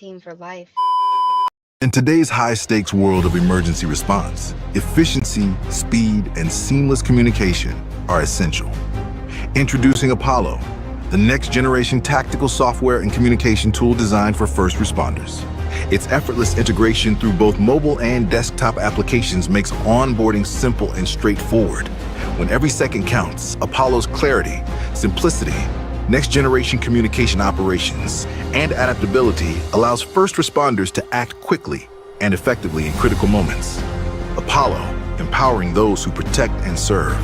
team for life. In today's high-stakes world of emergency response, efficiency, speed, and seamless communication are essential. Introducing Apollo, the next-generation tactical software and communication tool designed for first responders. Its effortless integration through both mobile and desktop applications makes onboarding simple and straightforward. When every second counts, Apollo's clarity, simplicity, next-generation communication operations, and adaptability allows first responders to act quickly and effectively in critical moments. Apollo, empowering those who protect and serve.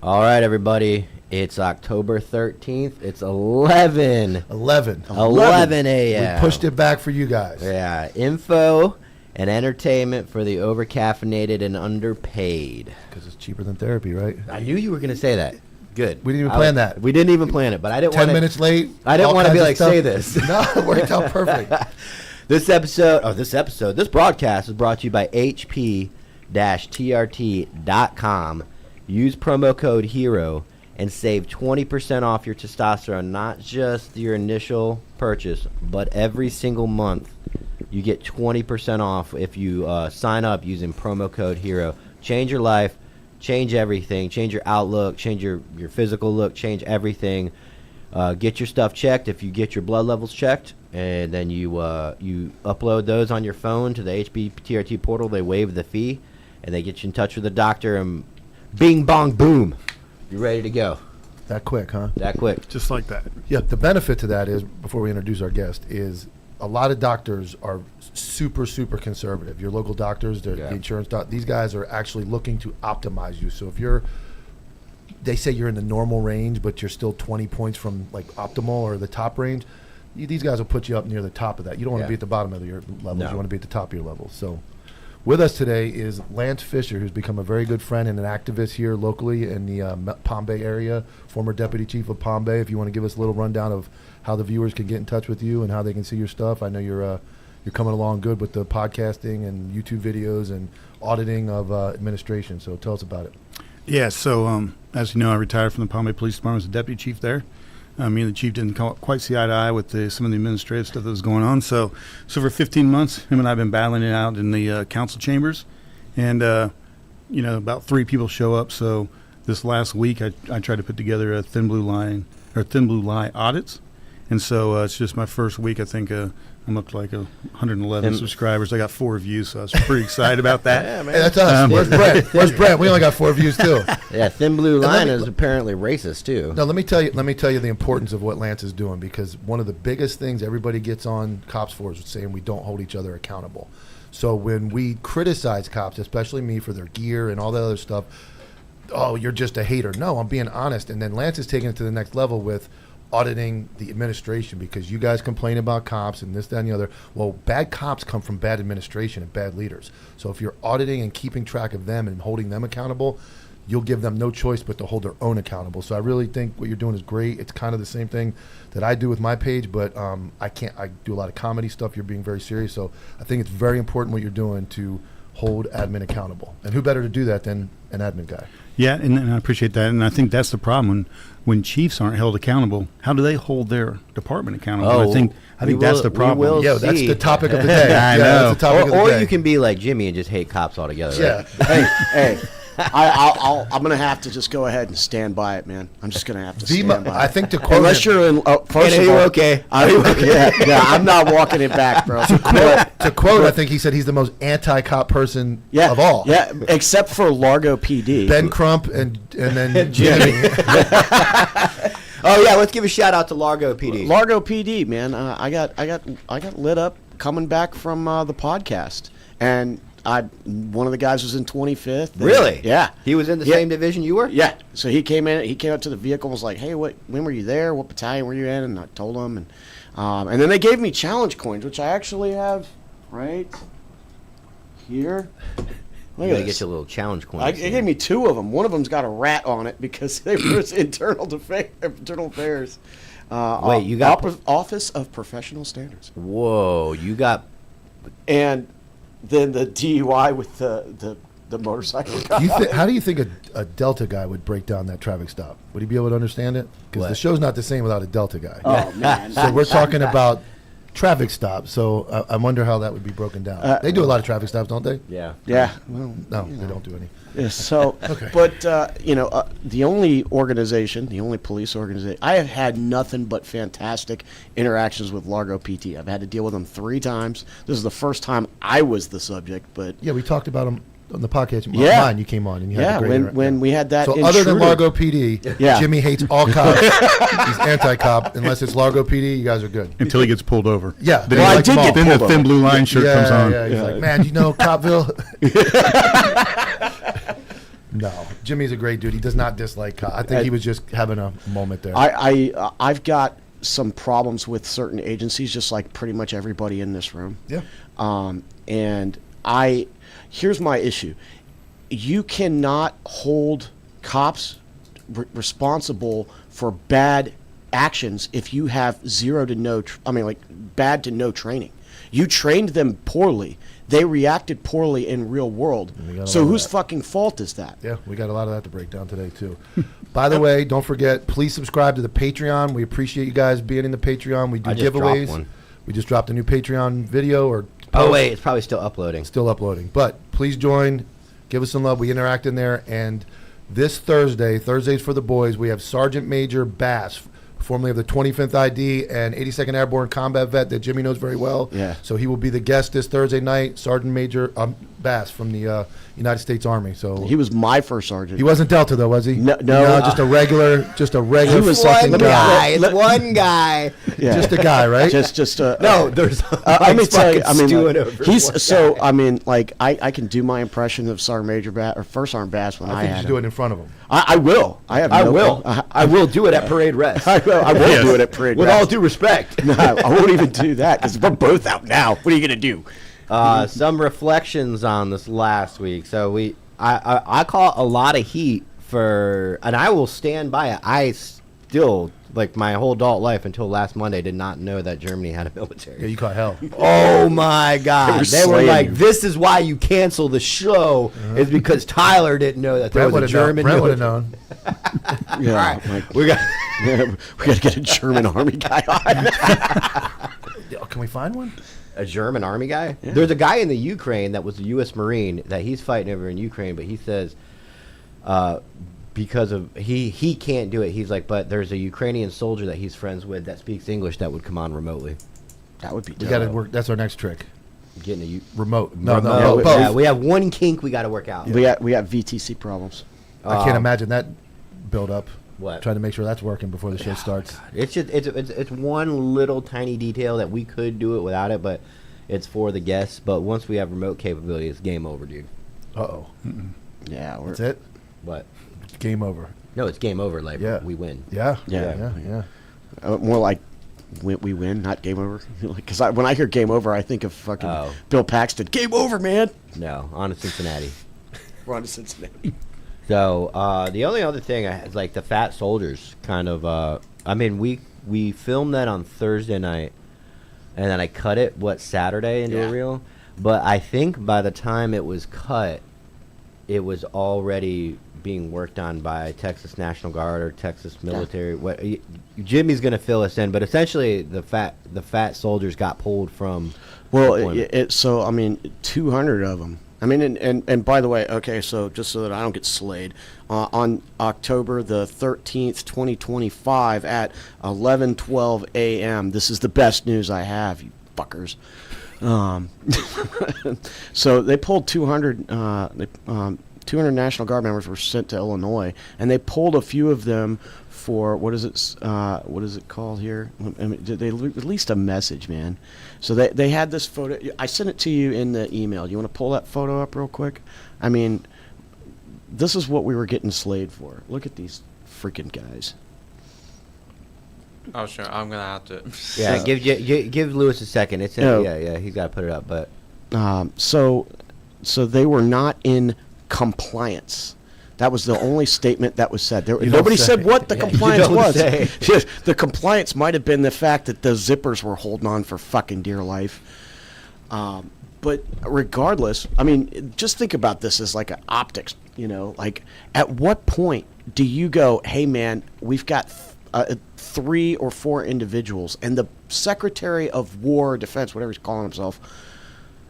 All right, everybody. It's October 13th. It's 11 a.m. We pushed it back for you guys. Yeah, info and entertainment for the overcaffeinated and underpaid. Because it's cheaper than therapy, right? I knew you were going to say that. Good. We didn't even plan that. We didn't even plan it, but I didn't 10 want minutes late. I didn't want to be like, stuff. say this. No, it worked out perfect. This broadcast is brought to you by HP-TRT.com. Use promo code HERO and save 20% off your testosterone, not just your initial purchase, but every single month. You get 20% off if you sign up using promo code HERO. Change your life, change everything, change your outlook, change your physical look, change everything. Get your stuff checked if you get your blood levels checked, and then you upload those on your phone to the HBTRT portal. They waive the fee, and they get you in touch with the doctor, and bing, bong, boom. You're ready to go. That quick, huh? That quick. Just like that. Yeah, the benefit to that is, before we introduce our guest, is a lot of doctors are super, super conservative. Your local doctors, the insurance these guys are actually looking to optimize you. So if they say you're in the normal range, but you're still 20 points from like optimal or the top range, these guys will put you up near the top of that. You don't want to be at the bottom of your levels. No. You want to be at the top of your levels. So with us today is Lance Fisher, who's become a very good friend and an activist here locally in the Palm Bay area, former deputy chief of Palm Bay. If you want to give us a little rundown of how the viewers can get in touch with you and how they can see your stuff. I know you're coming along good with the podcasting and YouTube videos and auditing of administration. So tell us about it. Yeah, so as you know, I retired from the Palm Bay Police Department as a deputy chief there. Me and the chief didn't quite see eye to eye with some of the administrative stuff that was going on. So for 15 months, him and I have been battling it out in the council chambers. And, about 3 people show up. So this last week, I tried to put together a thin blue line audits. And so it's just my first week. I think I'm up to like 111 subscribers. I got 4 views, so I was pretty excited about that. Yeah, man. Hey, that's us. Where's Brett? Where's Brett? We only got 4 views too. Yeah, thin blue line is apparently racist too. No, let me tell you the importance of what Lance is doing, because one of the biggest things everybody gets on cops for is saying we don't hold each other accountable. So when we criticize cops, especially me for their gear and all that other stuff, oh, you're just a hater. No, I'm being honest. And then Lance is taking it to the next level with auditing the administration, because you guys complain about cops and this, that, and the other. Well, bad cops come from bad administration and bad leaders. So if you're auditing and keeping track of them and holding them accountable, you'll give them no choice but to hold their own accountable. So I really think what you're doing is great. It's kind of the same thing that I do with my page, but I do a lot of comedy stuff. You're being very serious. So I think it's very important what you're doing to hold admin accountable. And who better to do that than an admin guy? Yeah, and I appreciate that. And I think that's the problem. When chiefs aren't held accountable, how do they hold their department accountable? I think that's the problem. Yeah, that's the topic of the day. I know. That's the topic of the day. Or you can be like Jimmy and just hate cops altogether. Yeah. Right? Hey, I'm gonna have to just go ahead and stand by it, man. I'm just gonna have to stand by it. I think to quote unless him, you're in. First of all, okay. Yeah, I'm not walking it back, bro. to quote, I think he said he's the most anti-cop person of all. Yeah, except for Largo PD. Ben Crump and then Jimmy. Oh yeah, let's give a shout out to Largo PD. Largo PD, man. I got lit up coming back from the podcast, and one of the guys was in 25th. Really? Yeah. He was in the same division you were? Yeah. So he came up to the vehicle and was like, hey, when were you there? What battalion were you in? And I told him. And then they gave me challenge coins, which I actually have right here. You gotta get your little challenge coins. They gave me 2 of them. One of them's got a rat on it because it was internal affairs. Wait, you got Office of Professional Standards. Whoa, you got. And then the DUI with the the motorcycle guy. How do you think a Delta guy would break down that traffic stop? Would he be able to understand it? Because What? the show's not the same without a Delta guy. Oh man. So we're talking about traffic stops. So I wonder how that would be broken down. They do a lot of traffic stops, don't they? Yeah. Yeah. Well, No, they don't do any. yeah, so, Okay. but the only police organization, I have had nothing but fantastic interactions with Largo PT. I've had to deal with them 3 times. This is the first time I was the subject, but Yeah, we talked about them on the podcast. Yeah. Mine, you came on and you had yeah, a great when we had that. So other than intruder- Largo PD, Yeah. Jimmy hates all cops. He's anti-cop. Unless it's Largo PD, you guys are good. Until he gets pulled over. Yeah. Then, Well, he I like- did get then the pulled thin over. blue line shirt comes on. Yeah, he's like, man, you know Copville? No, Jimmy's a great dude. He does not dislike cop. I think he was just having a moment there. I've got some problems with certain agencies, just like pretty much everybody in this room. yeah. And here's my issue: you cannot hold cops responsible for bad actions if you have zero to no, bad to no training. You trained them poorly. They reacted poorly in real world. we got a So lot of whose that. fucking fault is that? Yeah, we got a lot of that to break down today, too. By the way, don't forget, please subscribe to the Patreon. We appreciate you guys being in the Patreon. We do I just dropped giveaways. one. We just dropped a new Patreon video or Oh post. wait, it's probably still uploading. Still uploading. But please join. Give us some love. We interact in there. And this Thursdays for the boys, we have Sergeant Major Bass, formerly of the 25th ID and 82nd Airborne combat vet that Jimmy knows very well. Yeah. So he will be the guest this Thursday night. Sergeant Major Bass from the United States Army. So He was my first sergeant. he wasn't Delta though, was he? No, just a regular He was fucking one guy. It's one guy. Yeah. Just a guy, right? just No, there's. let me tell you. I mean, stewing like, over he's one so. guy. I mean, like, I can do my impression of Sergeant Major Bass or First Sergeant Bass when I I think you had should do him. it in front of him. I will. I have. I no will. problem. I will do it at parade rest. I will Yes. do it at parade. With rest. all due respect. No, I won't even do that because we're both out now. What are you gonna do? Some reflections on this last week. So I caught a lot of heat for, and I will stand by it. I still, like my whole adult life until last Monday, did not know that Germany had a military. Yeah, you caught hell. Oh my God! They They were were slaying like, you. "This is why you cancel the show is because Tyler didn't know that there Brent was would a have known. German." Brent would have military." known. Yeah, All right, like, we got. we got to get a German army guy on. Yeah, can we find one? A German army guy? There's a guy in the Ukraine that was a U.S. Marine that he's fighting over in Ukraine, but he says because of he can't do it. He's like, but there's a Ukrainian soldier that he's friends with that speaks English that would come on remotely. That would be. We got to work. That's our next trick. Getting a Remote. No, remote. no, we- both. Yeah, we have one kink we got to work out. We got VTC problems. I can't imagine that build up. What? Trying to make sure that's working before the show starts. It's just it's one little tiny detail that we could do it without it, but it's for the guests. But once we have remote capability, it's game over, dude. Uh-oh. Yeah, we're, That's it? What? Game over. No, it's game over. Like Yeah. we win. Yeah. Yeah. Yeah. more like we win, not game over. Because when I hear game over, I think of fucking Oh. Bill Paxton. Game over, man. No, on to Cincinnati. We're on to Cincinnati. So the only other thing is like the Fat Soldiers kind of. I mean, we filmed that on Thursday night, and then I cut it Saturday into Yeah. a reel. But I think by the time it was cut, it was already being worked on by Texas National Guard or Texas military. Jimmy's gonna fill us in, but essentially the fat soldiers got pulled from. Well, deployment. so I mean, 200 of them. I mean, and by the way, okay, so just so that I don't get slayed, on October the 13th, 2025 at 11:12 a.m. This is the best news I have, you fuckers. So they pulled 200. 200 National Guard members were sent to Illinois, and they pulled a few of them for what is it called here? I mean, they released a message, man. So they had this photo. I sent it to you in the email. You want to pull that photo up real quick? I mean, this is what we were getting slayed for. Look at these freaking guys. Oh sure, I'm gonna have to. Yeah, give Lewis a second. It's in, No. yeah, he's got to put it up, but. So they were not in compliance. That was the only statement that was said. don't Nobody say. said what the Yeah, you compliance don't was. say. The compliance might have been the fact that the zippers were holding on for fucking dear life. But regardless, I mean, just think about this as like an optics, like at what point do you go, hey man, we've got 3 or 4 individuals, and the Secretary of War, Defense, whatever he's calling himself.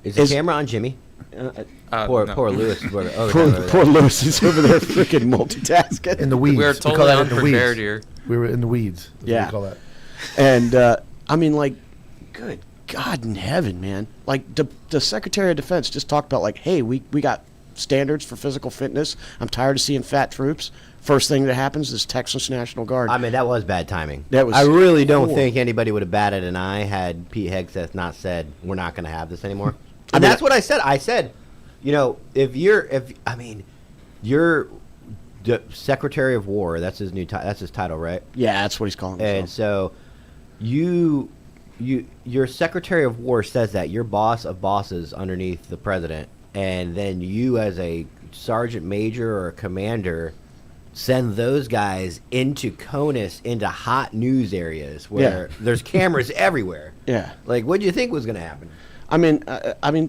Is the camera on Jimmy? Poor No. Lewis is over Poor Lewis is over there freaking multitasking. In the weeds. We're We call totally that in the unprepared weeds. here. We were in the weeds. That's Yeah. what we call that. And I mean, like, good God in heaven, man! Like the Secretary of Defense just talked about, like, hey, we got standards for physical fitness. I'm tired of seeing fat troops. First thing that happens is Texas National Guard. I mean, that was bad timing. That was I really don't poor. think anybody would have batted an eye had Pete Hegseth not said we're not going to have this anymore. I And mean, that's what I said. I said, if you're the Secretary of War, that's his that's his title, right? Yeah, that's what he's calling And himself. so your Secretary of War says that your boss of bosses underneath the president, and then you as a sergeant major or a commander send those guys into CONUS, into hot news areas where there's cameras everywhere. Yeah. Like, what do you think was going to happen? I mean,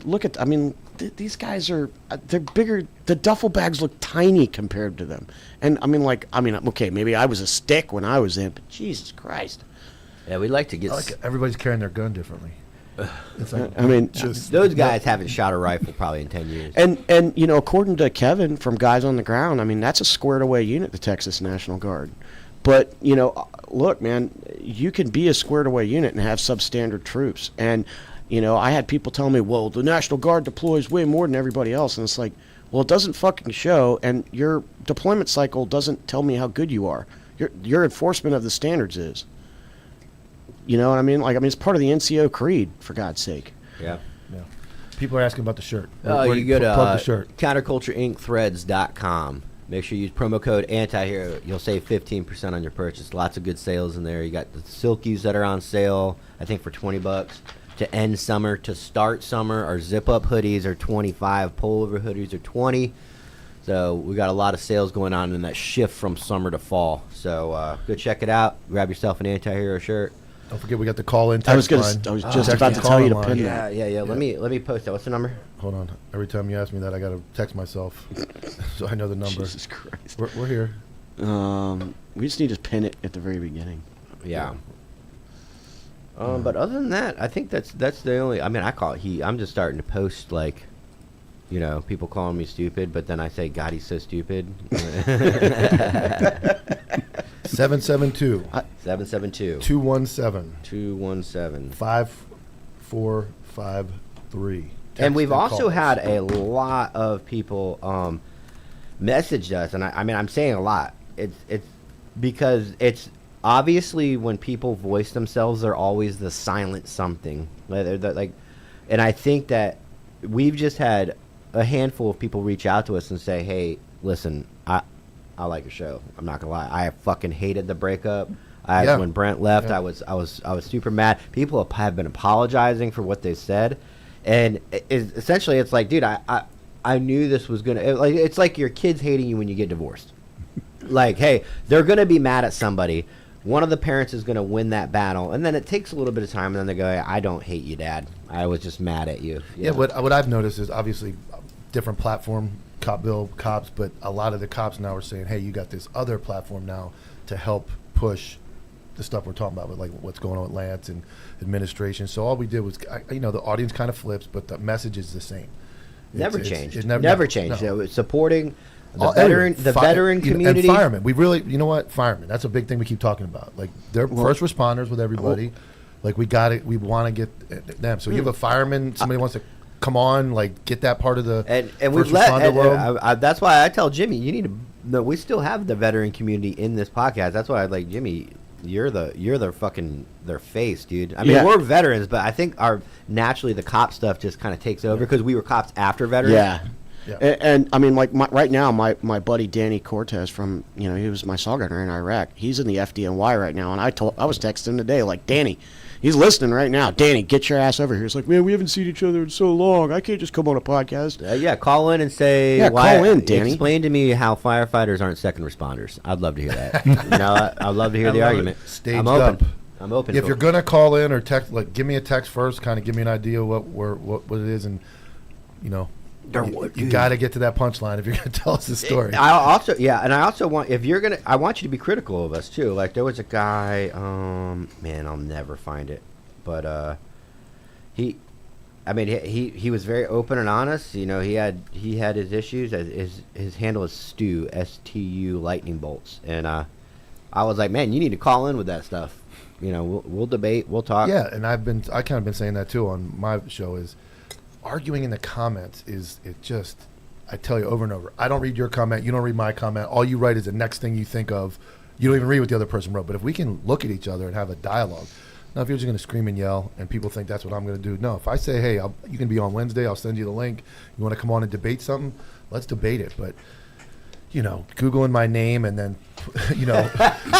look at. I mean, these guys are. They're bigger. The duffel bags look tiny compared to them. And okay, maybe I was a stick when I was in, but Jesus Christ. Yeah, we'd like to get. I like everybody's carrying their gun differently. It's like, I mean, Those guys haven't shot a rifle probably in 10 years. and according to Kevin from Guys on the Ground, I mean, that's a squared away unit, the Texas National Guard. But look, man, you can be a squared away unit and have substandard troops. And I had people tell me, well, the National Guard deploys way more than everybody else, and it's like, well, it doesn't fucking show, and your deployment cycle doesn't tell me how good you are. Your enforcement of the standards is. You know what I mean? It's part of the NCO creed, for God's sake. Yeah. yeah. People are asking about the shirt. You go to plug the shirt. countercultureinkthreads.com. Make sure you use promo code ANTIHERO. You'll save 15% on your purchase. Lots of good sales in there. You got the silkies that are on sale, I think for $20 to end summer, to start summer. Our zip-up hoodies are $25. Pullover hoodies are $20. So we got a lot of sales going on in that shift from summer to fall. So go check it out. Grab yourself an Anti-Hero shirt. Don't forget we got the call in I was text line. just Text about and to call tell you in to line. pin Yeah. that. Let me post that. What's the number? Hold on. Every time you ask me that, I got to text myself so I know the number. Jesus Christ. We're here. We just need to pin it at the very beginning. Yeah. But other than that, I think that's the only. I mean, I call it heat. I'm just starting to post like, people calling me stupid, but then I say, God, he's so stupid. 772 772 217 217. 5453. And we've Text also calls. had a lot of people message us, and I'm saying a lot. It's because it's obviously when people voice themselves, they're always the silent something. Like, and I think that we've just had a handful of people reach out to us and say, "Hey, listen, I like your show. I'm not gonna lie. I fucking hated the breakup. When Brent left, Yeah. I was super mad. People have been apologizing for what they said, and essentially, it's like, dude, I knew this was gonna. It's like your kids hating you when you get divorced. Like, hey, they're gonna be mad at somebody. One of the parents is gonna win that battle, and then it takes a little bit of time, and then they go, "I don't hate you, Dad. I was just mad at you." Yeah, what I've noticed is obviously different platform, cops, but a lot of the cops now are saying, hey, you got this other platform now to help push the stuff we're talking about with like what's going on with Lance and administration. So all we did was, the audience kind of flips, but the message is the same. Never It's- changed. it Never changed. no. It was supporting the Everyone. veteran community. And firemen. We really, firemen. That's a big thing we keep talking about. Like, they're first responders with everybody. Like, we got it. We want to get them. So you have a fireman, somebody wants to come on, like, get that part of the and first we've let. responder world. That's why I tell Jimmy, you need to. No, we still have the veteran community in this podcast. That's why I like Jimmy. You're their fucking their face, dude. I mean, Yeah. we're veterans, but I think naturally the cop stuff just kind of takes over because we were cops after veterans. Yeah. Yeah. And I mean, like right now, my buddy Danny Cortez from he was my saw gunner in Iraq. He's in the FDNY right now, and I was texting him today, like, Danny, he's listening right now. Danny, get your ass over here. He's like, man, we haven't seen each other in so long. I can't just come on a podcast. Yeah, call in and say. Yeah, why, call in, Danny. Explain to me how firefighters aren't second responders. I'd love to hear that. I'd love to hear the love it. argument. Staged I'm open. up. I'm open. If to you're it. gonna call in or text, like, give me a text first, kind of give me an idea what it is, and you know, There you, would you be. got to get to that punchline if you're going to tell us the story. I also, and I also want, if you're gonna, I want you to be critical of us too. Like there was a guy, man, I'll never find it, but he was very open and honest. You know, he had his issues. His handle is Stu, STU lightning bolts, and I was like, man, you need to call in with that stuff. You know, we'll debate, we'll talk. Yeah, and I kind of been saying that too on my show is arguing in the comments I tell you over and over. I don't read your comment. You don't read my comment. All you write is the next thing you think of. You don't even read what the other person wrote. But if we can look at each other and have a dialogue. Now, if you're just going to scream and yell and people think that's what I'm going to do. No, if I say, hey, you can be on Wednesday. I'll send you the link. You want to come on and debate something? Let's debate it. But, you know, Googling my name and then, you know,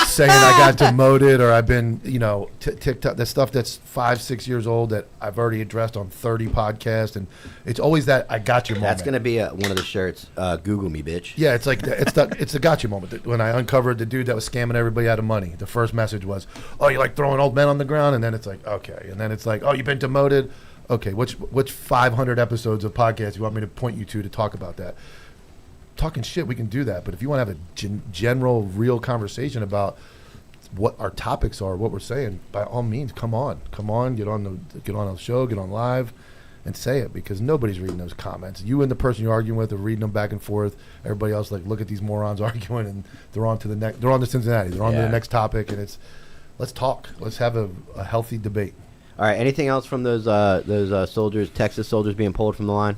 saying I got demoted or I've been, you know, TikTok, the stuff that's 5-6 years old that I've already addressed on 30 podcasts. And it's always that I got your moment. That's going to be one of the shirts. Google me, bitch. Yeah, it's like it's the gotcha moment. When I uncovered the dude that was scamming everybody out of money, the first message was, "Oh, you like throwing old men on the ground?" And then it's like, okay, and then it's like, "Oh, you've been demoted." Okay, which 500 episodes of podcasts you want me to point you to talk about that? Talking shit, we can do that. But if you want to have a general, real conversation about what our topics are, what we're saying, by all means, come on, get on the show, get on live. And say it, because nobody's reading those comments. You and the person you're arguing with are reading them back and forth. Everybody else like, look at these morons arguing, and they're on to the next. They're on to Cincinnati. They're on to the next topic, and let's talk. Let's have a healthy debate. All right. Anything else from those soldiers, Texas soldiers being pulled from the line?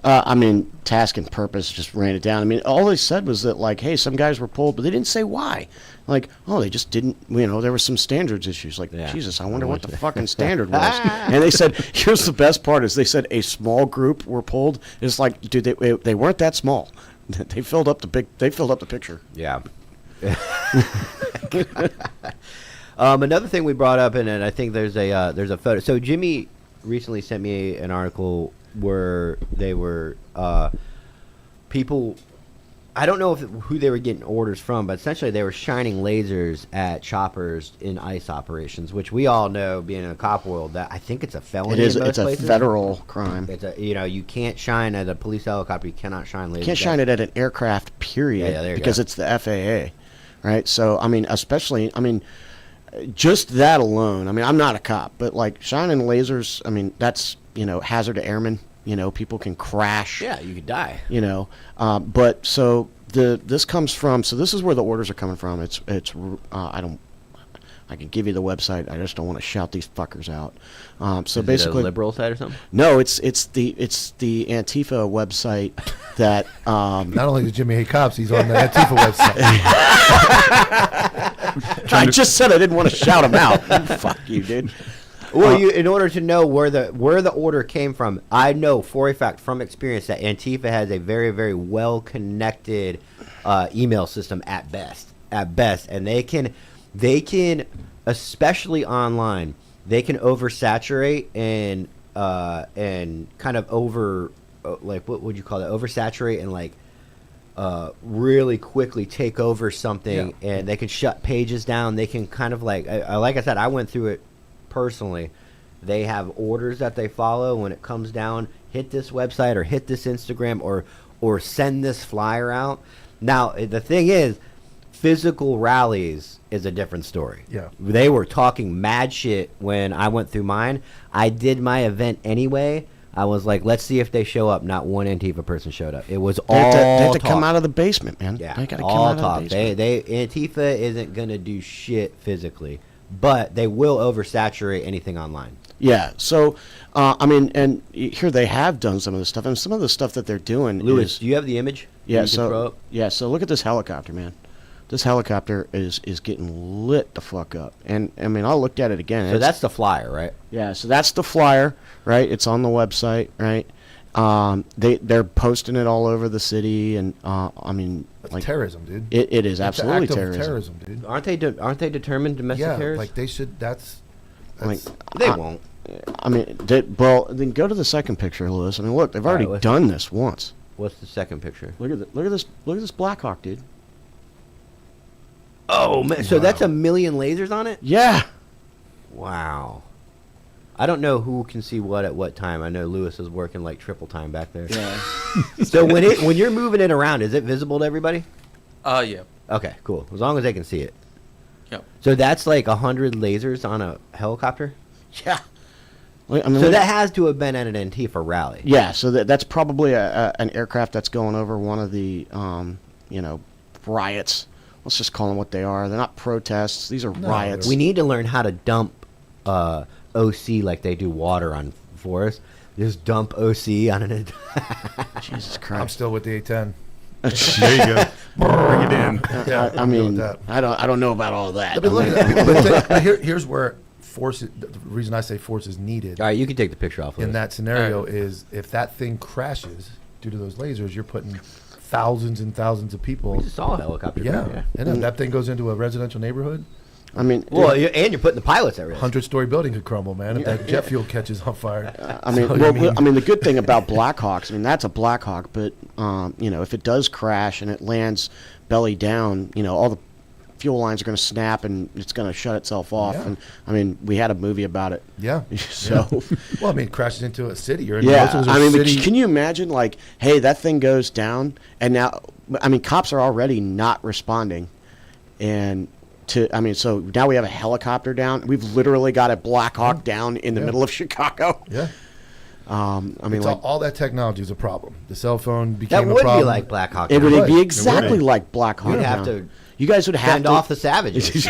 I mean, Task and Purpose just ran it down. I mean, all they said was that, like, hey, some guys were pulled, but they didn't say why. Like, oh, they just didn't, you know, there were some standards issues. Like, Jesus, I wonder what the fucking standard was. And they said, here's the best part is they said a small group were pulled. It's like, dude, they weren't that small. They filled up the picture. Yeah. Another thing we brought up, and I think there's a photo. So Jimmy recently sent me an article where they were people. I don't know who they were getting orders from, but essentially they were shining lasers at choppers in ICE operations, which we all know, being in a cop world, that I think it's a felony. It is. In most It's places. a federal crime. It's you can't shine at a police helicopter. You cannot shine lasers. You can't shine it at an aircraft, period, Yeah, there you because go. it's the FAA, right? So, I mean, just that alone. I mean, I'm not a cop, but like shining lasers, I mean, that's, you know, hazard to airmen. You know, people can crash. Yeah, you could die. You know, but so this comes from. So this is where the orders are coming from. It's I can give you the website. I just don't want to shout these fuckers out. So Is basically, it a liberal site or something? no, it's the Antifa website that. Not only does Jimmy hate cops, he's on the Antifa website. I just said I didn't want to shout them out. Fuck you, dude. Well, in order to know where the order came from, I know for a fact from experience that Antifa has a very, very well connected email system at best, and they can, especially online, they can oversaturate and kind of like, what would you call that? Oversaturate and like really quickly take over something, and they can shut pages down. They can kind of like I said, I went through it personally. They have orders that they follow. When it comes down, hit this website or hit this Instagram or send this flyer out. Now the thing is, physical rallies is a different story. Yeah. They were talking mad shit when I went through mine. I did my event anyway. I was like, let's see if they show up. Not one Antifa person showed up. It was all They have to talk. come out of the basement, man. Yeah, They got to come all out talk. of the basement. Antifa isn't gonna do shit physically, but they will oversaturate anything online. Yeah. So, I mean, and here they have done some of this stuff, and some of the stuff that they're doing. Lewis, is, do you have the image? yeah. You can throw So up? yeah. So look at this helicopter, man. This helicopter is getting lit the fuck up, and I mean, I looked at it again. So that's the flyer, right? yeah. So that's the flyer, right? It's on the website, right? They're posting it all over the city, and I mean, That's like terrorism, dude. it is It's an absolutely act of terrorism. dude. Aren't they determined domestic Yeah, terrorists? like they should. That's Like, they won't. I mean, well, then go to the second picture, Lewis. I mean, look, they've All right, already let's- done this once. What's the second picture? Look at this Blackhawk, dude. Oh man, so that's a million lasers on it? Yeah. Wow. I don't know who can see what at what time. I know Lewis is working like triple time back there. Yeah. So when you're moving it around, is it visible to everybody? Yeah. Okay, cool. As long as they can see it. Yep. So that's like 100 lasers on a helicopter? Yeah. I mean, So that has to have been at an Antifa rally. Yeah, so that's probably an aircraft that's going over one of the, riots. Let's just call them what they are. They're not protests. These are riots. We need to learn how to dump OC like they do water on forests. Just dump OC on an. Jesus I'm Christ. still with the A10. There you go. Bring it in. Yeah, I I'm good with mean, that. I don't know about all that. But look at that. But here's where force. The reason I say force is needed All right, you can take the picture off. in Lewis. that scenario is if that thing crashes due to those lasers, you're putting thousands and thousands of people. We just saw a helicopter. Yeah, and if that thing goes into a residential neighborhood, I mean, Well, and you're putting the pilots at risk. 100-story building could crumble, man. If that jet fuel catches on fire. I mean, So, the good thing about Blackhawks, I mean, that's a Blackhawk, but if it does crash and it lands belly down, all the fuel lines are going to snap and it's going to shut itself off. Yeah. And I mean, we had a movie about it. Yeah. So, Well, I mean, it crashes into a city. Or yeah, most of those I are mean, but city. can you imagine, like, hey, that thing goes down, and now, I mean, cops are already not responding, and so now we have a helicopter down. We've literally got a Black Hawk down in the middle of Chicago. Yeah. I mean, It's like, all that technology is a problem. The cell phone That became a would problem. be like Black Hawk. it would Down. be exactly would. like Black Hawk. You'd have Down. to You guys would have fend to off the savages.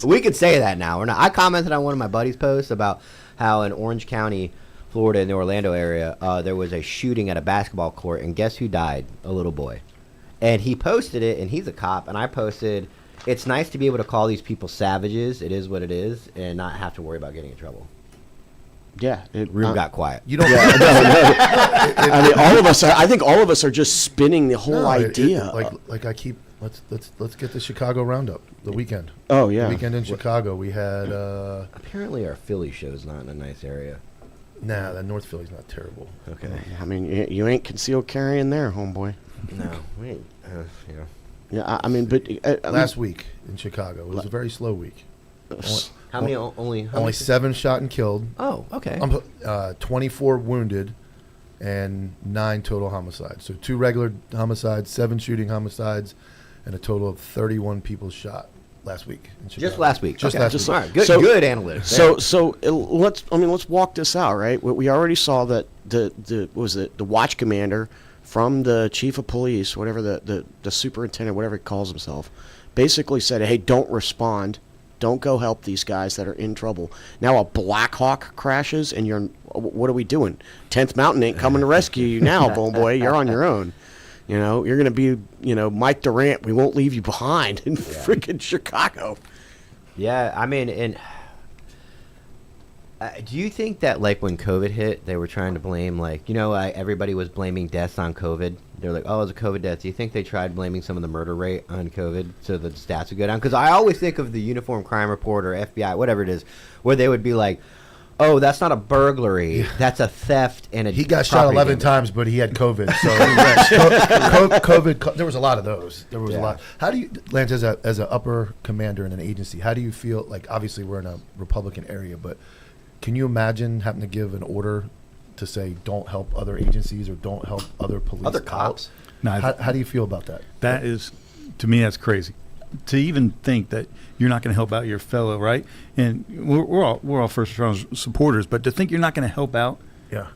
We could say that now. We're not. I commented on one of my buddies' posts about how in Orange County, Florida, in the Orlando area, there was a shooting at a basketball court, and guess who died? A little boy. And he posted it, and he's a cop, and I posted, it's nice to be able to call these people savages, it is what it is, and not have to worry about getting in trouble. Yeah, Room got quiet. You don't. I mean, all of us. I think all of us are just spinning the whole No, idea. like I keep. Let's get the Chicago Roundup. The weekend. Oh yeah. The weekend in Chicago. We had. Apparently our Philly show's not in a nice area. Nah, that North Philly's not terrible. Okay. I mean, you ain't concealed carrying there, homeboy. No, we ain't, yeah. Yeah, I mean, but Last week in Chicago, it was a very slow week. How many only? How Only many? 7 shot and killed. Oh, okay. 24 wounded, and 9 total homicides. So 2 regular homicides, 7 shooting homicides, and a total of 31 people shot last week in Chicago. Just last week. Just Okay. last week. All right. Good. So- good analytics. So let's walk this out, right? We already saw that the watch commander from the chief of police, whatever the superintendent, whatever he calls himself, basically said, hey, don't respond. Don't go help these guys that are in trouble. Now a Black Hawk crashes, and what are we doing? 10th Mountain ain't coming to rescue you now, boy. You're on your own. You're going to be, Mike Durant. We won't leave you behind in freaking Chicago. Yeah, I mean, and do you think that like when COVID hit, they were trying to blame everybody was blaming deaths on COVID? They're like, oh, it's a COVID death. Do you think they tried blaming some of the murder rate on COVID so the stats would go down? Because I always think of the Uniform Crime Report or FBI, whatever it is, where they would be like, oh, that's not a burglary. That's a theft and a He got shot property 11 damage." times, but he had COVID. So COVID. There was a lot of those. There was a lot. How do you, Lance, as an upper commander in an agency, how do you feel? Like, obviously, we're in a Republican area, but can you imagine having to give an order to say don't help other agencies or don't help other police, Other cops. No, How do you feel about that? that is, to me, that's crazy. To even think that you're not going to help out your fellow, right? And we're all first responders supporters, but to think you're not going to help out Yeah.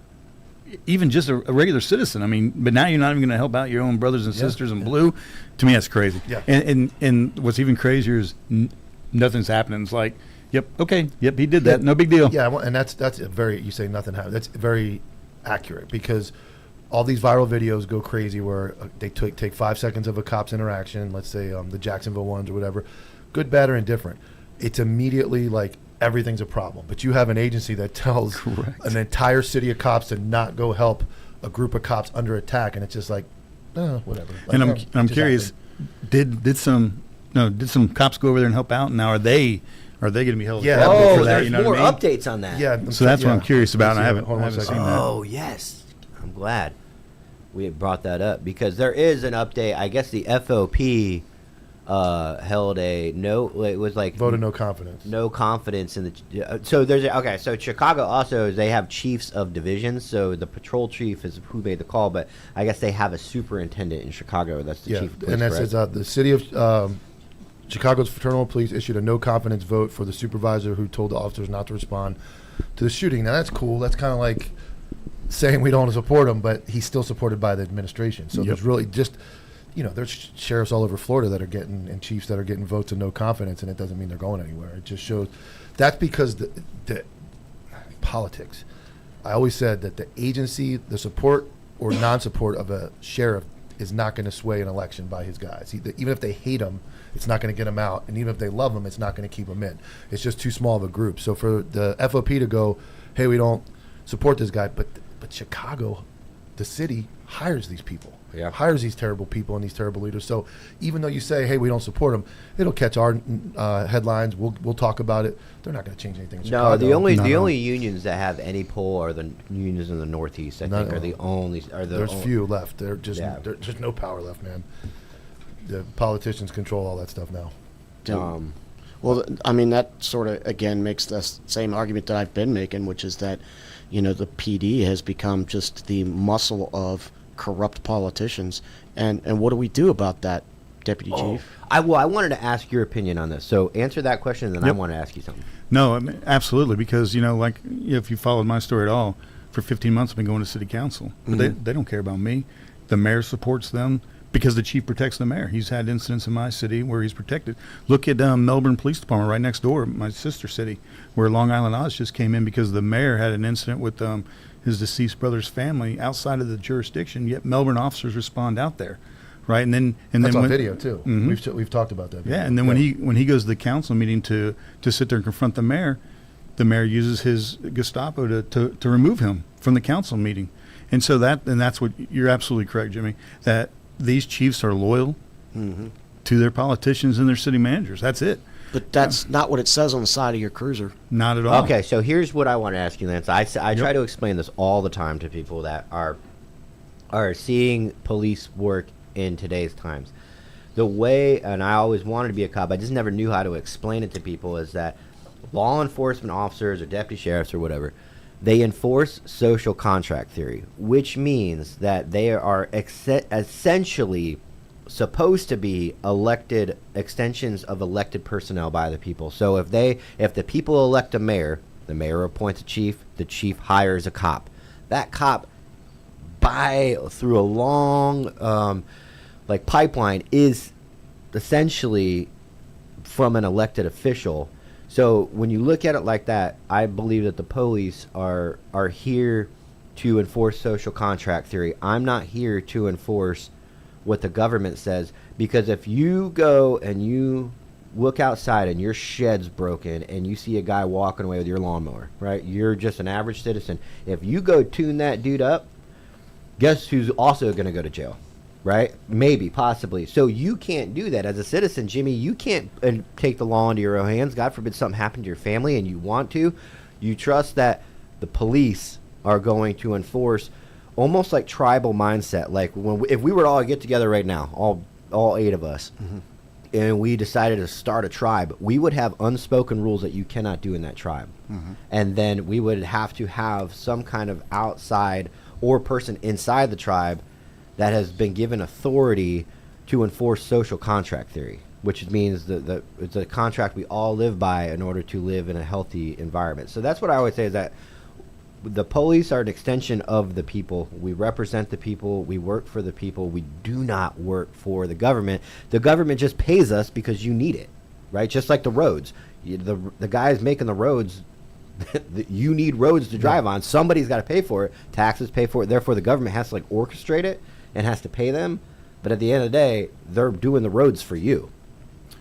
even just a regular citizen. I mean, but now you're not even going to help out your own brothers and sisters in blue. To me, that's crazy. Yeah. And what's even crazier is nothing's happening. It's like, yep, okay, yep, he did that. No big deal. Yeah, well, and that's a very, you say nothing happened. That's very accurate because all these viral videos go crazy where they take 5 seconds of a cop's interaction, let's say the Jacksonville ones or whatever, good, bad, or indifferent. It's immediately like everything's a problem. But you have an agency that tells Correct. an entire city of cops to not go help a group of cops under attack, and it's just like, whatever. Like, And oh, I'm just curious, happened. did some cops go over there and help out? And now are they going to be held Yeah. accountable Oh, for that? there's You know more what I mean? updates on that. Yeah. So that's what I'm curious about, and I haven't Hold on one seen second. that. Oh, yes. I'm glad we had brought that up because there is an update. I guess the FOP held a it was like Vote of no confidence. no confidence in the. So there's okay. So Chicago also they have chiefs of divisions. So the patrol chief is who made the call, but I guess they have a superintendent in Chicago. That's the chief of police. And that correct? says the city of Chicago's fraternal police issued a no confidence vote for the supervisor who told the officers not to respond to the shooting. Now that's cool. That's kind of like saying we don't support him, but he's still supported by the administration. So there's really just, there's sheriffs all over Florida that are getting, and chiefs that are getting votes of no confidence, and it doesn't mean they're going anywhere. It just shows that's because the politics. I always said that the agency, the support or non-support of a sheriff is not going to sway an election by his guys. Even if they hate him, it's not going to get him out. And even if they love him, it's not going to keep him in. It's just too small of a group. So for the FOP to go, hey, we don't support this guy, but Chicago, the city, hires these people. Yeah. Hires these terrible people and these terrible leaders. So even though you say, hey, we don't support them, it'll catch our headlines. We'll talk about it. They're not going to change anything in Chicago. No, the only unions that have any pull are the unions in the Northeast. I think are the only. There's few left. There's just no power left, man. The politicians control all that stuff now. Well, I mean, that sort of, again, makes the same argument that I've been making, which is that, the PD has become just the muscle of corrupt politicians. And what do we do about that, Deputy Chief? I wanted to ask your opinion on this. So answer that question, and then I want to ask you something. No, I mean, absolutely, because, like, if you followed my story at all, for 15 months I've been going to city council. But they don't care about me. The mayor supports them because the chief protects the mayor. He's had incidents in my city where he's protected. Look at Melbourne Police Department right next door, my sister city, where Long Island Oz just came in because the mayor had an incident with his deceased brother's family outside of the jurisdiction, yet Melbourne officers respond out there. Right, and then that's on when, video too. We've talked about that. Video. Yeah, and then when he goes to the council meeting to sit there and confront the mayor uses his Gestapo to remove him from the council meeting, and so that's what you're absolutely correct, Jimmy. That these chiefs are loyal to their politicians and their city managers. That's it. But that's not what it says on the side of your cruiser. Not at all. Okay, so here's what I want to ask you, Lance. I try to explain this all the time to people that are seeing police work in today's times. The way, and I always wanted to be a cop, I just never knew how to explain it to people, is that law enforcement officers or deputy sheriffs or whatever, they enforce social contract theory, which means that they are essentially supposed to be elected extensions of elected personnel by the people. So if the people elect a mayor, the mayor appoints a chief, the chief hires a cop. That cop, through a long pipeline, is essentially from an elected official. So when you look at it like that, I believe that the police are here to enforce social contract theory. I'm not here to enforce what the government says, because if you go and you look outside and your shed's broken and you see a guy walking away with your lawnmower, right? You're just an average citizen. If you go tune that dude up, guess who's also going to go to jail? Right? Maybe, possibly. So you can't do that as a citizen, Jimmy. You can't take the law into your own hands. God forbid something happened to your family and you want to. You trust that the police are going to enforce almost like tribal mindset. Like if we were to all get together right now, all 8 of us, and we decided to start a tribe, we would have unspoken rules that you cannot do in that tribe. And then we would have to have some kind of outside or person inside the tribe that has been given authority to enforce social contract theory, which means that it's a contract we all live by in order to live in a healthy environment. So that's what I always say, is that the police are an extension of the people. We represent the people. We work for the people. We do not work for the government. The government just pays us because you need it, right? Just like the roads. The guys making the roads, you need roads to drive on. Somebody's got to pay for it. Taxes pay for it. Therefore, the government has to orchestrate it and has to pay them, but at the end of the day, they're doing the roads for you.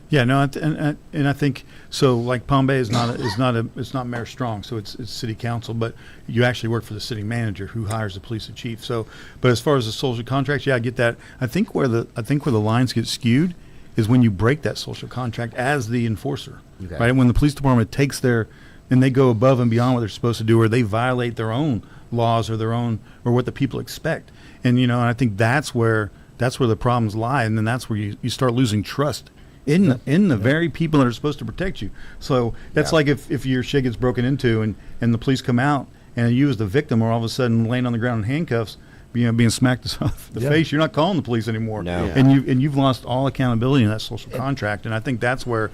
Yeah, no, and I think so. Like Palm Bay it's not Mayor Strong, so it's City Council, but you actually work for the city manager who hires the police chief. So, but as far as the social contracts, yeah, I get that. I think where the lines get skewed is when you break that social contract as the enforcer, right? When the police department takes and they go above and beyond what they're supposed to do, or they violate their own laws or what the people expect. And I think that's where the problems lie, and then that's where you start losing trust in the very people that are supposed to protect you. So that's like if your shit gets broken into and the police come out and you as the victim are all of a sudden laying on the ground in handcuffs, being smacked off the face. You're not calling the police anymore. No. Yeah. And you've lost all accountability in that social contract. And I think that's what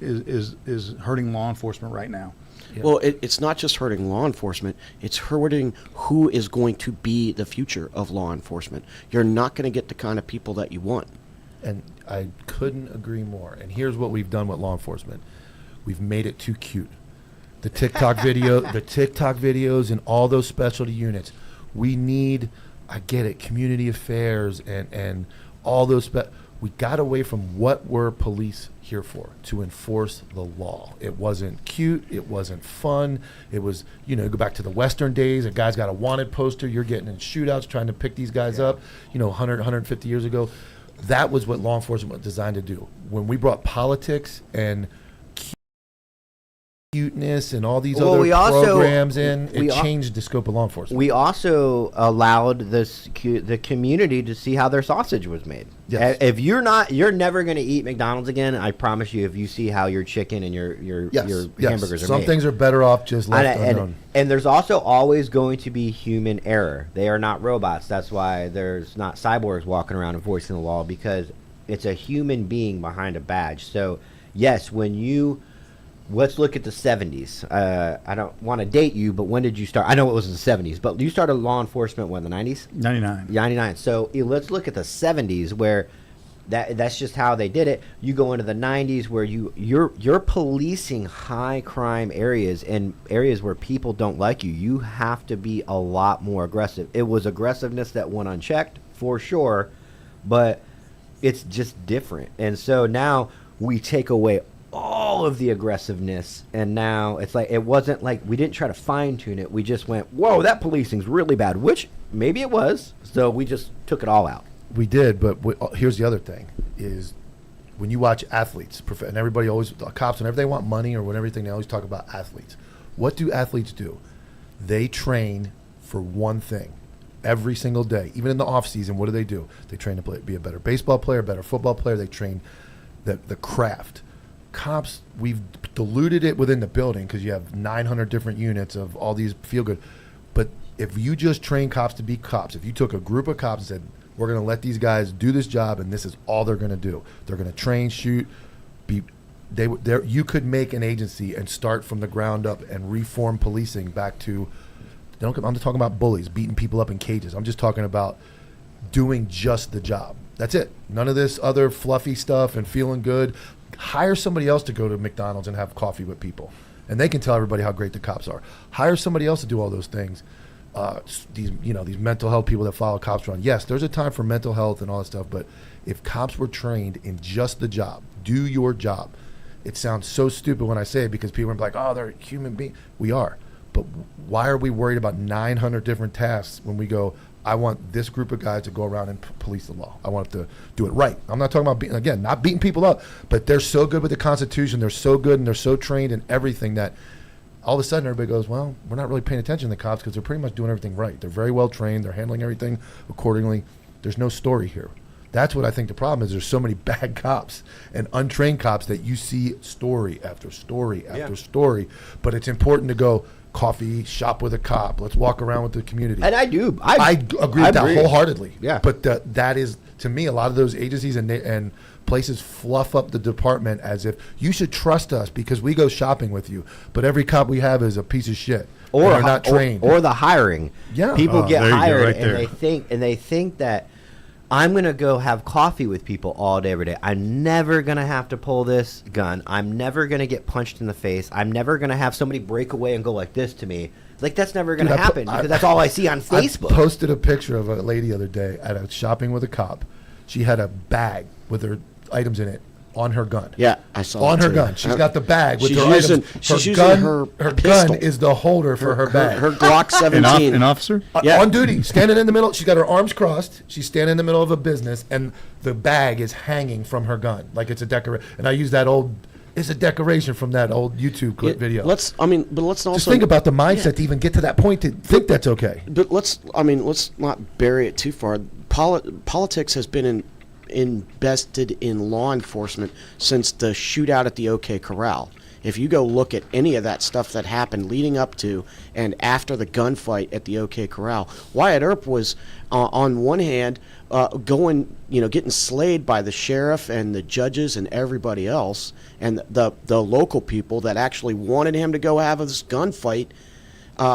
is hurting law enforcement right now. Yeah. Well, it's not just hurting law enforcement. It's hurting who is going to be the future of law enforcement. You're not going to get the kind of people that you want. And I couldn't agree more. And here's what we've done with law enforcement. We've made it too cute. The TikTok videos and all those specialty units. We need, I get it, community affairs and all those. We got away from what were police here for, to enforce the law. It wasn't cute. It wasn't fun. It was, go back to the Western days. A guy's got a wanted poster. You're getting in shootouts trying to pick these guys up, 100, 150 years ago. That was what law enforcement was designed to do. When we brought politics and cuteness and all these other programs in, it changed the scope of law enforcement. We also allowed the community to see how their sausage was made. Yes. If you're never going to eat McDonald's again. I promise you, if you see how your chicken and your hamburgers are Some made. things are better off just left unknown. And there's also always going to be human error. They are not robots. That's why there's not cyborgs walking around enforcing the law, because it's a human being behind a badge. So yes, let's look at the 70s. I don't want to date you, but when did you start? I know it was in the 70s, but you started law enforcement when, the 90s? 99. 99. So let's look at the 70s, where that's just how they did it. You go into the 90s where you're policing high crime areas and areas where people don't like you. You have to be a lot more aggressive. It was aggressiveness that went unchecked, for sure, but it's just different. And so now we take away all of the aggressiveness, and now it's like, it wasn't like we didn't try to fine-tune it. We just went, whoa, that policing's really bad, which maybe it was, so we just took it all out. We did, but here's the other thing is, when you watch athletes, and everybody always, cops, whenever they want money or whenever they always talk about athletes. What do athletes do? They train for one thing every single day. Even in the off season, what do? They train to be a better baseball player, better football player. They train the craft. Cops, we've diluted it within the building because you have 900 different units of all these feel good. But if you just train cops to be cops, if you took a group of cops and said, we're going to let these guys do this job and this is all they're going to do. They're going to train, shoot, you could make an agency and start from the ground up and reform policing back to, I'm just talking about bullies, beating people up in cages. I'm just talking about doing just the job. That's it. None of this other fluffy stuff and feeling good. Hire somebody else to go to McDonald's and have coffee with people, and they can tell everybody how great the cops are. Hire somebody else to do all those things. These mental health people that follow cops around. Yes, there's a time for mental health and all that stuff, but if cops were trained in just the job, do your job. It sounds so stupid when I say it because people are like, oh, they're human beings. We are. But why are we worried about 900 different tasks when we go, I want this group of guys to go around and police the law. I want them to do it right. I'm not talking about not beating people up, but they're so good with the Constitution. They're so good and they're so trained in everything that all of a sudden everybody goes, well, we're not really paying attention to the cops because they're pretty much doing everything right. They're very well trained. They're handling everything accordingly. There's no story here. That's what I think the problem is. There's so many bad cops and untrained cops that you see story after story after story. But it's important to go, coffee, shop with a cop. Let's walk around with the community. And I do. I agree with that wholeheartedly. Yeah. But that is, to me, a lot of those agencies and places fluff up the department as if you should trust us because we go shopping with you. But every cop we have is a piece of shit. Or they're not trained. Or the hiring. Yeah. People get there you go, hired right and there. they think that I'm going to go have coffee with people all day, every day. I'm never going to have to pull this gun. I'm never going to get punched in the face. I'm never going to have somebody break away and go like this to me. Like, that's never going to happen because that's all I see on Facebook. I posted a picture of a lady the other day at a shopping with a cop. She had a bag with her items in it on her gun. Yeah, I saw on that her too. gun. She's got the bag with She's her using- items. she's her using gun, her gun pistol. is the holder for her bag. Her Glock 17. An officer? Yeah. On duty, standing in the middle. She's got her arms crossed. She's standing in the middle of a business, and the bag is hanging from her gun like it's a decoration. And I use that old. It's a decoration from that old YouTube clip video. Let's also Just think about the mindset to even get to that point to think that's okay. But let's not bury it too far. Politics has been invested in law enforcement since the shootout at the OK Corral. If you go look at any of that stuff that happened leading up to and after the gunfight at the OK Corral, Wyatt Earp was, on one hand, getting slayed by the sheriff and the judges and everybody else, and the local people that actually wanted him to go have this gunfight.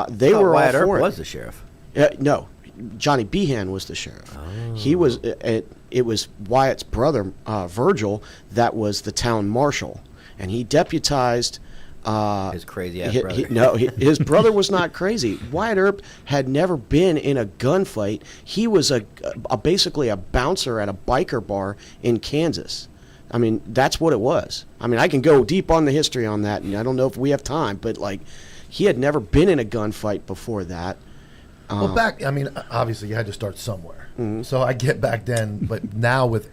They were Wyatt all Earp for was it. the sheriff. No, Johnny Behan was the sheriff. He was. It was Wyatt's brother, Virgil, that was the town marshal, and he deputized. His crazy ass brother. His brother was not crazy. Wyatt Earp had never been in a gunfight. He was basically a bouncer at a biker bar in Kansas. I mean, that's what it was. I mean, I can go deep on the history on that, and I don't know if we have time, but like, he had never been in a gunfight before that. Well, obviously you had to start somewhere. Mm-hmm. So I get back then, but now with,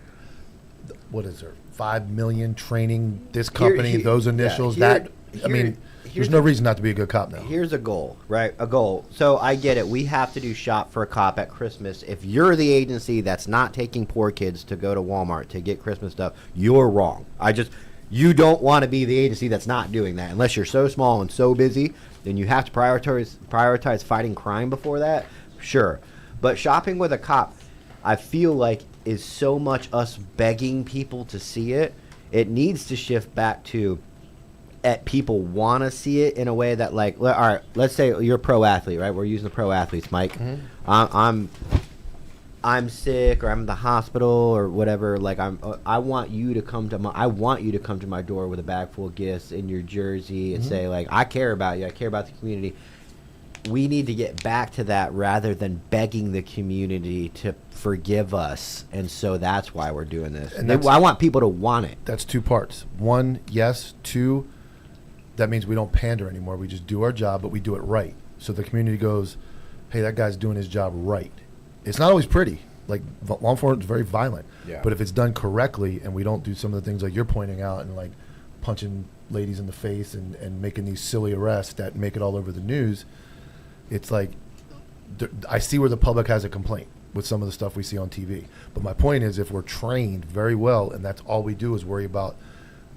what is there, 5 million training this company, those initials, there's no reason not to be a good cop now. Here's a goal, right? A goal. So I get it. We have to do Shop for a Cop at Christmas. If you're the agency that's not taking poor kids to go to Walmart to get Christmas stuff, you're wrong. You don't want to be the agency that's not doing that. Unless you're so small and so busy, then you have to prioritize fighting crime before that. Sure. But shopping with a cop, I feel like, is so much us begging people to see it. It needs to shift back to people want to see it in a way that, like, all right, let's say you're a pro athlete, right? We're using the pro athletes, Mike. Mm-hmm. I'm sick, or I'm in the hospital, or whatever. Like, I want you to come to my door with a bag full of gifts in your jersey and say, like, I care about you. I care about the community. We need to get back to that rather than begging the community to forgive us. And so that's why we're doing this. And I want people to want it. That's two parts. One, yes. Two, that means we don't pander anymore. We just do our job, but we do it right. So the community goes, hey, that guy's doing his job right. It's not always pretty. Like, law enforcement is very violent. Yeah. But if it's done correctly and we don't do some of the things like you're pointing out and, like, punching ladies in the face and making these silly arrests that make it all over the news, it's like, I see where the public has a complaint with some of the stuff we see on TV. But my point is, if we're trained very well and that's all we do is worry about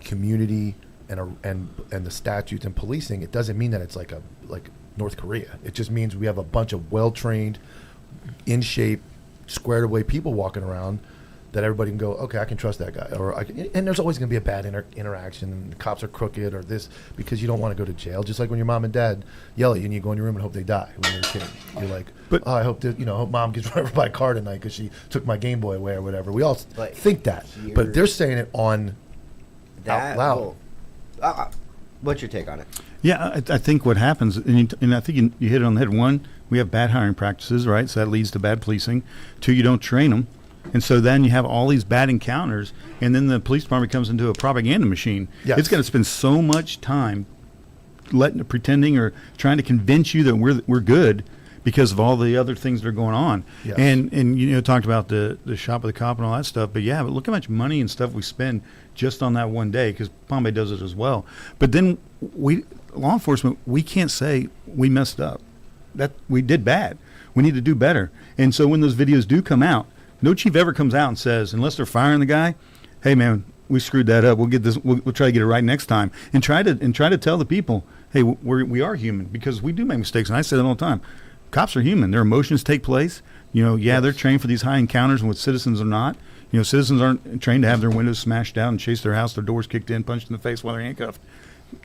community and the statutes and policing, it doesn't mean that it's like North Korea. It just means we have a bunch of well-trained, in shape, squared away people walking around that everybody can go, okay, I can trust that guy. And there's always going to be a bad interaction, and the cops are crooked or this, because you don't want to go to jail. Just like when your mom and dad yell at you and you go in your room and hope they die when you're a kid. You're like, I hope hope mom gets run over by a car tonight because she took my Game Boy away or whatever. We all think that, but they're saying it on out loud. What's your take on it? Yeah, I think what happens, and I think you hit it on the head. One, we have bad hiring practices, right? So that leads to bad policing. Two, you don't train them. And so then you have all these bad encounters, and then the police department comes into a propaganda machine. Yes. It's going to spend so much time pretending or trying to convince you that we're good because of all the other things that are going on. Yes. And talked about the shop of the cop and all that stuff. But look how much money and stuff we spend just on that one day, because Palm Bay does it as well. But then law enforcement, we can't say we messed up, that we did bad. We need to do better. And so when those videos do come out, no chief ever comes out and says, unless they're firing the guy, hey man, we screwed that up. We'll get this. We'll try to get it right next time, and try to tell the people, hey, we are human, because we do make mistakes, and I say that all the time. Cops are human. Their emotions take place. They're trained for these high encounters, and what citizens are not. Citizens aren't trained to have their windows smashed out and chase their house, their doors kicked in, punched in the face while they're handcuffed.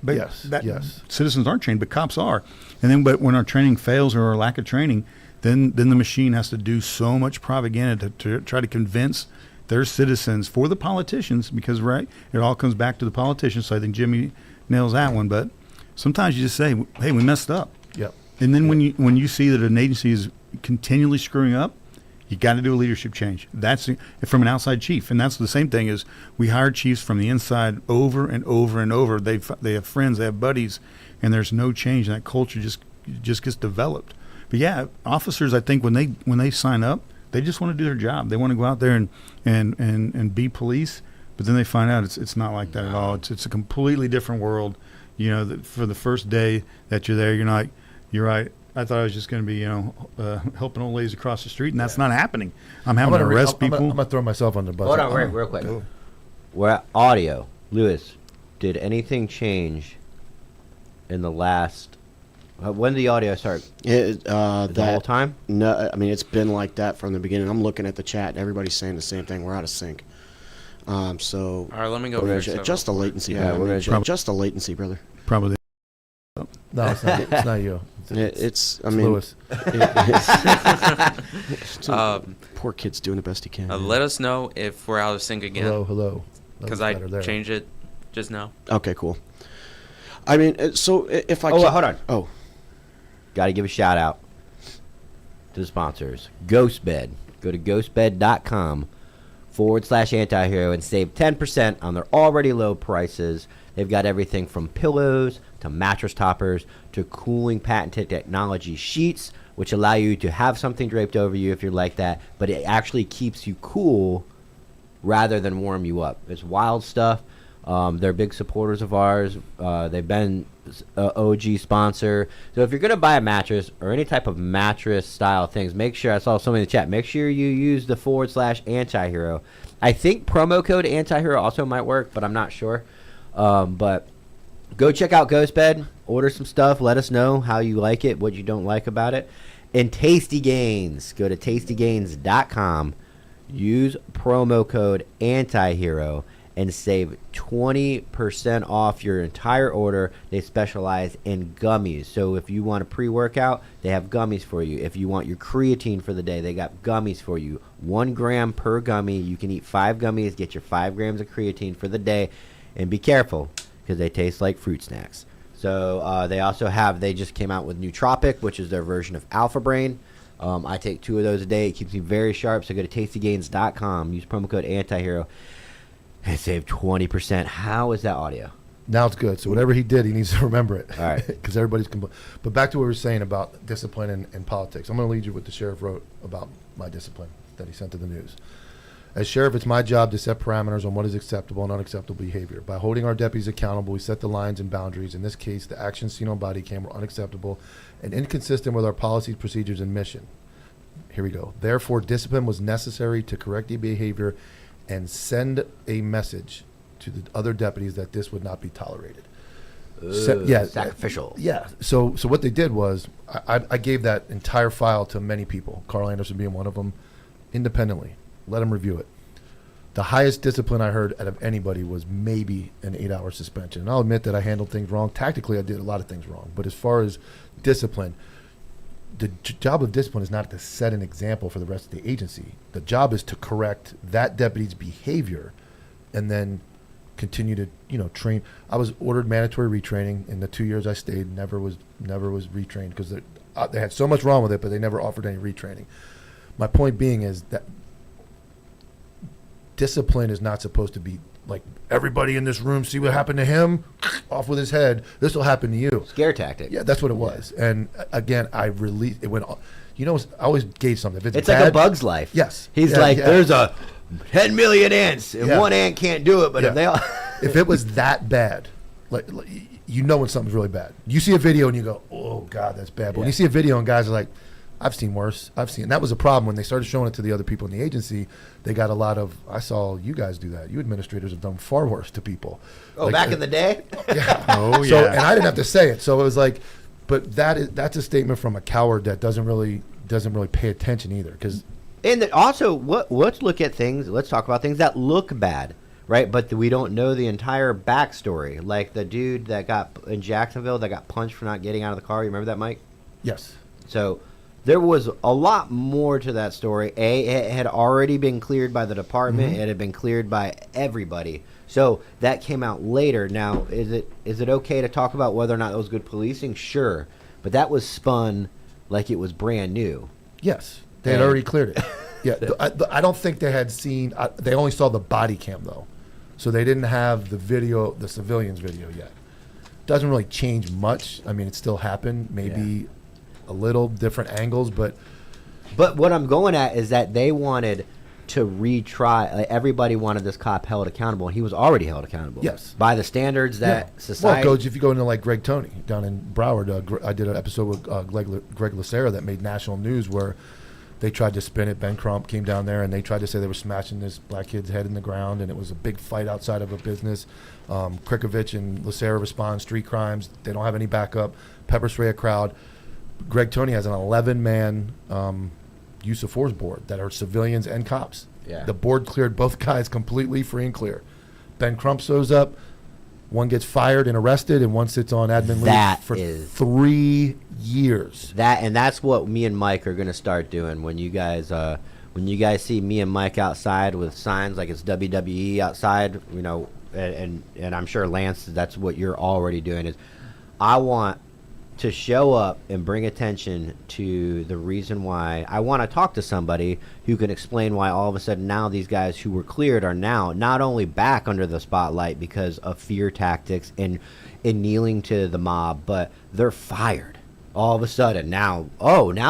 But yes. Citizens aren't trained, but cops are. But when our training fails or our lack of training, then the machine has to do so much propaganda to try to convince their citizens for the politicians, because it all comes back to the politicians. So I think Jimmy nails that one. But sometimes you just say, hey, we messed up. Yep. And then when you see that an agency is continually screwing up, you got to do a leadership change. That's from an outside chief, and that's the same thing as we hire chiefs from the inside over and over and over. They have friends, they have buddies, and there's no change. And that culture just gets developed. But officers, I think when they sign up, they just want to do their job. They want to go out there and be police. But then they find out it's not like that at all. It's a completely different world. For the first day that you're there, you're right. I thought I was just going to be, helping old ladies across the street, and that's not happening. I'm having to arrest people. I'm going to throw myself under the bus. Hold on, real quick. We're at audio. Lewis, did anything change in the last? When did the audio start? The whole time? No, I mean it's been like that from the beginning. I'm looking at the chat, and everybody's saying the same thing. We're out of sync. So all right, let me go. Just the latency. Yeah, just the latency, brother. Probably. No, it's not. It's not you. It's Lewis. Poor kid's doing the best he can. Let us know if we're out of sync again. Hello. Because I changed it just now. Okay, cool. I mean, so if I hold on. Oh. Got to give a shout out to the sponsors. Ghostbed. Go to ghostbed.com/antihero and save 10% on their already low prices. They've got everything from pillows to mattress toppers to cooling patented technology sheets, which allow you to have something draped over you if you're like that, but it actually keeps you cool rather than warm you up. It's wild stuff. They're big supporters of ours. They've been an OG sponsor. So if you're going to buy a mattress or any type of mattress style things, make sure, I saw somebody in the chat, make sure you use the /antihero. I think promo code antihero also might work, but I'm not sure. But go check out Ghostbed, order some stuff, let us know how you like it, what you don't like about it. And Tasty Gains, go to tastygains.com, use promo code antihero, and save 20% off your entire order. They specialize in gummies. So if you want a pre-workout, they have gummies for you. If you want your creatine for the day, they got gummies for you. 1 gram per gummy. You can eat 5 gummies, get your 5 grams of creatine for the day. And be careful, because they taste like fruit snacks. So they just came out with Nootropic, which is their version of Alpha Brain. I take 2 of those a day. It keeps me very sharp. So go to tastygains.com. Use promo code antihero. And save 20%. How is that audio? Now it's good. So whatever he did, he needs to remember it. All right. Because everybody's But back to what we were saying about discipline and politics. I'm going to lead you with the sheriff wrote about my discipline that he sent to the news. As sheriff, it's my job to set parameters on what is acceptable and unacceptable behavior. By holding our deputies accountable, we set the lines and boundaries. In this case, the actions seen on body cam were unacceptable and inconsistent with our policies, procedures, and mission. Here we go. Therefore, discipline was necessary to correct the behavior and send a message to the other deputies that this would not be tolerated. Sacrificial. Yeah. So what they did was I gave that entire file to many people, Carl Anderson being one of them, independently. Let them review it. The highest discipline I heard out of anybody was maybe an 8-hour suspension. And I'll admit that I handled things wrong. Tactically, I did a lot of things wrong. But as far as discipline, the job of discipline is not to set an example for the rest of the agency. The job is to correct that deputy's behavior and then continue to, train. I was ordered mandatory retraining in the 2 years I stayed, never was retrained because they had so much wrong with it, but they never offered any retraining. My point being is that discipline is not supposed to be like everybody in this room, see what happened to him, off with his head. This will happen to you. Scare tactic. Yeah, that's what it was. And again, I released it. Went. I always gauge something. If it's bad, like a bug's life. Yes. He's there's a 10 million ants, and one ant can't do it. But if they all, if it was that bad, like when something's really bad. You see a video and you go, "Oh God, that's bad." But when you see a video and guys are like, I've seen worse. And that was a problem when they started showing it to the other people in the agency. They got a lot of, I saw you guys do that. You administrators have done far worse to people. Oh, back in the day? Yeah. Oh, yeah. So, and I didn't have to say it. So it was like, but that's a statement from a coward that doesn't really pay attention either. And also, let's look at things, let's talk about things that look bad, right? But we don't know the entire backstory. Like the dude that got in Jacksonville that got punched for not getting out of the car. You remember that, Mike? Yes. So there was a lot more to that story. It had already been cleared by the department. Mm-hmm. It had been cleared by everybody. So that came out later. Now, is it okay to talk about whether or not that was good policing? Sure. But that was spun like it was brand new. Yes. They had already cleared it. Yeah. I don't think they had seen, they only saw the body cam though. So they didn't have the video, the civilians video yet. Doesn't really change much. I mean, it still happened. Maybe a little different angles, but what I'm going at is that they wanted to retry. Like, everybody wanted this cop held accountable, and he was already held accountable. Yes. By the standards that society. Well, Coach, if you go into like Greg Toney down in Broward, I did an episode with Greg Lucera that made national news where they tried to spin it. Ben Crump came down there, and they tried to say they were smashing this black kid's head in the ground, and it was a big fight outside of a business. Krikovich and Lucera respond, street crimes. They don't have any backup. Pepper spray a crowd. Greg Toney has an 11-man use of force board that are civilians and cops. Yeah. The board cleared both guys completely free and clear. Ben Crump shows up. One gets fired and arrested, and one sits on admin leave for 3 years. That's what me and Mike are going to start doing when you guys see me and Mike outside with signs like it's WWE outside, you know, and I'm sure Lance, that's what you're already doing. Is I want to show up and bring attention to the reason why. I want to talk to somebody who can explain why all of a sudden now these guys who were cleared are now not only back under the spotlight because of fear tactics and kneeling to the mob, but they're fired. All of a sudden now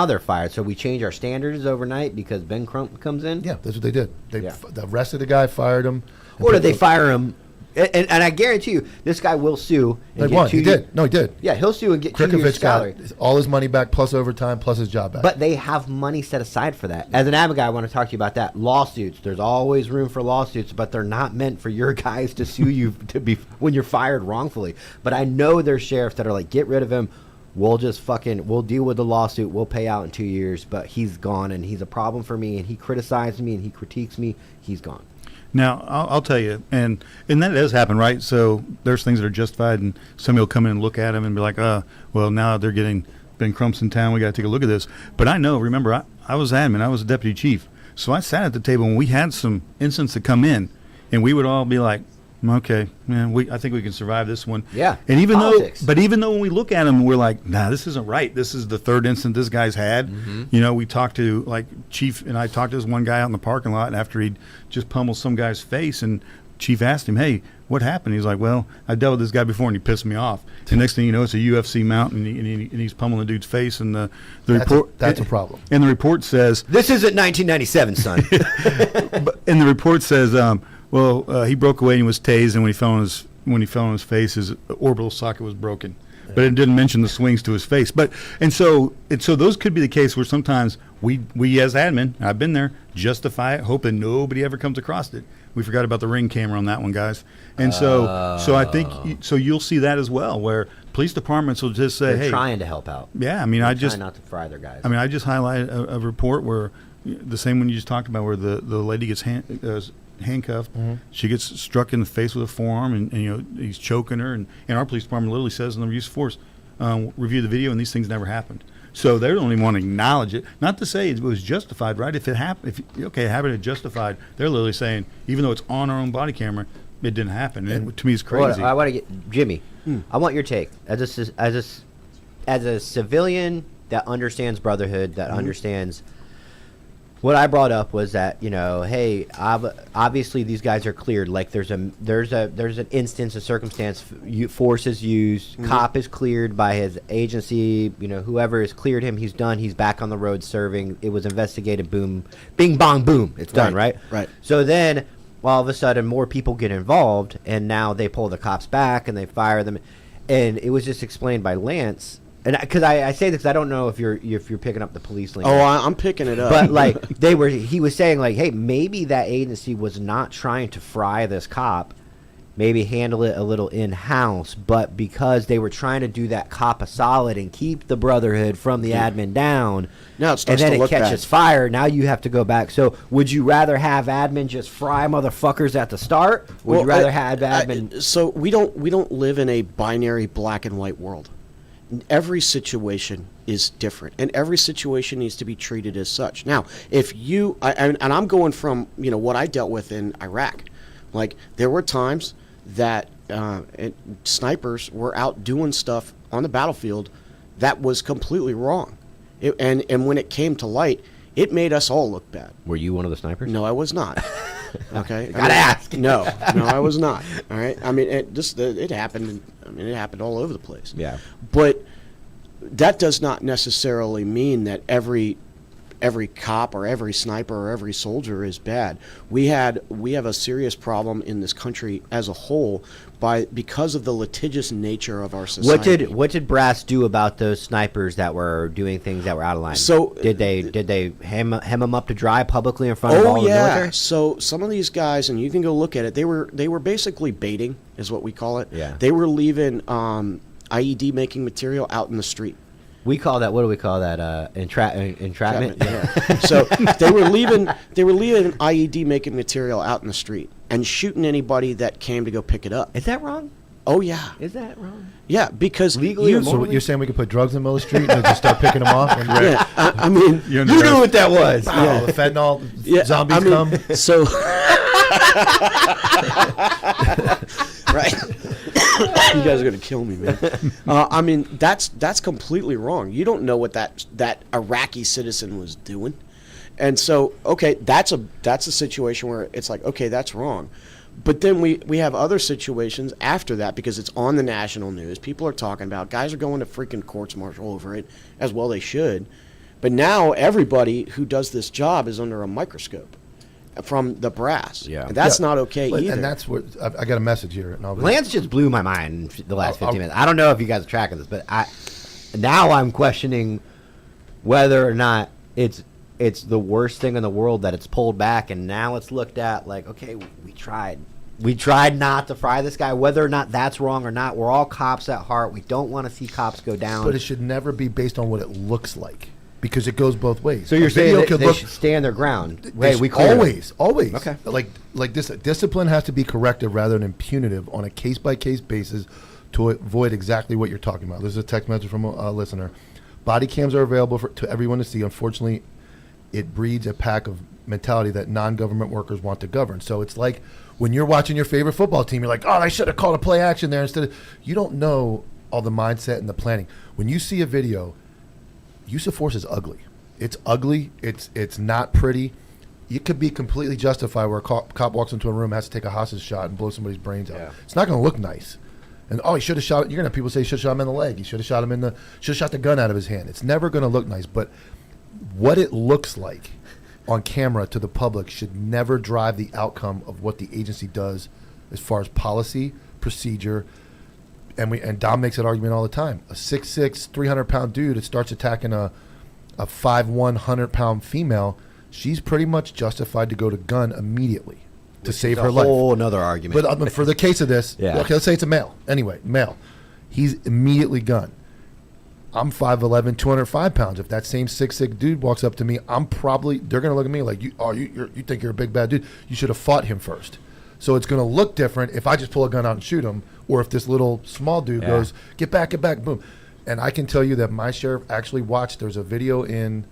they're fired. So we change our standards overnight because Ben Crump comes in? Yeah, that's what they did. They arrested the guy, fired him. Or did they fire him? And I guarantee you, this guy will sue. And get He did. No, he did. Yeah, he'll sue and get 2 years salary. Got all his money back, plus overtime, plus his job back. But they have money set aside for that. As an admin guy, I want to talk to you about that. Lawsuits. There's always room for lawsuits, but they're not meant for your guys to sue you when you're fired wrongfully. But I know there's sheriffs that are like, get rid of him. We'll deal with the lawsuit. We'll pay out in 2 years, but he's gone, and he's a problem for me, and he criticized me, and he critiques me. He's gone. Now, I'll tell you, and that does happen, right? So there's things that are justified, and somebody will come in and look at them and be like, well, now they're getting Ben Crump's in town. We got to take a look at this. But I know, remember, I was admin. I was a deputy chief. So I sat at the table when we had some incidents that come in, and we would all be like, okay, man, I think we can survive this one. Yeah. And even politics. though when we look at them, we're like, nah, this isn't right. This is the third incident this guy's had. Mm-hmm. You know, we talked to, like, Chief and I talked to this one guy out in the parking lot after he'd just pummeled some guy's face, and Chief asked him, hey, what happened? He's like, well, I dealt with this guy before, and he pissed me off. The next thing you know, it's a UFC mount, and he's pummeling the dude's face, and the report. That's a problem. And the report says, this isn't 1997, son. and the report says, he broke away and he was tased, and when he fell on his face, his orbital socket was broken. But it didn't mention the swings to his face. And so those could be the case where sometimes we as admin, I've been there, justify it, hope that nobody ever comes across it. We forgot about the Ring camera on that one, guys. And so I think you'll see that as well, where police departments will just say, They're hey, trying to help out. Yeah, I mean, They're trying not to fry their guys. I mean, I just highlighted a report where the same one you just talked about, where the lady gets handcuffed. Mm-hmm. She gets struck in the face with a forearm, and you know, he's choking her, and our police department literally says in the use of force, review the video, and these things never happened. So they don't even want to acknowledge it. Not to say it was justified, right? If it happened, having it justified, they're literally saying, even though it's on our own body camera, it didn't happen. And to me, it's crazy. I want to get Jimmy. I want your take as a civilian that understands brotherhood, that understands. What I brought up was that, you know, hey, obviously these guys are cleared. Like there's an instance, a circumstance, force is used, cop is cleared by his agency. You know, whoever has cleared him, he's done. He's back on the road serving. It was investigated. Boom, bing, bong, boom. It's done, right? Right. So then, all of a sudden, more people get involved, and now they pull the cops back and they fire them. And it was just explained by Lance. And because I say this, I don't know if you're picking up the police link. Oh, I'm picking it up. But like he was saying like, hey, maybe that agency was not trying to fry this cop, maybe handle it a little in house, but because they were trying to do that cop a solid and keep the brotherhood from the admin down. Now it starts and then to it look catches bad. fire. Now you have to go back. So would you rather have admin just fry motherfuckers at the start? Or would you rather have admin? So we don't live in a binary black and white world. Every situation is different, and every situation needs to be treated as such. Now, if you and I'm going from what I dealt with in Iraq, like there were times that snipers were out doing stuff on the battlefield that was completely wrong, and when it came to light, it made us all look bad. Were you one of the snipers? No, I was not. Okay, gotta ask. No, I was not. All right. I mean, it happened. It happened all over the place. Yeah. But that does not necessarily mean that every every cop or every sniper or every soldier is bad. We have a serious problem in this country as a whole because of the litigious nature of our society. What did Brass do about those snipers that were doing things that were out of line? So did they hem them up to dry publicly in front of all the military? So some of these guys, and you can go look at it, they were basically baiting, is what we call it. Yeah. They were leaving IED making material out in the street. We call that. What do we call that? Entrapment. Yeah. So they were leaving IED making material out in the street and shooting anybody that came to go pick it up. Is that wrong? Oh yeah. Is that wrong? Yeah, because Legally or So morally? you're saying we could put drugs in the middle of the street and just start picking them off? And yeah, I mean, You You knew what that was. wow, the fentanyl yeah, zombies I mean, come. So right. You guys are gonna kill me, man. I mean, that's completely wrong. You don't know what that Iraqi citizen was doing, and so okay, that's a situation where it's like, okay, that's wrong. But then we have other situations after that because it's on the national news. People are talking about, guys are going to freaking courts martial over it, as well they should. But now everybody who does this job is under a microscope from the brass. Yeah. And that's Yeah. not okay But- either. And that's what I got a message here. And Lance just blew my mind in the last 15 I'll- minutes. I don't know if you guys are tracking this, but now I'm questioning whether or not it's the worst thing in the world that it's pulled back, and now it's looked at like, okay, we tried not to fry this guy. Whether or not that's wrong or not, we're all cops at heart. We don't want to see cops go down. But it should never be based on what it looks like, because it goes both ways. So you're A video saying could they look- should stand their ground? They Hey, we should- clear always. Okay. Like this, discipline has to be corrective rather than punitive on a case by case basis to avoid exactly what you're talking about. This is a text message from a listener. Body cams are available to everyone to see. Unfortunately, it breeds a pack of mentality that non-government workers want to govern. So it's like when you're watching your favorite football team, you're like, oh, I should have called a play action there instead of. You don't know all the mindset and the planning. When you see a video, use of force is ugly. It's ugly. It's not pretty. It could be completely justified where a cop walks into a room, has to take a hostage shot and blow somebody's brains out. Yeah. It's not going to look nice. And he should have shot. You're gonna have people say he should have shot him in the leg. He should have shot him should have shot the gun out of his hand. It's never going to look nice. But what it looks like on camera to the public should never drive the outcome of what the agency does as far as policy, procedure. And Dom makes that argument all the time. A 6'6", 300-pound dude that starts attacking a 5'1", 100-pound female, she's pretty much justified to go to gun immediately to save her life. Whole another argument. But for the case of this, Yeah. okay, let's say it's a male. Anyway, male. He's immediately gun. I'm 5'11", 205 pounds. If that same 6'6" dude walks up to me, they're going to look at me like, you think you're a big bad dude. You should have fought him first. So it's going to look different if I just pull a gun out and shoot him, or if this little small dude goes, get back, boom. And I can tell you that my sheriff actually watched, there's a video in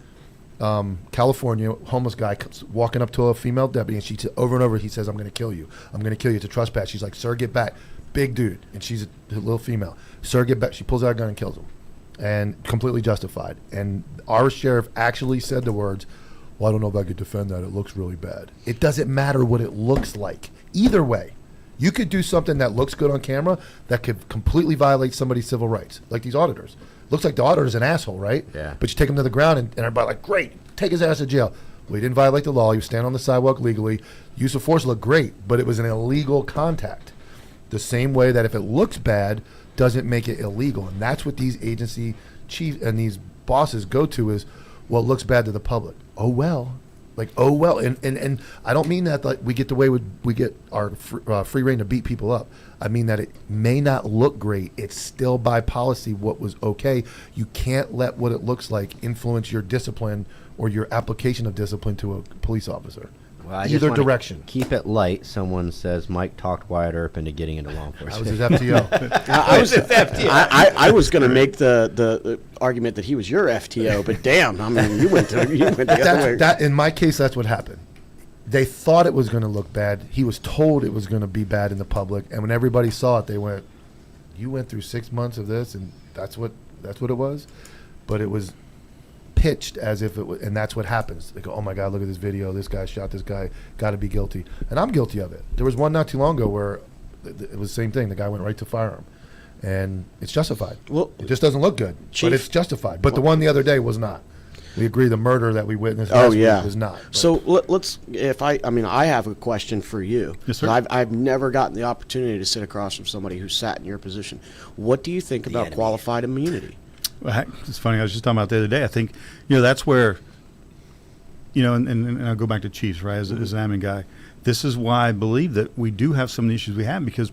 California, homeless guy comes walking up to a female deputy, and she over and over, he says, I'm going to kill you. I'm going to kill you. It's a trespass. She's like, sir, get back. Big dude. And she's a little female. Sir, get back. She pulls out a gun and kills him. And completely justified. And our sheriff actually said the words, well, I don't know if I could defend that. It looks really bad. It doesn't matter what it looks like. Either way, you could do something that looks good on camera that could completely violate somebody's civil rights, like these auditors. Looks like the auditor's an asshole, right? Yeah. But you take him to the ground, and everybody like, great, take his ass to jail. Well, he didn't violate the law. He was standing on the sidewalk legally. Use of force looked great, but it was an illegal contact. The same way that if it looks bad, doesn't make it illegal. And that's what these agency chiefs and these bosses go to is, well, it looks bad to the public. Oh, well. Like, oh, well. And I don't mean that like we get our free reign to beat people up. I mean that it may not look great. It's still by policy what was okay. You can't let what it looks like influence your discipline or your application of discipline to a police officer. Well, I just Either wanna direction. Keep it light. Someone says Mike talked Wyatt Earp into getting into law enforcement. That was his FTO. I was going to make the argument that he was your FTO, but damn, I mean, you went the other way. That in my case, that's what happened. They thought it was going to look bad. He was told it was going to be bad in the public, and when everybody saw it, they went, "You went through 6 months of this, and that's what it was." But it was pitched as if it was, and that's what happens. They go, "Oh my God, look at this video. This guy shot this guy. Got to be guilty." And I'm guilty of it. There was one not too long ago where it was the same thing. The guy went right to firearm, and it's justified. Well, it just doesn't look good, Chief- but it's justified. But the one the other day was not. We agree the murder that we witnessed Oh last yeah, week was not. But So let's. If I mean, I have a question for you. Yes, sir. I've never gotten the opportunity to sit across from somebody who sat in your position. What do you think about enemy. qualified immunity? Well, heck, it's funny. I was just talking about the other day. I think, that's where, and I'll go back to Chiefs, right, as an admin guy. This is why I believe that we do have some of the issues we have, because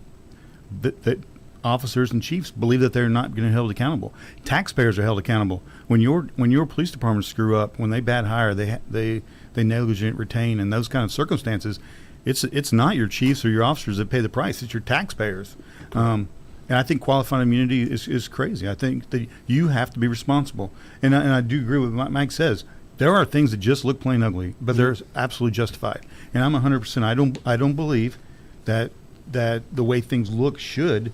that officers and chiefs believe that they're not going to be held accountable. Taxpayers are held accountable. When your police department screw up, when they bad hire, they negligent retain, and those kind of circumstances, it's not your chiefs or your officers that pay the price. It's your taxpayers. And I think qualified immunity is crazy. I think that you have to be responsible. And I do agree with what Mike says. There are things that just look plain ugly, but they're absolutely justified. And I'm 100%. I don't believe that the way things look should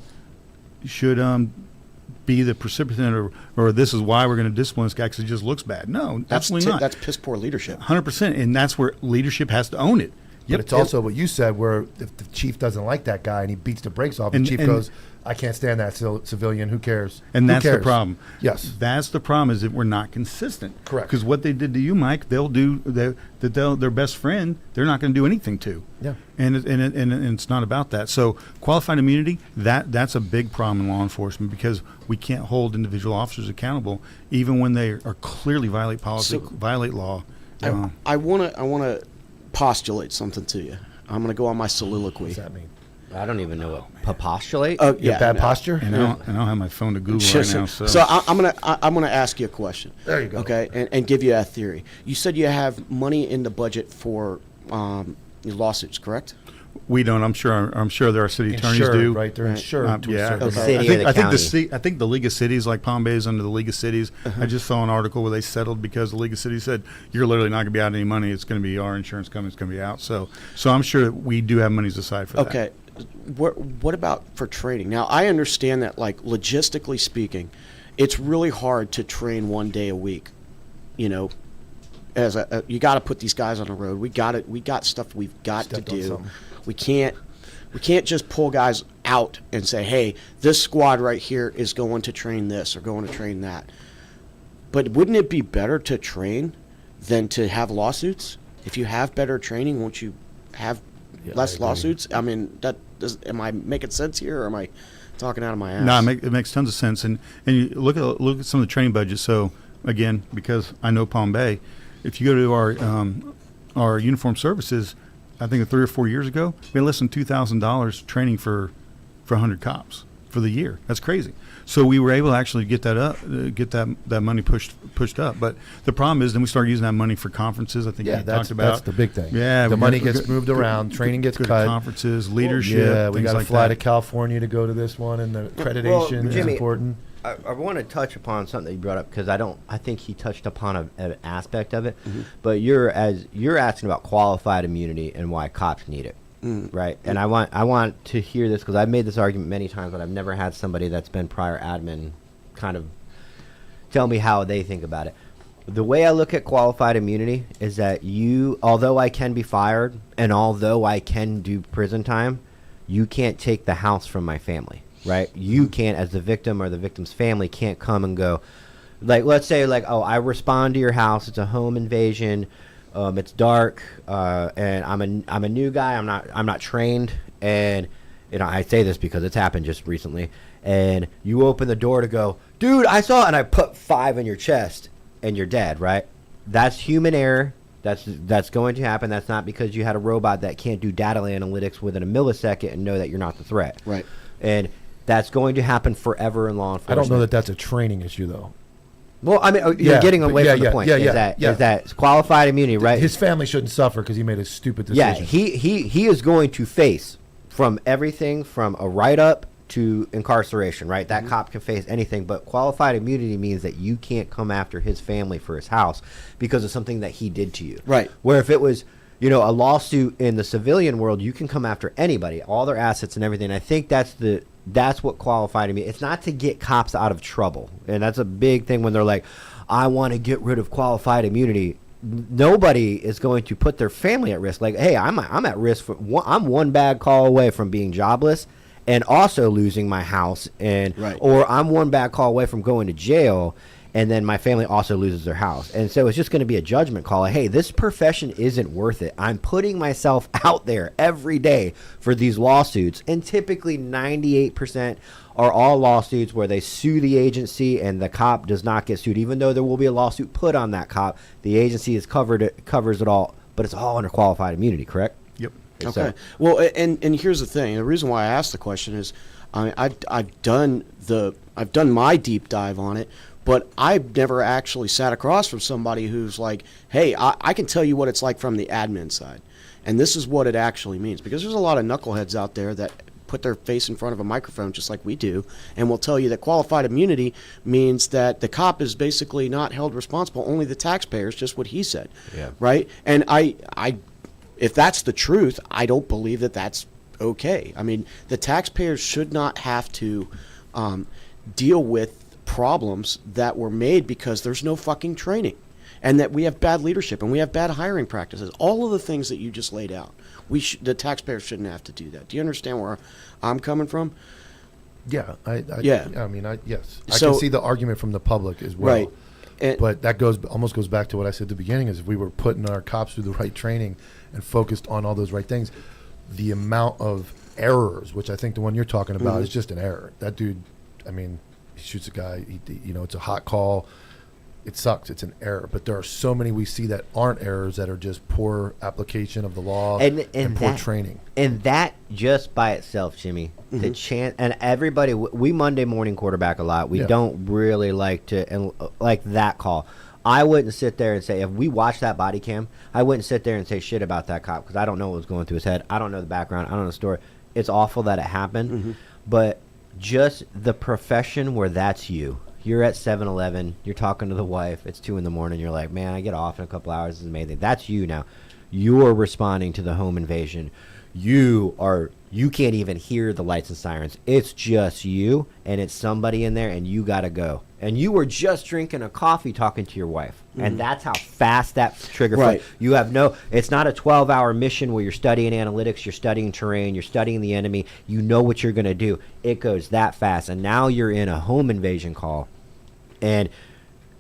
be the precipitant or this is why we're going to discipline this guy because it just looks bad. No, absolutely not. That's piss poor leadership. 100%. And that's where leadership has to own it. But it's also what you said, where if the chief doesn't like that guy and he beats the brakes off, the chief goes, I can't stand that civilian. Who cares? And Who that's cares? the problem. Yes. That's the problem, is that we're not consistent. Correct. Because what they did to you, Mike, they'll do their best friend, they're not going to do anything to. Yeah. And it's not about that. So qualified immunity, that's a big problem in law enforcement, because we can't hold individual officers accountable even when they are clearly violate policy, violate law. I want to postulate something to you. I'm going to go on my soliloquy. What does that mean? I don't even know what postulate. Oh, You have bad posture? And I don't have my phone to Google right now. So I'm gonna ask you a question. There you go. Okay, and give you a theory. You said you have money in the budget for your lawsuits, correct? We don't. I'm sure there are city attorneys Insured, do. right? They're insured to a Yeah. certain amount. City or the I think the League of Cities, like Palm Bay, is under the League of Cities. I just saw an article where they settled because the League of Cities said you're literally not going to be out any money. It's going to be our insurance company's going to be out. So I'm sure that we do have monies aside for that. Okay. What about for training? Now I understand that, like, logistically speaking, it's really hard to train one day a week. You know, as you got to put these guys on the road. We got stuff we've got Stepped to on do. something. We can't just pull guys out and say, hey, this squad right here is going to train this or going to train that. But wouldn't it be better to train than to have lawsuits? If you have better training, won't you have less lawsuits? I mean, am I making sense here, or am I talking out of my ass? No, it makes tons of sense. And you look at some of the training budgets. So again, because I know Palm Bay, if you go to our uniform services, I think 3 or 4 years ago, we had less than $2,000 training for 100 cops for the year. That's crazy. So we were able to actually get that up, get that money pushed up. But the problem is, then we started using that money for conferences. I think you talked about. That's the big thing. Yeah, the we money got- gets moved around, training gets Go to cut. conferences, leadership. Yeah, we things got to like fly that. to California to go to this one, and the accreditation is Jimmy, important. I want to touch upon something that you brought up, because I think he touched upon an aspect of it. But you're asking about qualified immunity and why cops need it, right? And I want to hear this, because I've made this argument many times, but I've never had somebody that's been prior admin kind of tell me how they think about it. The way I look at qualified immunity is that although I can be fired and although I can do prison time, you can't take the house from my family. Right? You can't, as the victim or the victim's family, can't come and go. Like, let's say, like, oh, I respond to your house. It's a home invasion. It's dark, and I'm a new guy. I'm not trained, and I say this because it's happened just recently. And you open the door to go, dude, I saw, and I put 5 in your chest, and you're dead. Right? That's human error. That's going to happen. That's not because you had a robot that can't do data analytics within a millisecond and know that you're not the threat. Right. And that's going to happen forever in law I enforcement. don't know that that's a training issue, though. Well, I mean, you're getting away from the point. Yeah, Is that qualified immunity, right? His family shouldn't suffer because he made a stupid Yeah, decision. he is going to face from everything from a write-up to incarceration, right? That cop can face anything, but qualified immunity means that you can't come after his family for his house because of something that he did to you. Right. Where if it was, a lawsuit in the civilian world, you can come after anybody, all their assets and everything. I think that's what qualified immunity. It's not to get cops out of trouble, and that's a big thing when they're like, I want to get rid of qualified immunity. Nobody is going to put their family at risk. Like, hey, I'm at risk I'm one bad call away from being jobless and also losing my house, Right. or I'm one bad call away from going to jail, and then my family also loses their house. And so it's just going to be a judgment call. Hey, this profession isn't worth it. I'm putting myself out there every day for these lawsuits. And typically 98% are all lawsuits where they sue the agency and the cop does not get sued. Even though there will be a lawsuit put on that cop, the agency covers it all, but it's all under qualified immunity, correct? Yep. Okay. So- Well, and here's the thing. The reason why I asked the question is, I've done my deep dive on it, but I've never actually sat across from somebody who's like, hey, I can tell you what it's like from the admin side, and this is what it actually means. Because there's a lot of knuckleheads out there that put their face in front of a microphone just like we do, and will tell you that qualified immunity means that the cop is basically not held responsible, only the taxpayers, just what he said. Yeah. Right? And I if that's the truth, I don't believe that that's okay. I mean, the taxpayers should not have to deal with problems that were made because there's no fucking training, and that we have bad leadership and we have bad hiring practices. All of the things that you just laid out, the taxpayers shouldn't have to do that. Do you understand where I'm coming from? Yeah, Yeah. I mean, yes, I So- can see the argument from the public as well. Right. And- But that almost goes back to what I said at the beginning: is if we were putting our cops through the right training and focused on all those right things, the amount of errors, which I think the one you're talking about is just an error. That dude, I mean, he shoots a guy. It's a hot call. It sucks. It's an error. But there are so many we see that aren't errors, that are just poor application of the law and poor training. And that just by itself, Jimmy, the chance, and everybody, we Monday morning quarterback a lot. We don't really like that call. I wouldn't sit there and say, if we watch that body cam, I wouldn't sit there and say shit about that cop because I don't know what was going through his head. I don't know the background. I don't know the story. It's awful that it happened. But just the profession where that's you. You're at 7-Eleven. You're talking to the wife. It's 2 a.m. You're like, man, I get off in a couple hours. This is amazing. That's you now. You're responding to the home invasion. You can't even hear the lights and sirens. It's just you, and it's somebody in there, and you got to go. And you were just drinking a coffee talking to your wife. And that's how fast that trigger Right. You have it's not a 12-hour mission where you're studying analytics, you're studying terrain, you're studying the enemy. You know what you're going to do. It goes that fast. And now you're in a home invasion call, and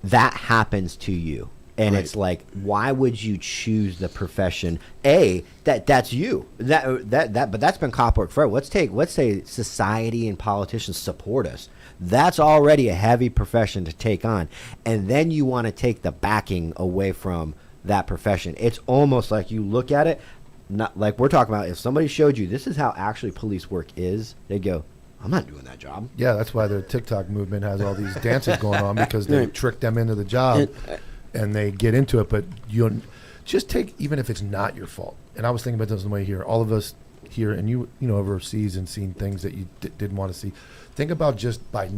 that happens to you. And it's like, why would you choose the profession? That's you. But that's been cop work forever. Let's say society and politicians support us. That's already a heavy profession to take on, and then you want to take the backing away from that profession. It's almost like you look at it, not like we're talking about. If somebody showed you this is how actually police work is, they'd go, I'm not doing that job. Yeah, that's why the TikTok movement has all these dances going on, because they trick them into the job. And they get into it, but you just take, even if it's not your fault. And I was thinking about this on the way here. All of us here, and you know, overseas and seen things that you didn't want to see. Think about just by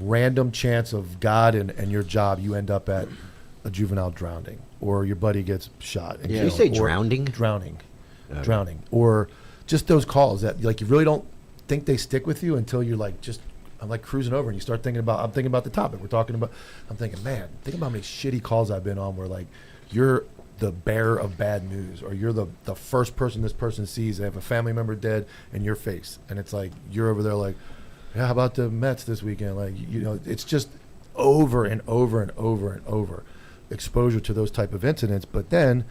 random chance of God and your job, you end up at a juvenile drowning, or your buddy gets shot. And Did you say drowning? Drowning, or just those calls that like you really don't think they stick with you until you're like I'm like cruising over and you start thinking about, I'm thinking about the topic we're talking about. I'm thinking, man, think about how many shitty calls I've been on where like you're the bearer of bad news, or you're the first person this person sees. They have a family member dead in your face. And it's like, you're over there like, yeah, how about the Mets this weekend? Like, it's just over and over and over and over exposure to those type of incidents. But then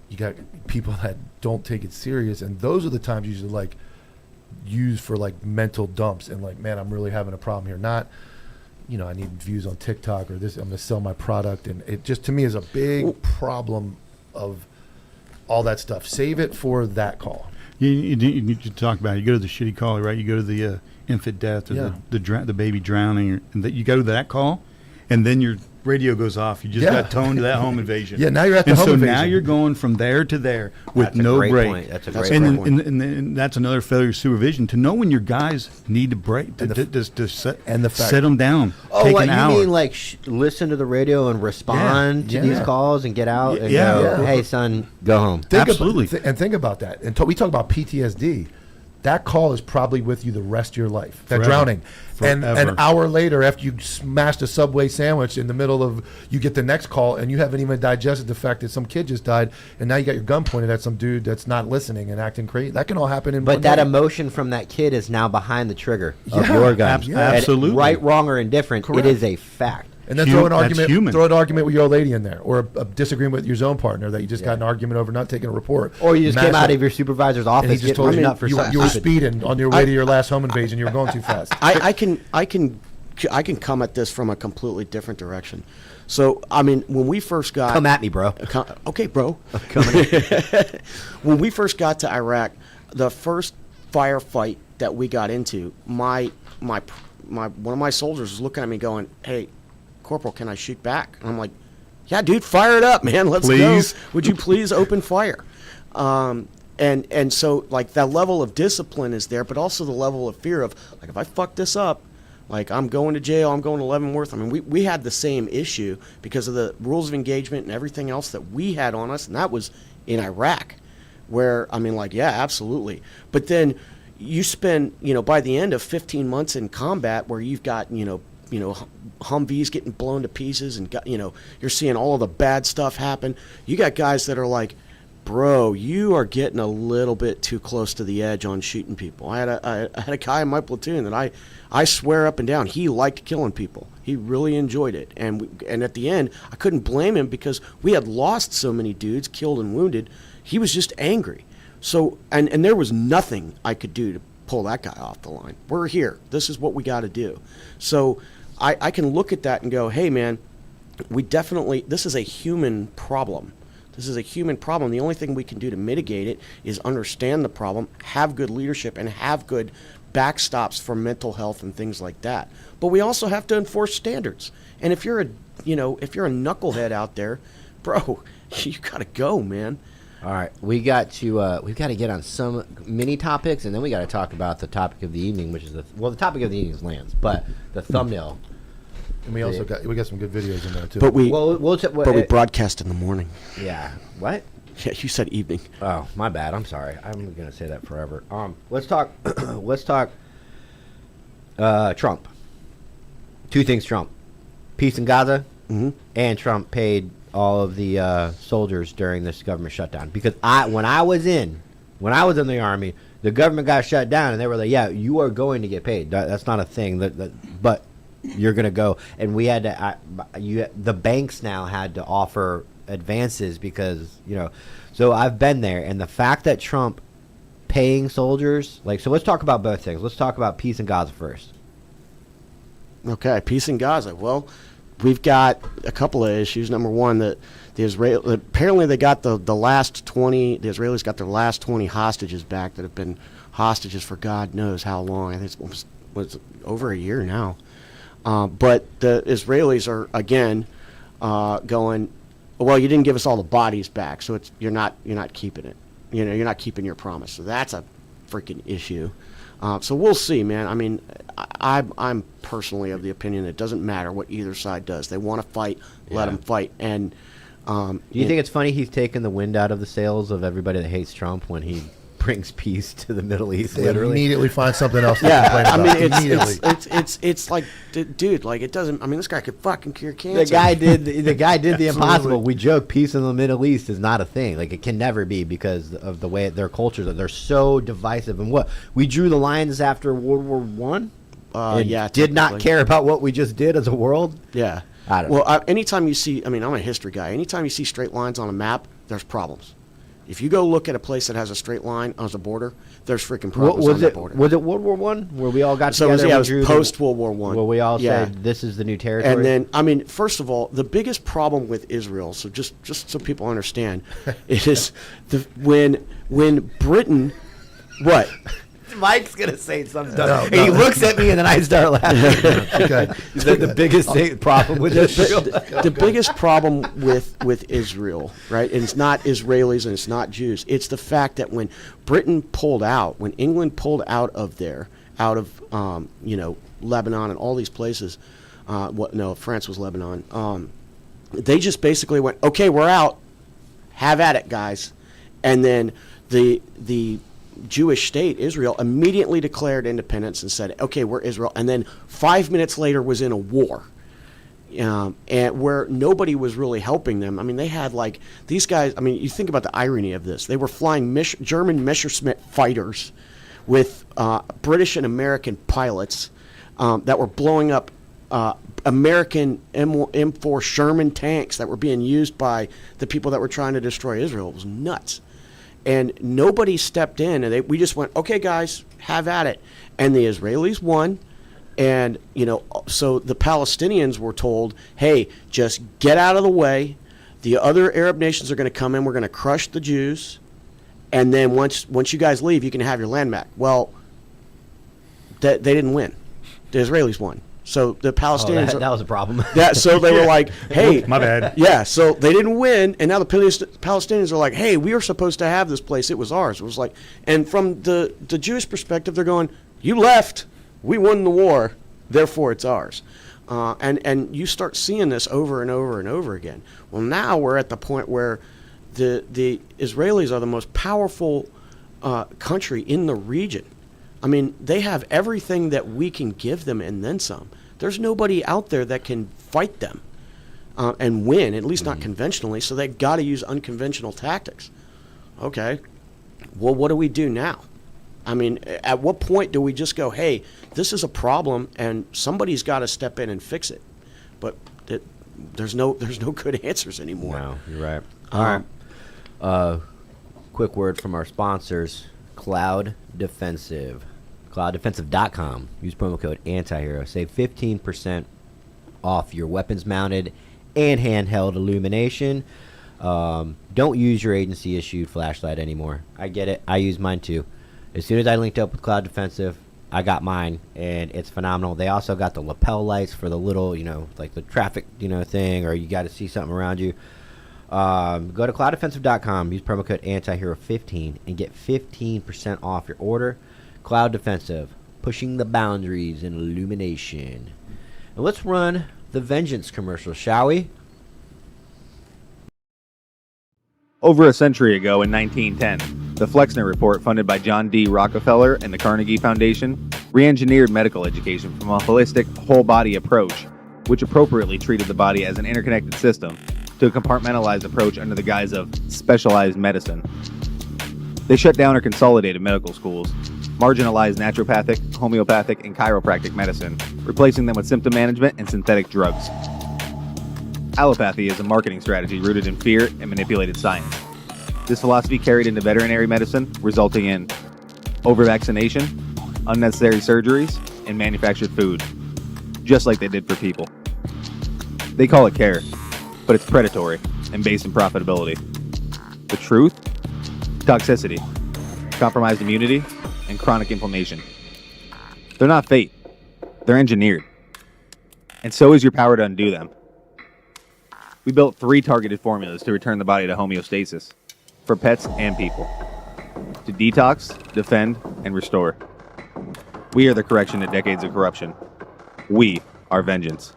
you got people that don't take it serious. And those are the times usually like, used for like mental dumps and like, man, I'm really having a problem here. Not, I need views on TikTok, or this, I'm going to sell my product. And it just, to me, is a big problem of all that stuff. Save it for that call. You need to talk about it. You go to the shitty call, right? You go to the infant death, or the baby drowning, and you go to that call, and then your radio goes off. You just got toned to that home invasion. Yeah, now you're at the home invasion. And so now you're going from there to there with no break. That's a great point. And that's another failure of supervision, to know when your guys need to break, to set them down. Take an hour. You mean like listen to the radio and respond to these calls and get out and go, hey, son, go home. Absolutely. Think about that. And we talk about PTSD. That call is probably with you the rest of your life. That Forever. drowning. And Forever. an hour later, after you smashed a Subway sandwich in the middle of, you get the next call, and you haven't even digested the fact that some kid just died, and now you got your gun pointed at some dude that's not listening and acting crazy. That can all happen in But one that day. emotion from that kid is now behind the trigger of your gun. Absolutely. And right, wrong, or indifferent, Correct. it is a fact. And then throw an That's argument. human. Throw an argument with your old lady in there, or a disagreement with your zone partner that you just got in an argument over not taking a report, Or you just came out Massive- of your supervisor's and he office just getting told written you up for you, something you were stupid. speeding on your way to your last home invasion. You were going too fast. I can come at this from a completely different direction. So I mean, when we first got Come at me, bro. Okay, bro. Coming in. When we first got to Iraq, the first firefight that we got into, my one of my soldiers was looking at me going, "Hey, Corporal, can I shoot back?" And I'm like, "Yeah, dude, fire it up, man. Let's Please. go. Would you please open fire?" And so like that level of discipline is there, but also the level of fear of like, if I fuck this up, like I'm going to jail, I'm going to Leavenworth. I mean, we had the same issue because of the rules of engagement and everything else that we had on us, and that was in Iraq, where I mean, like, yeah, absolutely. But then you spend, by the end of 15 months in combat, where you've got, Humvees getting blown to pieces, and you're seeing all of the bad stuff happen. You got guys that are like, bro, you are getting a little bit too close to the edge on shooting people. I had a guy in my platoon that I swear up and down he liked killing people. He really enjoyed it, and at the end I couldn't blame him because we had lost so many dudes, killed and wounded. He was just angry. So and there was nothing I could do to pull that guy off the line. We're here. This is what we got to do. So I can look at that and go, hey man, this is a human problem. This is a human problem. The only thing we can do to mitigate it is understand the problem, have good leadership, and have good backstops for mental health and things like that. But we also have to enforce standards. And if you're a knucklehead out there, bro, you gotta go, man. All right, we've got to get on some mini topics, and then we got to talk about the topic of the evening, which is the topic of the evening is lands, but the thumbnail. And we also got some good videos in there too. But we we broadcast in the morning. Yeah. What? Yeah, you said evening. Oh, my bad. I'm sorry. I'm gonna say that forever. Let's talk. Let's talk. Trump. Two things. Trump. Peace in Gaza. Mm-hmm. And Trump paid all of the soldiers during this government shutdown, because when I was in the army, the government got shut down, and they were like, "Yeah, you are going to get paid. That's not a thing. But you're going to go." And we had to. The banks now had to offer advances because So I've been there, and the fact that Trump paying soldiers, so let's talk about both things. Let's talk about peace in Gaza first. Okay, peace in Gaza. Well, we've got a couple of issues. Number one, that apparently they got the last 20. The Israelis got their last 20 hostages back that have been hostages for God knows how long. I think it was over a year now. But the Israelis are again going, well, you didn't give us all the bodies back, so you're not keeping it. You're not keeping your promise. So that's a freaking issue. So we'll see, man. I mean, I'm personally of the opinion it doesn't matter what either side does. They want to fight, let them fight. And do you think it's funny he's taking the wind out of the sails of everybody that hates Trump when he brings peace to the Middle East? They literally immediately find something else to complain I about. mean, Immediately. it's like, dude, like it doesn't. I mean, this guy could fucking cure cancer. The guy did the impossible. We joke peace in the Middle East is not a thing. Like, it can never be because of the way their cultures are. They're so divisive. And what we drew the lines after World War One. Yeah, did not care about what we just did as a world. Yeah. I don't know. Well, anytime you see, I mean, I'm a history guy. Anytime you see straight lines on a map, there's problems. If you go look at a place that has a straight line as a border, there's freaking problems on that border. Was it World War One where we all got together? It was post World War One. Where we all said this is the new territory. And then, I mean, first of all, the biggest problem with Israel, so just so people understand, is when Britain, what? Mike's gonna say something. No. He looks at me and then I start laughing. Okay. Is that the biggest problem with Israel? The biggest problem with Israel, right? And it's not Israelis and it's not Jews. It's the fact that when Britain pulled out, when England pulled out of Lebanon and all these places, France was Lebanon. They just basically went, okay, we're out. Have at it, guys. And then the Jewish state, Israel, immediately declared independence and said, okay, we're Israel. And then 5 minutes later was in a war. And where nobody was really helping them. I mean, they had these guys, I mean, you think about the irony of this. They were flying German Messerschmitt fighters with British and American pilots that were blowing up American M4 Sherman tanks that were being used by the people that were trying to destroy Israel. It was nuts. And nobody stepped in, and we just went, okay, guys, have at it. And the Israelis won. And, so the Palestinians were told, hey, just get out of the way. The other Arab nations are going to come in. We're going to crush the Jews. And then once you guys leave, you can have your land back. Well, they didn't win. The Israelis won. So the Palestinians... that was a problem. So they were like, hey... My bad. Yeah, so they didn't win, and now the Palestinians are like, hey, we were supposed to have this place. It was ours. It was like... And from the Jewish perspective, they're going, you left. We won the war. Therefore, it's ours. And you start seeing this over and over and over again. Well, now we're at the point where the Israelis are the most powerful country in the region. I mean, they have everything that we can give them and then some. There's nobody out there that can fight them and win, at least not conventionally, so they've got to use unconventional tactics. Okay, well, what do we do now? I mean, at what point do we just go, hey, this is a problem and somebody's got to step in and fix it? But there's no good answers anymore. No, you're right. All right. Quick word from our sponsors, Cloud Defensive. CloudDefensive.com. Use promo code ANTIHERO. Save 15% off your weapons mounted and handheld illumination. Don't use your agency issued flashlight anymore. I get it. I use mine too. As soon as I linked up with Cloud Defensive, I got mine, and it's phenomenal. They also got the lapel lights for the little, like the traffic, thing, or you got to see something around you. Go to CloudDefensive.com. Use promo code ANTIHERO15 and get 15% off your order. Cloud Defensive, pushing the boundaries in illumination. And let's run the Vengeance commercial, shall we? Over a century ago in 1910, the Flexner Report, funded by John D. Rockefeller and the Carnegie Foundation, re-engineered medical education from a holistic, whole-body approach, which appropriately treated the body as an interconnected system, to a compartmentalized approach under the guise of specialized medicine. They shut down or consolidated medical schools, marginalized naturopathic, homeopathic, and chiropractic medicine, replacing them with symptom management and synthetic drugs. Allopathy is a marketing strategy rooted in fear and manipulated science. This philosophy carried into veterinary medicine, resulting in over-vaccination, unnecessary surgeries, and manufactured food, just like they did for people. They call it care, but it's predatory and based in profitability. The truth? Toxicity, compromised immunity, and chronic inflammation. They're not fate. They're engineered. And so is your power to undo them. We built 3 targeted formulas to return the body to homeostasis, for pets and people, to detox, defend, and restore. We are the correction to decades of corruption. We are vengeance.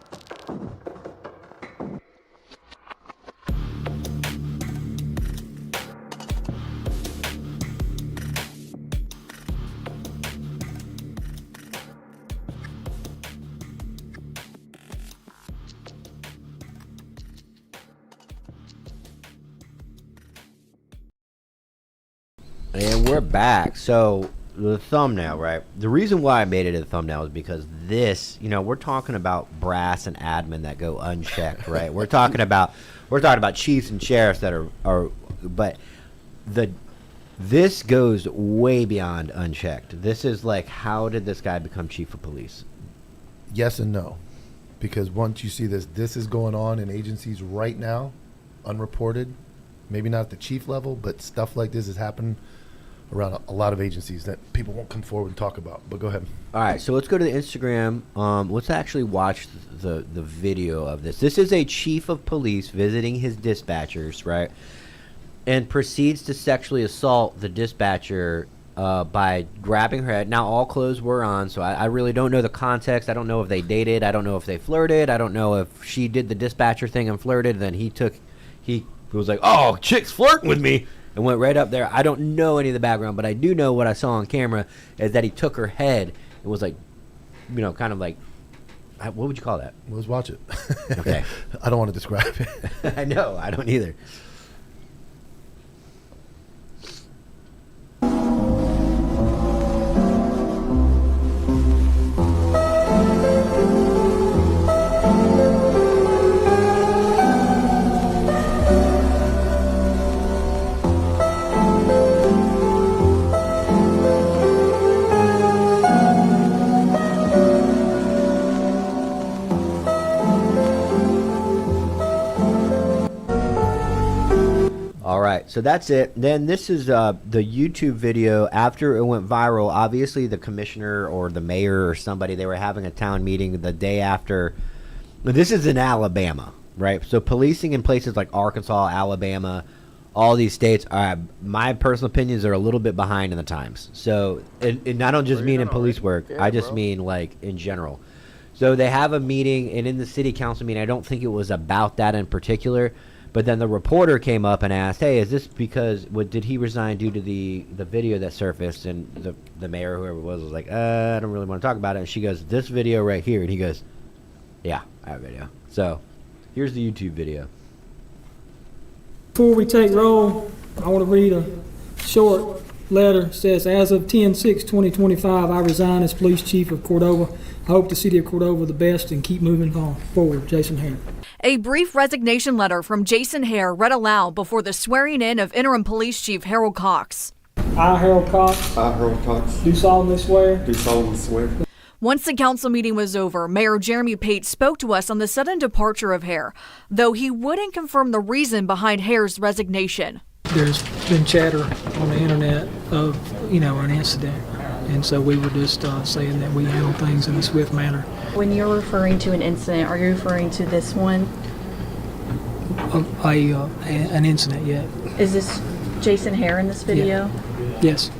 And we're back. So the thumbnail, right? The reason why I made it a thumbnail is because this, we're talking about brass and admin that go unchecked, right? we're talking about chiefs and sheriffs that are but this goes way beyond unchecked. This is like, how did this guy become chief of police? Yes and no. Because once you see this is going on in agencies right now, unreported, maybe not at the chief level, but stuff like this is happening around a lot of agencies that people won't come forward and talk about. But go ahead. All right, so let's go to the Instagram. Let's actually watch the video of this. This is a chief of police visiting his dispatchers, right? And proceeds to sexually assault the dispatcher by grabbing her head. Now, all clothes were on, so I really don't know the context. I don't know if they dated. I don't know if they flirted. I don't know if she did the dispatcher thing and flirted, then he was like, oh, chick's flirting with me, and went right up there. I don't know any of the background, but I do know what I saw on camera is that he took her head and was like, kind of like, what would you call that? Let's watch it. Okay. I don't want to describe it. I know. I don't either. right, so that's it. Then this is the YouTube video after it went viral. Obviously, the commissioner or the mayor or somebody, they were having a town meeting the day after. This is in Alabama, right? So policing in places like Arkansas, Alabama, all these states, my personal opinions are a little bit behind in the times. So, and I don't just mean in police work. I just mean like in general. So they have a meeting, and in the city council meeting, I don't think it was about that in particular, but then the reporter came up and asked, hey, is this because, did he resign due to the video that surfaced? And the mayor, whoever it was like, I don't really want to talk about it. And she goes, this video right here. And he goes, yeah, I have a video. So here's the YouTube video. Before we take roll, I want to read a short letter. It says, as of 10/6/2025, I resign as police chief of Cordova. I hope the city of Cordova the best and keep moving on forward. Jason Hare. A brief resignation letter from Jason Hare read aloud before the swearing in of interim police chief Harold Cox. I, Harold Cox. I, Harold Cox. Do solemnly swear. Do solemnly swear. Once the council meeting was over, Mayor Jeremy Pate spoke to us on the sudden departure of Hare, though he wouldn't confirm the reason behind Hare's resignation. There's been chatter on the internet of, an incident. And so we were just saying that we handle things in a swift manner. When you're referring to an incident, are you referring to this one? An incident, yeah. Is this Jason Hare in this video? Yeah. Yes.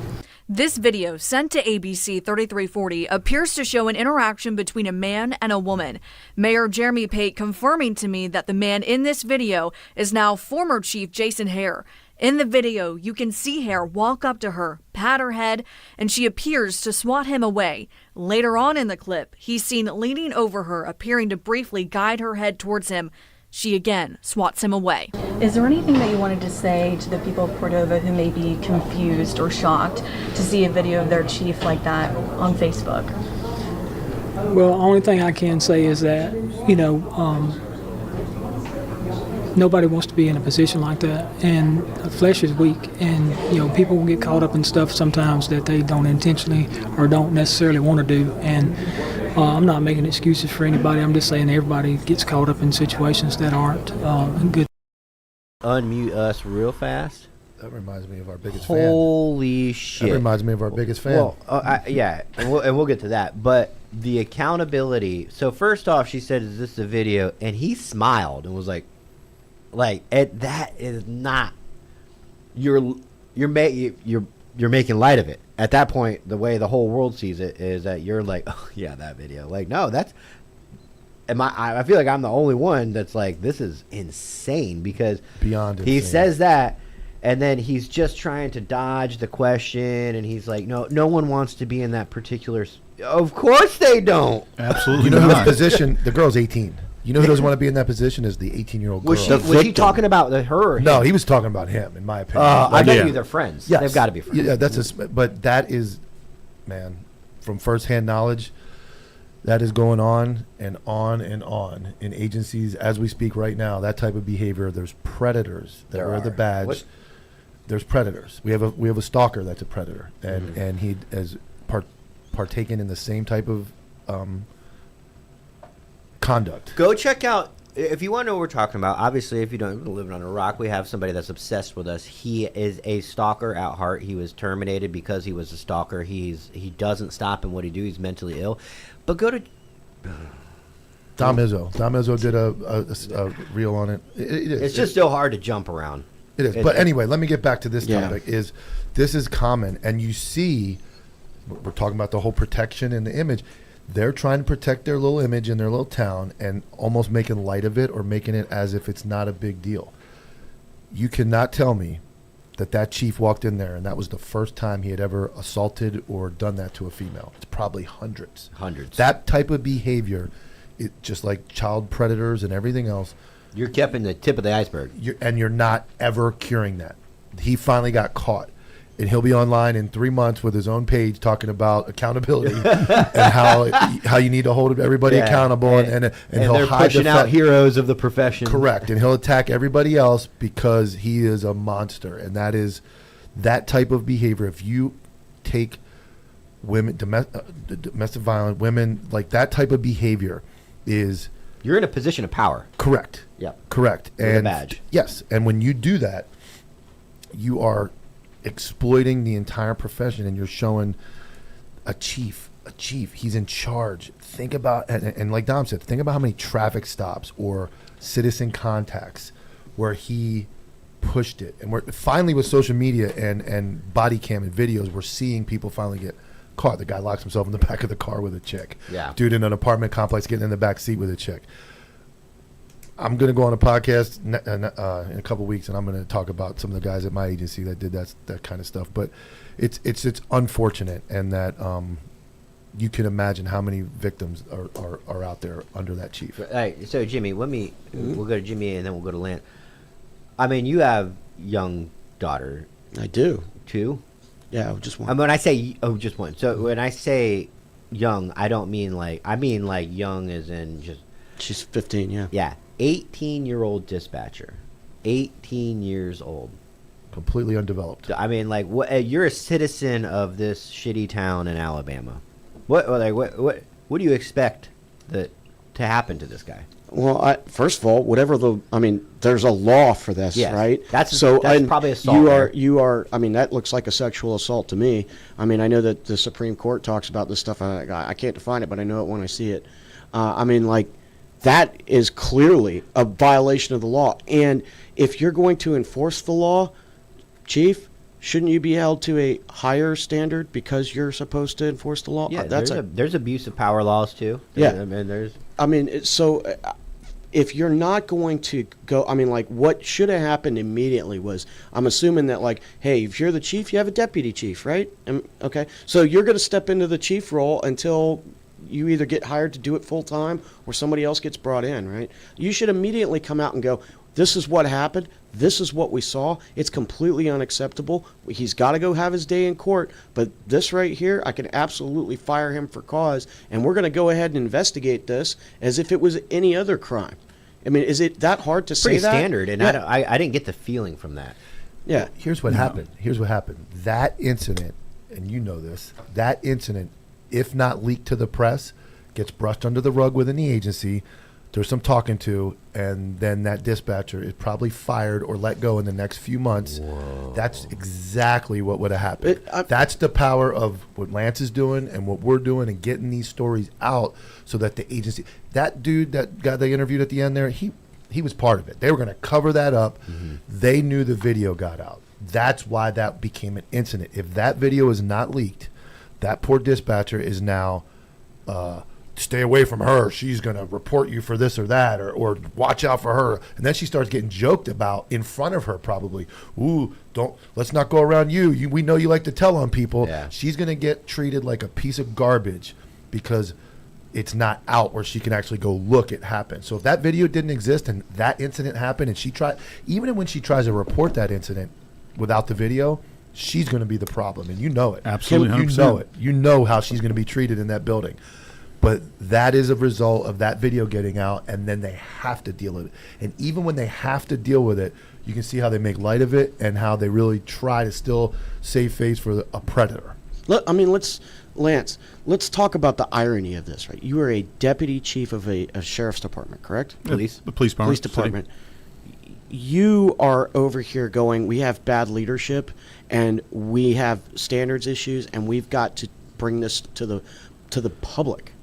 This video, sent to ABC 3340, appears to show an interaction between a man and a woman. Mayor Jeremy Pate confirming to me that the man in this video is now former Chief Jason Hare. In the video, you can see Hare walk up to her, pat her head, and she appears to swat him away. Later on in the clip, he's seen leaning over her, appearing to briefly guide her head towards him. She again swats him away. Is there anything that you wanted to say to the people of Cordova who may be confused or shocked to see a video of their chief like that on Facebook? Well, the only thing I can say is that, nobody wants to be in a position like that, and flesh is weak, and people will get caught up in stuff sometimes that they don't intentionally or don't necessarily want to do, and I'm not making excuses for anybody. I'm just saying everybody gets caught up in situations that aren't good. Unmute us real fast. That reminds me of our biggest fan. Holy shit. That reminds me of our biggest fan. Well, yeah, and we'll get to that. But the accountability. So first off, she said, "Is this a video?" And he smiled and was like, that is not. You're making light of it. At that point, the way the whole world sees it is that you're like, oh yeah, that video. Like, no, that's. I feel like I'm the only one that's like, this is insane, because beyond he insane. says that, and then he's just trying to dodge the question, and he's like, no one wants to be in that particular. Of course they don't. Absolutely You know not. whose position? The girl's 18. You know who doesn't want to be in that position is the 18-year-old girl. Was he talking about her? Or No, him? he was talking about him, in my opinion. I bet you they're friends. Yes. They've got to be friends. Yeah, but that is, man, from firsthand knowledge, that is going on and on and on in agencies as we speak right now. That type of behavior. There's predators that wear the badge. What? There's predators. We have a stalker that's a predator, and he has partaken in the same type of conduct. Go check out, if you want to know what we're talking about. Obviously, if you don't live on a rock, we have somebody that's obsessed with us. He is a stalker at heart. He was terminated because he was a stalker. He doesn't stop in what he do. He's mentally ill. But go to Dom Izzo did a reel on it. It's just so hard to jump around. It is. But anyway, let me get back to this topic. This is common, and you see, we're talking about the whole protection and the image. They're trying to protect their little image in their little town and almost making light of it or making it as if it's not a big deal. You cannot tell me that chief walked in there and that was the first time he had ever assaulted or done that to a female. It's probably hundreds. That type of behavior, it just like child predators and everything else. You're kept in the tip of the iceberg. You're not ever curing that. He finally got caught. And he'll be online in 3 months with his own page talking about accountability and how you need to hold everybody accountable. And he'll they're hide pushing out heroes of the profession. Correct. And he'll attack everybody else because he is a monster. And that is that type of behavior. If you take women, domestic violence, women, like that type of behavior is... You're in a position of power. Correct. Yep. Correct. With a badge. Yes. And when you do that, you are exploiting the entire profession, and you're showing a chief. He's in charge. Think about, and like Dom said, think about how many traffic stops or citizen contacts where he pushed it. And we're finally, with social media and body cam and videos, we're seeing people finally get caught. The guy locks himself in the back of the car with a chick. Yeah. Dude in an apartment complex getting in the back seat with a chick. I'm going to go on a podcast in a couple weeks, and I'm going to talk about some of the guys at my agency that did that kind of stuff. But it's unfortunate, and that you can imagine how many victims are out there under that chief. All right, so Jimmy, we'll go to Jimmy and then we'll go to Lance. I mean, you have young daughter. I do. Two? Yeah, just one. When I say just one. So when I say young, I don't mean I mean young as in just. She's 15. Yeah. Yeah, 18-year-old dispatcher, 18 years old. Completely undeveloped. I mean, what? You're a citizen of this shitty town in Alabama. What do you expect to happen to this guy? Well, first of all, there's a law for this, yes, right? That's probably assault. You are. I mean, that looks like a sexual assault to me. I mean, I know that the Supreme Court talks about this stuff. I can't define it, but I know it when I see it. That is clearly a violation of the law. And if you're going to enforce the law, Chief, shouldn't you be held to a higher standard because you're supposed to enforce the law? Yeah, there's abuse of power laws too. If you're not going to go, what should have happened immediately was, I'm assuming that hey, if you're the chief, you have a deputy chief, right? Okay, so you're going to step into the chief role until you either get hired to do it full time or somebody else gets brought in, right? You should immediately come out and go, this is what happened. This is what we saw. It's completely unacceptable. He's got to go have his day in court. But this right here, I can absolutely fire him for cause. And we're going to go ahead and investigate this as if it was any other crime. I mean, is it that hard to say that? Pretty standard. And yeah. I didn't get the feeling from that. Yeah. Here's what happened. That incident, and you know this, that incident, if not leaked to the press, gets brushed under the rug within the agency. There's some talking to, and then that dispatcher is probably fired or let go in the next few months. Whoa. That's exactly what would have happened. That's the power of what Lance is doing and what we're doing and getting these stories out so that the agency, that dude, that guy they interviewed at the end there, he was part of it. They were going to cover that up. Mm-hmm. They knew the video got out. That's why that became an incident. If that video is not leaked, that poor dispatcher is now stay away from her. She's going to report you for this or that, or watch out for her. And then she starts getting joked about in front of her probably. Ooh, let's not go around you. We know you like to tell on people. Yeah. She's going to get treated like a piece of garbage because it's not out where she can actually go look it happen. So if that video didn't exist and that incident happened and even when she tries to report that incident without the video, she's going to be the problem, and you know it. Absolutely, 100%. You know it. You know how she's going to be treated in that building. But that is a result of that video getting out, and then they have to deal with it. And even when they have to deal with it, you can see how they make light of it and how they really try to still save face for a predator. Lance, let's talk about the irony of this, right? You are a deputy chief of a sheriff's department, correct? The police department. You are over here going, we have bad leadership and we have standards issues and we've got to bring this to the public.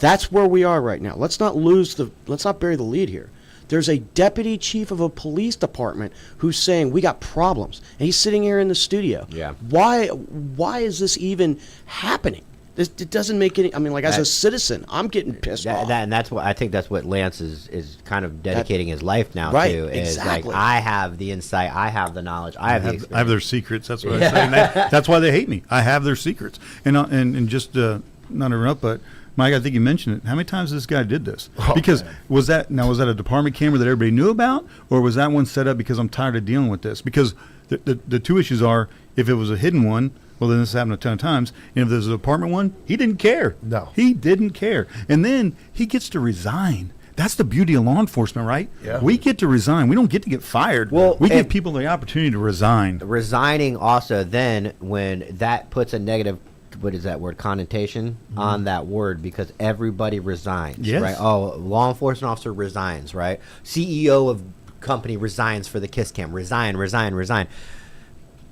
That's where we are right now. Let's not bury the lead here. There's a deputy chief of a police department who's saying we got problems, and he's sitting here in the studio. Yeah. Why is this even happening? It doesn't make any. As a citizen, I'm getting pissed off. And that's what I think. That's what Lance is kind of dedicating his life now to. Is exactly. I have the insight, I have the knowledge, I have the experience. I have their secrets. That's what I say. And that's why they hate me. I have their secrets. And just not interrupt, but Mike, I think you mentioned it. How many times this guy did this? Because was that a department camera that everybody knew about, or was that one set up because I'm tired of dealing with this? Because the two issues are, if it was a hidden one, well, then this happened a ton of times. And if there's an apartment one, he didn't care. No. He didn't care. And then he gets to resign. That's the beauty of law enforcement, right? Yeah. We get to resign. We don't get to get fired. Well, we give people the opportunity to resign. Resigning also then when that puts a negative, what is that word, connotation on that word, because everybody resigns, yes. right? Oh, law enforcement officer resigns, right? CEO of company resigns for the kiss cam. Resign.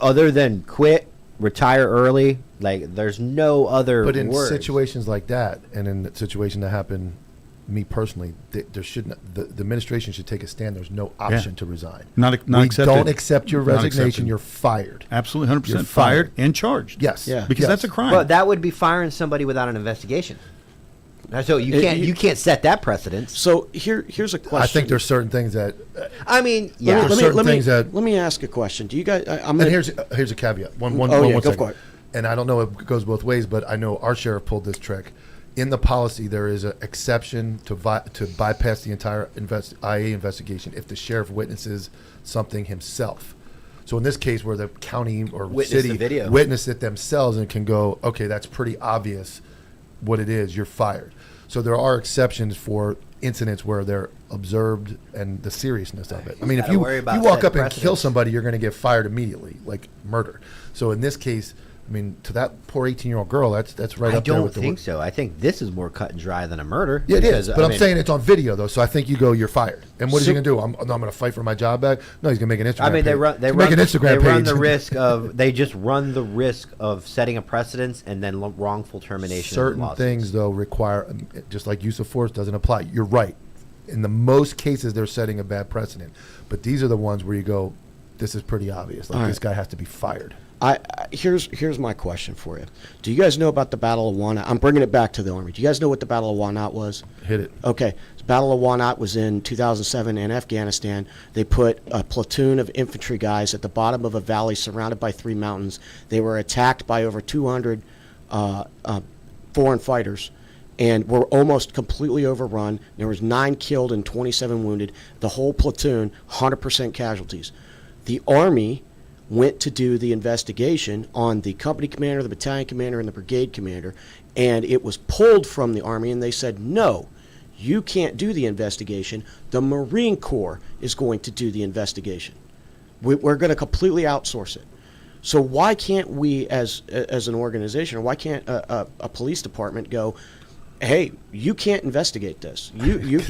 other than quit, retire early, like there's no other. But in words. situations like that, and in the situation that happened, me personally, there shouldn't. The administration should take a stand. There's no option to resign. Not we accepted. don't accept your Not resignation. accepted. You're fired. Absolutely, 100% You're fired fired. and charged. Yes. Yeah. Because Yes. that's a crime. But that would be firing somebody without an investigation. So you can't set that precedence. So here's a question. I think there's certain things that. I mean, yeah. There's certain things that. Let me ask a question. Do you guys? I'm And gonna, here's a caveat. One go second. for it. And I don't know if it goes both ways, but I know our sheriff pulled this trick. In the policy, there is an exception to bypass the entire IA investigation if the sheriff witnesses something himself. So in this case, where the county or Witness the city video. witness it themselves and can go, okay, that's pretty obvious what it is, you're fired. So there are exceptions for incidents where they're observed and the seriousness of it. I mean, if gotta you worry about walk setting up and kill precedents. somebody, you're going to get fired immediately, like murder. So in this case, I mean, to that poor 18-year-old girll, that's right I up there don't with the think so. I think this is more cut and dry than a murder. Yeah, it because, is. But I I'm mean, saying it's on video, though. So I think you go, you're fired. And what is he So- going to do? I'm going to fight for my job back? No, he's going to make an Instagram I mean, they page. run. They He's run. make an Instagram They run page. the risk of. They just run the risk of setting a precedence and then wrongful termination. of Certain lawsuits. things, though, require, just like use of force doesn't apply. You're right. In the most cases, they're setting a bad precedent. But these are the ones where you go, this is pretty obvious. Like, All this right. guy has to be fired. Here's my question for you. Do you guys know about the Battle of Wanat? I'm bringing it back to the Army. Do you guys know what the Battle of Wanat was? Hit it. Okay, the Battle of Wanat was in 2007 in Afghanistan. They put a platoon of infantry guys at the bottom of a valley surrounded by 3 mountains. They were attacked by over 200 foreign fighters and were almost completely overrun. There was 9 killed and 27 wounded. The whole platoon, 100% casualties. The Army went to do the investigation on the company commander, the battalion commander, and the brigade commander, and it was pulled from the Army, and they said, no, you can't do the investigation. The Marine Corps is going to do the investigation. We're going to completely outsource it. So why can't we, as an organization, or why can't a police department go, hey, you can't investigate this. You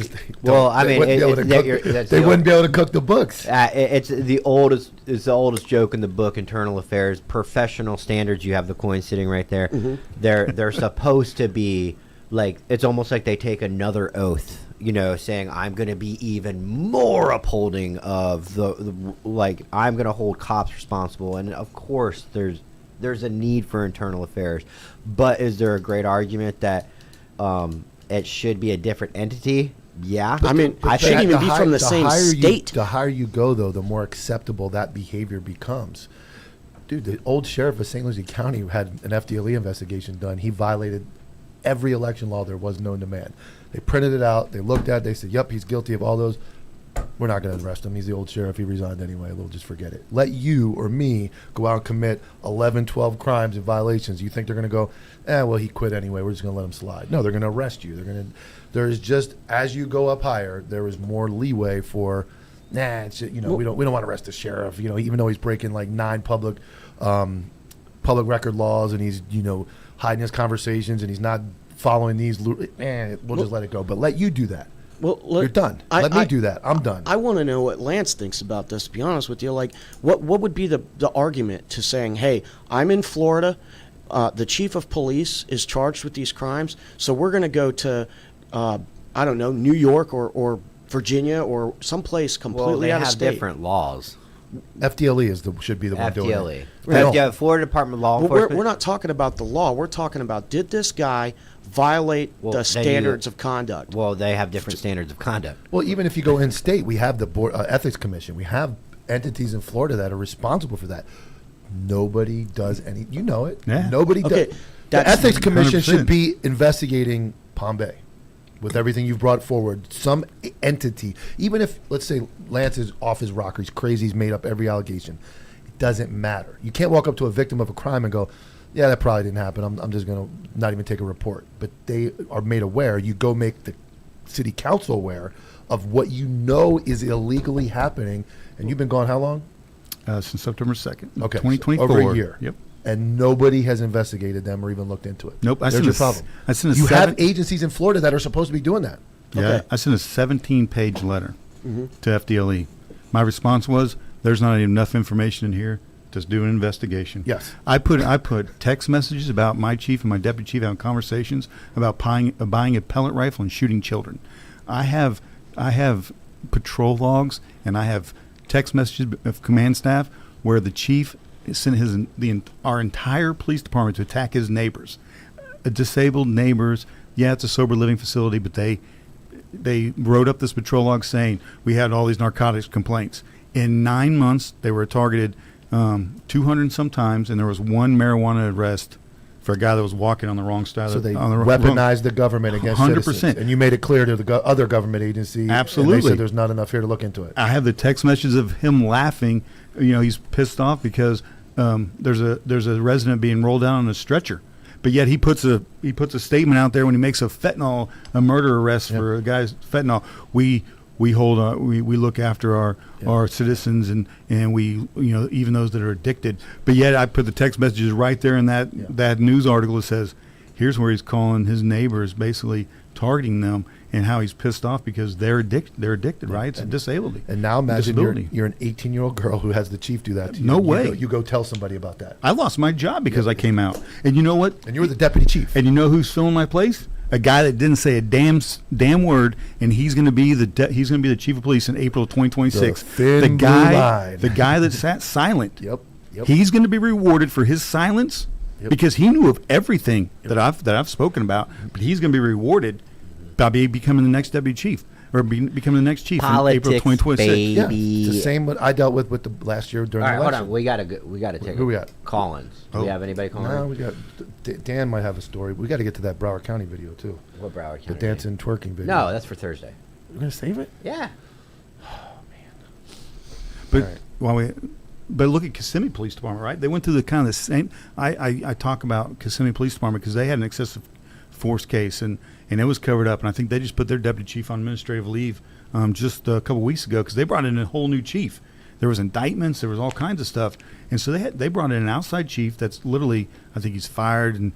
Well, I mean, They wouldn't be able to cook the books. It's the oldest. It's the oldest joke in the book, Internal Affairs. Professional standards. You have the coin sitting right there. Mm-hmm. They're supposed to be like. It's almost like they take another oath. You know, saying I'm going to be even more upholding of the like. I'm going to hold cops responsible, and of course, there's a need for internal affairs. But is there a great argument that it should be a different entity? Yeah, I mean, I it shouldn't think even be from the same state. The higher you go, though, the more acceptable that behavior becomes. Dude, the old sheriff of St. Lucie County had an FDLE investigation done. He violated every election law there was known to man. They printed it out. They looked at it. They said, yep, he's guilty of all those. We're not going to arrest him. He's the old sheriff. He resigned anyway. We'll just forget it. Let you or me go out and commit 11, 12 crimes and violations. You think they're going to go, well, he quit anyway. We're just going to let him slide. No, they're going to arrest you. There's just, as you go up higher, there is more leeway for, it's just, we don't want to arrest the sheriff, even though he's breaking like 9 public record laws and he's, hiding his conversations and he's not following these, we'll just let it go. But let you do that. Well, You're done. Let me do that. I'm done. I want to know what Lance thinks about this, to be honest with you. Like, what would be the argument to saying, hey, I'm in Florida, the chief of police is charged with these crimes, so we're going to go to, I don't know, New York or Virginia or someplace completely out of state. They have different laws. FDLE should be the one doing it. FDLE, Florida Department of Law Enforcement. We're not talking about the law. We're talking about, did this guy violate the standards of conduct? Well, they have different standards of conduct. Well, even if you go in state, we have the board, Ethics Commission. We have entities in Florida that are responsible for that. Nobody does any. You know it. Yeah. Nobody Okay, does. The that's Ethics Commission 100%. should be investigating Palm Bay with everything you've brought forward. Some entity, even if, let's say, Lance is off his rocker, he's crazy, he's made up every allegation. It doesn't matter. You can't walk up to a victim of a crime and go, yeah, that probably didn't happen. I'm just going to not even take a report. But they are made aware. You go make the city council aware of what you know is illegally happening. And you've been gone how long? Since September 2nd, Okay. 2024. Over a year. Yep. And nobody has investigated them or even looked into it. Nope. There's your problem. I sent a You have seven- agencies in Florida that are supposed to be doing that. Yeah, Okay. I sent a 17-page letter to FDLE. My response was, there's not enough information in here to do an investigation. Yes. I put text messages about my chief and my deputy chief having conversations about buying a pellet rifle and shooting children. I have patrol logs and I have text messages of command staff where the chief sent our entire police department to attack his neighbors, disabled neighbors. Yeah, it's a sober living facility, but they wrote up this patrol log saying we had all these narcotics complaints. In 9 months, they were targeted 200 and some times, and there was one marijuana arrest for a guy that was walking on the wrong side. So they on the weaponized the government against 100%. citizens. And you made it clear to the other government agency. Absolutely. And they said there's not enough here to look into it. I have the text messages of him laughing. He's pissed off because there's a resident being rolled down on a stretcher. But yet he puts a statement out there when he makes a murder arrest for a guy's fentanyl. We look after our citizens and we even those that are addicted. But yet I put the text messages right there in that news article that says here's where he's calling his neighbors, basically targeting them, and how he's pissed off because they're addicted, right? It's a disability. And now imagine you're an 18-year-old girl who has the chief do that to you. No way. You go tell somebody about that. I lost my job because I came out. And you know what? And you were the deputy chief. And you know who's filling my place? A guy that didn't say a damn word, and he's going to be the chief of police in April of 2026. The guy that sat silent. Yep. He's going to be rewarded for his silence because he knew of everything that I've spoken about. But he's going to be rewarded by becoming the next deputy chief or becoming the next chief Politics, in April 2026. baby. Yeah, it's the same what I dealt with the last year during All right, the hold election. on. We got to take Who we got? Collins. Do we have anybody calling? No, we got Dan might have a story. We got to get to that Broward County video too. What Broward County? The dancing twerking video. No, that's for Thursday. We're gonna save it. Yeah. But All right. But look at Kissimmee Police Department, right? They went through the kind of the same. I talk about Kissimmee Police Department because they had an excessive force case and it was covered up, and I think they just put their deputy chief on administrative leave just a couple weeks ago because they brought in a whole new chief. There was indictments, there was all kinds of stuff, and so they brought in an outside chief that's literally, I think he's fired, and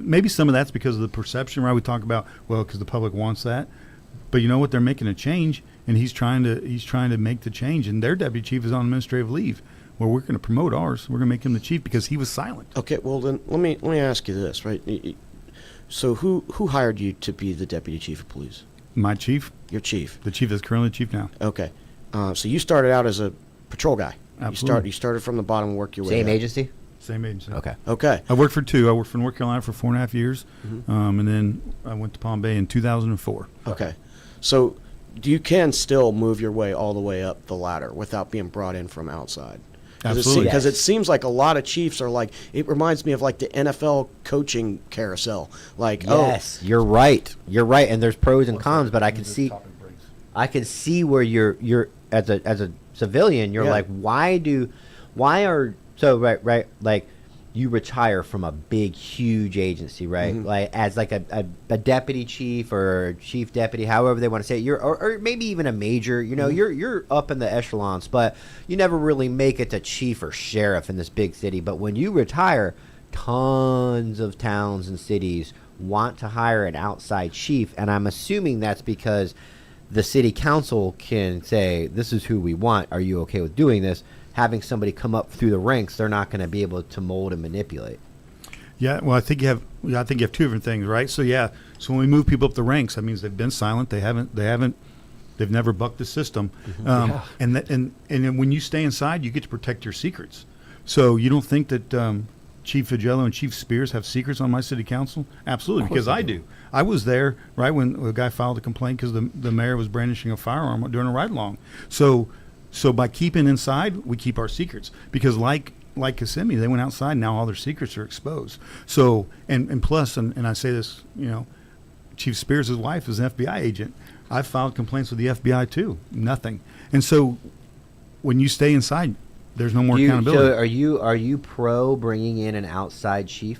maybe some of that's because of the perception, right? We talk about because the public wants that, but you know what? They're making a change, and he's trying to make the change, and their deputy chief is on administrative leave. Well, we're going to promote ours. We're going to make him the chief because he was silent. Okay, well then let me ask you this, right? So who hired you to be the deputy chief of police? My chief? Your chief. The chief that's currently the chief now. Okay. So you started out as a patrol guy. Absolutely. You started from the bottom and worked your way Same up. agency? Same agency. Okay. Okay. I worked for two. I worked for North Carolina for 4.5 years, and then I went to Palm Bay in 2004. Okay. So you can still move your way all the way up the ladder without being brought in from outside. Absolutely. Because it seems like a lot of chiefs are like, it reminds me of like the NFL coaching carousel. Like, yes, you're right. You're right, and there's pros and cons, but I can see where you're as a civilian, you're like, right, like you retire from a big, huge agency, right? Mm-hmm. Like as like a deputy chief or chief deputy, however they want to say it, or maybe even a major. You're up in the echelons, but you never really make it to chief or sheriff in this big city. But when you retire, tons of towns and cities want to hire an outside chief, and I'm assuming that's because the city council can say, this is who we want. Are you okay with doing this? Having somebody come up through the ranks, they're not going to be able to mold and manipulate. Yeah, well, I think you have two different things, right? So so when we move people up the ranks, that means they've been silent. They've never bucked the system. And then when you stay inside, you get to protect your secrets. So you don't think that Chief Figello and Chief Spears have secrets on my city council? Absolutely, because I do. I was there right when a guy filed a complaint because the mayor was brandishing a firearm during a ride-along. So by keeping inside, we keep our secrets because like Kissimmee, they went outside. Now all their secrets are exposed. So and plus, and I say this, Chief Spears' wife is an FBI agent. I've filed complaints with the FBI too. Nothing. And so when you stay inside, there's no more accountability. So are you pro bringing in an outside chief?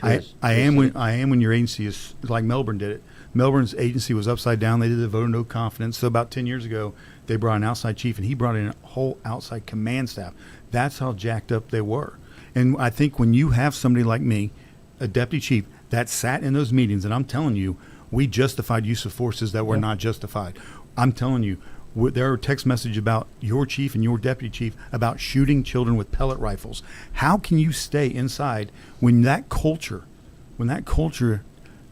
I am when your agency is like Melbourne did it. Melbourne's agency was upside down. They did the vote of no confidence. So about 10 years ago, they brought an outside chief, and he brought in a whole outside command staff. That's how jacked up they were. And I think when you have somebody like me, a deputy chief, that sat in those meetings, and I'm telling you, we justified use of forces that were not justified. I'm telling you, There are text messages about your chief and your deputy chief about shooting children with pellet rifles. How can you stay inside when that culture,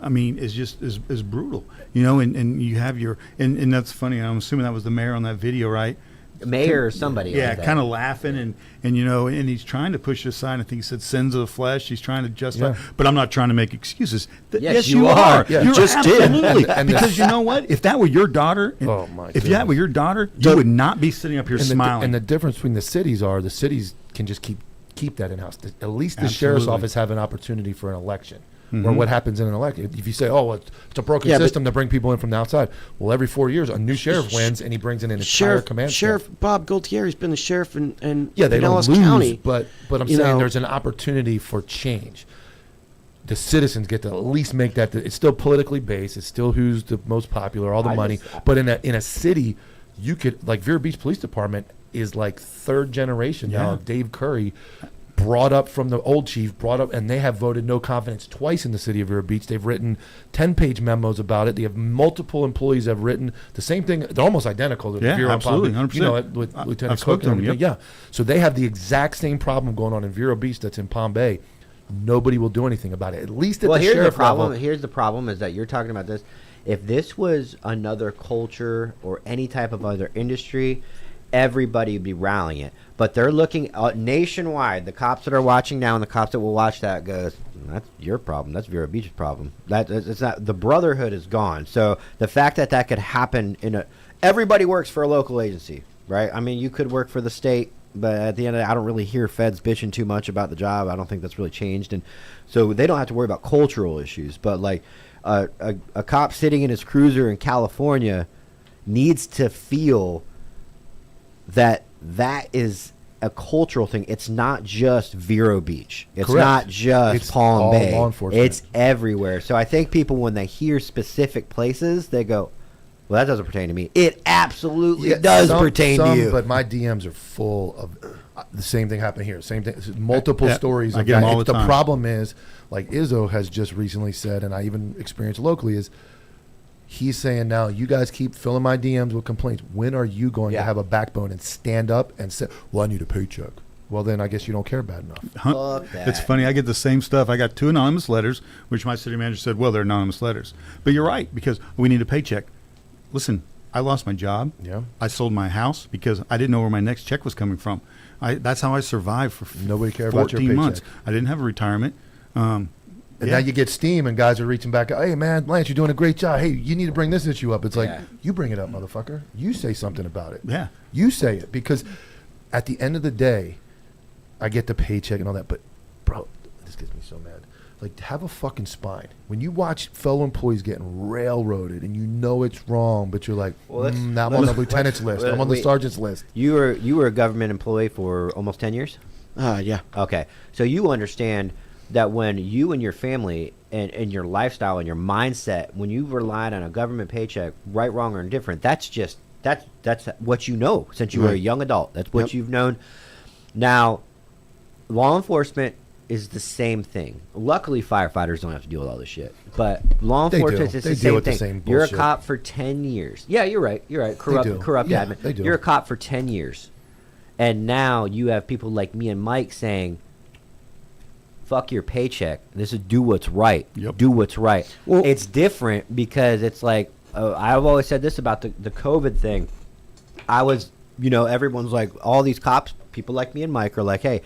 I mean, is just is brutal, you know? And you have and that's funny. I'm assuming that was the mayor on that video, right? Mayor or somebody. Yeah, like that. kind of laughing and you know, and he's trying to push this aside. I think he said sins of the flesh. He's trying to justify, but I'm not trying to make excuses. Yes, you are. Yeah, you just did. absolutely. And because you know what? If that were your daughter, Oh, my if that were your daughter, you would not be sitting up here smiling. And the difference between the cities can just keep that in house. At least the sheriff's Absolutely. office have an opportunity for an election. Or what happens in an election? If you say, "Oh, it's a broken Yeah, but- system to bring people in from the outside," well, every 4 years a new sheriff wins and he brings in an entire command staff. Sheriff Bob Gualtieri's been the sheriff in Yeah, they don't Pinellas lose, County. but I'm you saying know. there's an opportunity for change. The citizens get to at least make that. It's still politically based. It's still who's the most popular, all the money. But in a city, you could, like, Vero Beach Police Department is like third generation now. Dave Curry brought up from the old chief, and they have voted no confidence twice in the city of Vero Beach. They've written 10-page memos about it. They have multiple employees have written the same thing. They're almost identical. To Yeah, Vero absolutely, Palm, 100%. You know, with Lieutenant I've spoken Cook and to them, everything. Yeah. So they have the exact same problem going on in Vero Beach that's in Palm Bay. Nobody will do anything about it. At least at the here's the sheriff problem. level. Here's the problem is that you're talking about this. If this was another culture or any type of other industry, everybody would be rallying it. But they're looking nationwide. The cops that are watching now and the cops that will watch that goes, that's your problem. That's Vero Beach's problem. It's not. The brotherhood is gone. So the fact that could happen everybody works for a local agency, right? I mean, you could work for the state, but at the end of the day, I don't really hear feds bitching too much about the job. I don't think that's really changed, and so they don't have to worry about cultural issues. But like a cop sitting in his cruiser in California needs to feel that is a cultural thing. It's not just Vero Beach. It's Correct. not just It's Palm all Bay. law enforcement. It's everywhere. So I think people, when they hear specific places, they go, well, that doesn't pertain to me. It absolutely does pertain to you. But my DMs are full of the same thing happened here. Same thing. Multiple stories. I Of get 'em that. all the time. Problem is, like Izzo has just recently said, and I even experienced locally, is he's saying now, you guys keep filling my DMs with complaints. When are you going to have a backbone and stand up and say, well, I need a paycheck? Well, then I guess you don't care bad enough. Fuck that. It's funny. I get the same stuff. I got 2 anonymous letters, which my city manager said, well, they're anonymous letters. But you're right, because we need a paycheck. Listen, I lost my job. Yeah. I sold my house because I didn't know where my next check was coming from. That's how I survived for Nobody cared 14 about your paycheck. months. I didn't have a retirement. And now you get steam, and guys are reaching back. Hey, man, Lance, you're doing a great job. Hey, you need to bring this issue up. It's like, you bring it up, motherfucker. You say something about it. Yeah. You say it. Because at the end of the day, I get the paycheck and all that. But, bro, this gets me so mad. Like, have a fucking spine. When you watch fellow employees getting railroaded and you know it's wrong, but you're like, now I'm on the lieutenant's list. I'm on the sergeant's list. You were a government employee for almost 10 years? Yeah. Okay. So you understand that when you and your family and your lifestyle and your mindset, when you relied on a government paycheck, right, wrong, or indifferent, that's what you know since you were a young adult. That's what you've known. Now, law enforcement is the same thing. Luckily, firefighters don't have to deal with all this shit. But law They do. enforcement is They the deal same with the thing. same You're a bullshit. cop for 10 years. Yeah, you're right. Corrupt Yeah, admin. they do. You're a cop for 10 years. And now you have people like me and Mike saying, fuck your paycheck. This is do what's right. Yep. Do what's right. Well- It's different because it's like, I've always said this about the COVID thing. Everyone's like, all these cops, people like me and Mike are like, hey,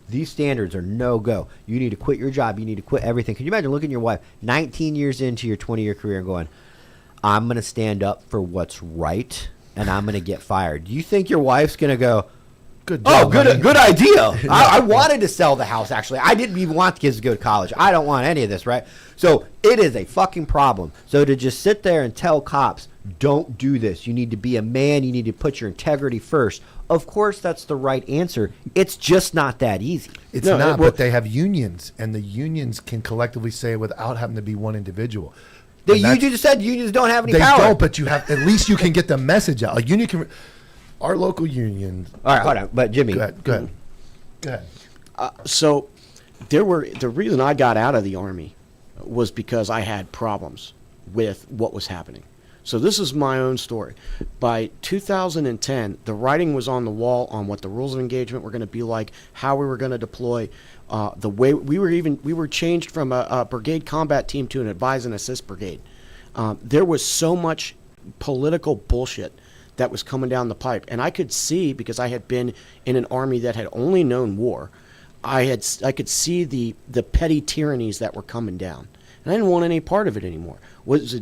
these standards are no go. You need to quit your job. You need to quit everything. Can you imagine looking at your wife 19 years into your 20-year career and going, I'm going to stand up for what's right and I'm going to get fired? Do you think your wife's going to go, Good job, honey. good idea. I wanted to sell the house, actually. I didn't even want the kids to go to college. I don't want any of this, right? So it is a fucking problem. So to just sit there and tell cops, don't do this. You need to be a man. You need to put your integrity first. Of course, that's the right answer. It's just not that easy. It's not, but they have unions, and the unions can collectively say it without having to be one individual. You just said unions don't have any They power. don't, but you have. At least you can get the message out. A union can. Our local union. All right, hold on. But Jimmy. Go ahead. So the reason I got out of the Army was because I had problems with what was happening. So this is my own story. By 2010, the writing was on the wall on what the rules of engagement were going to be like, how we were going to deploy, the way we were changed from a brigade combat team to an advise and assist brigade. There was so much political bullshit that was coming down the pipe, and I could see, because I had been in an army that had only known war, I could see the petty tyrannies that were coming down, and I didn't want any part of it anymore. Was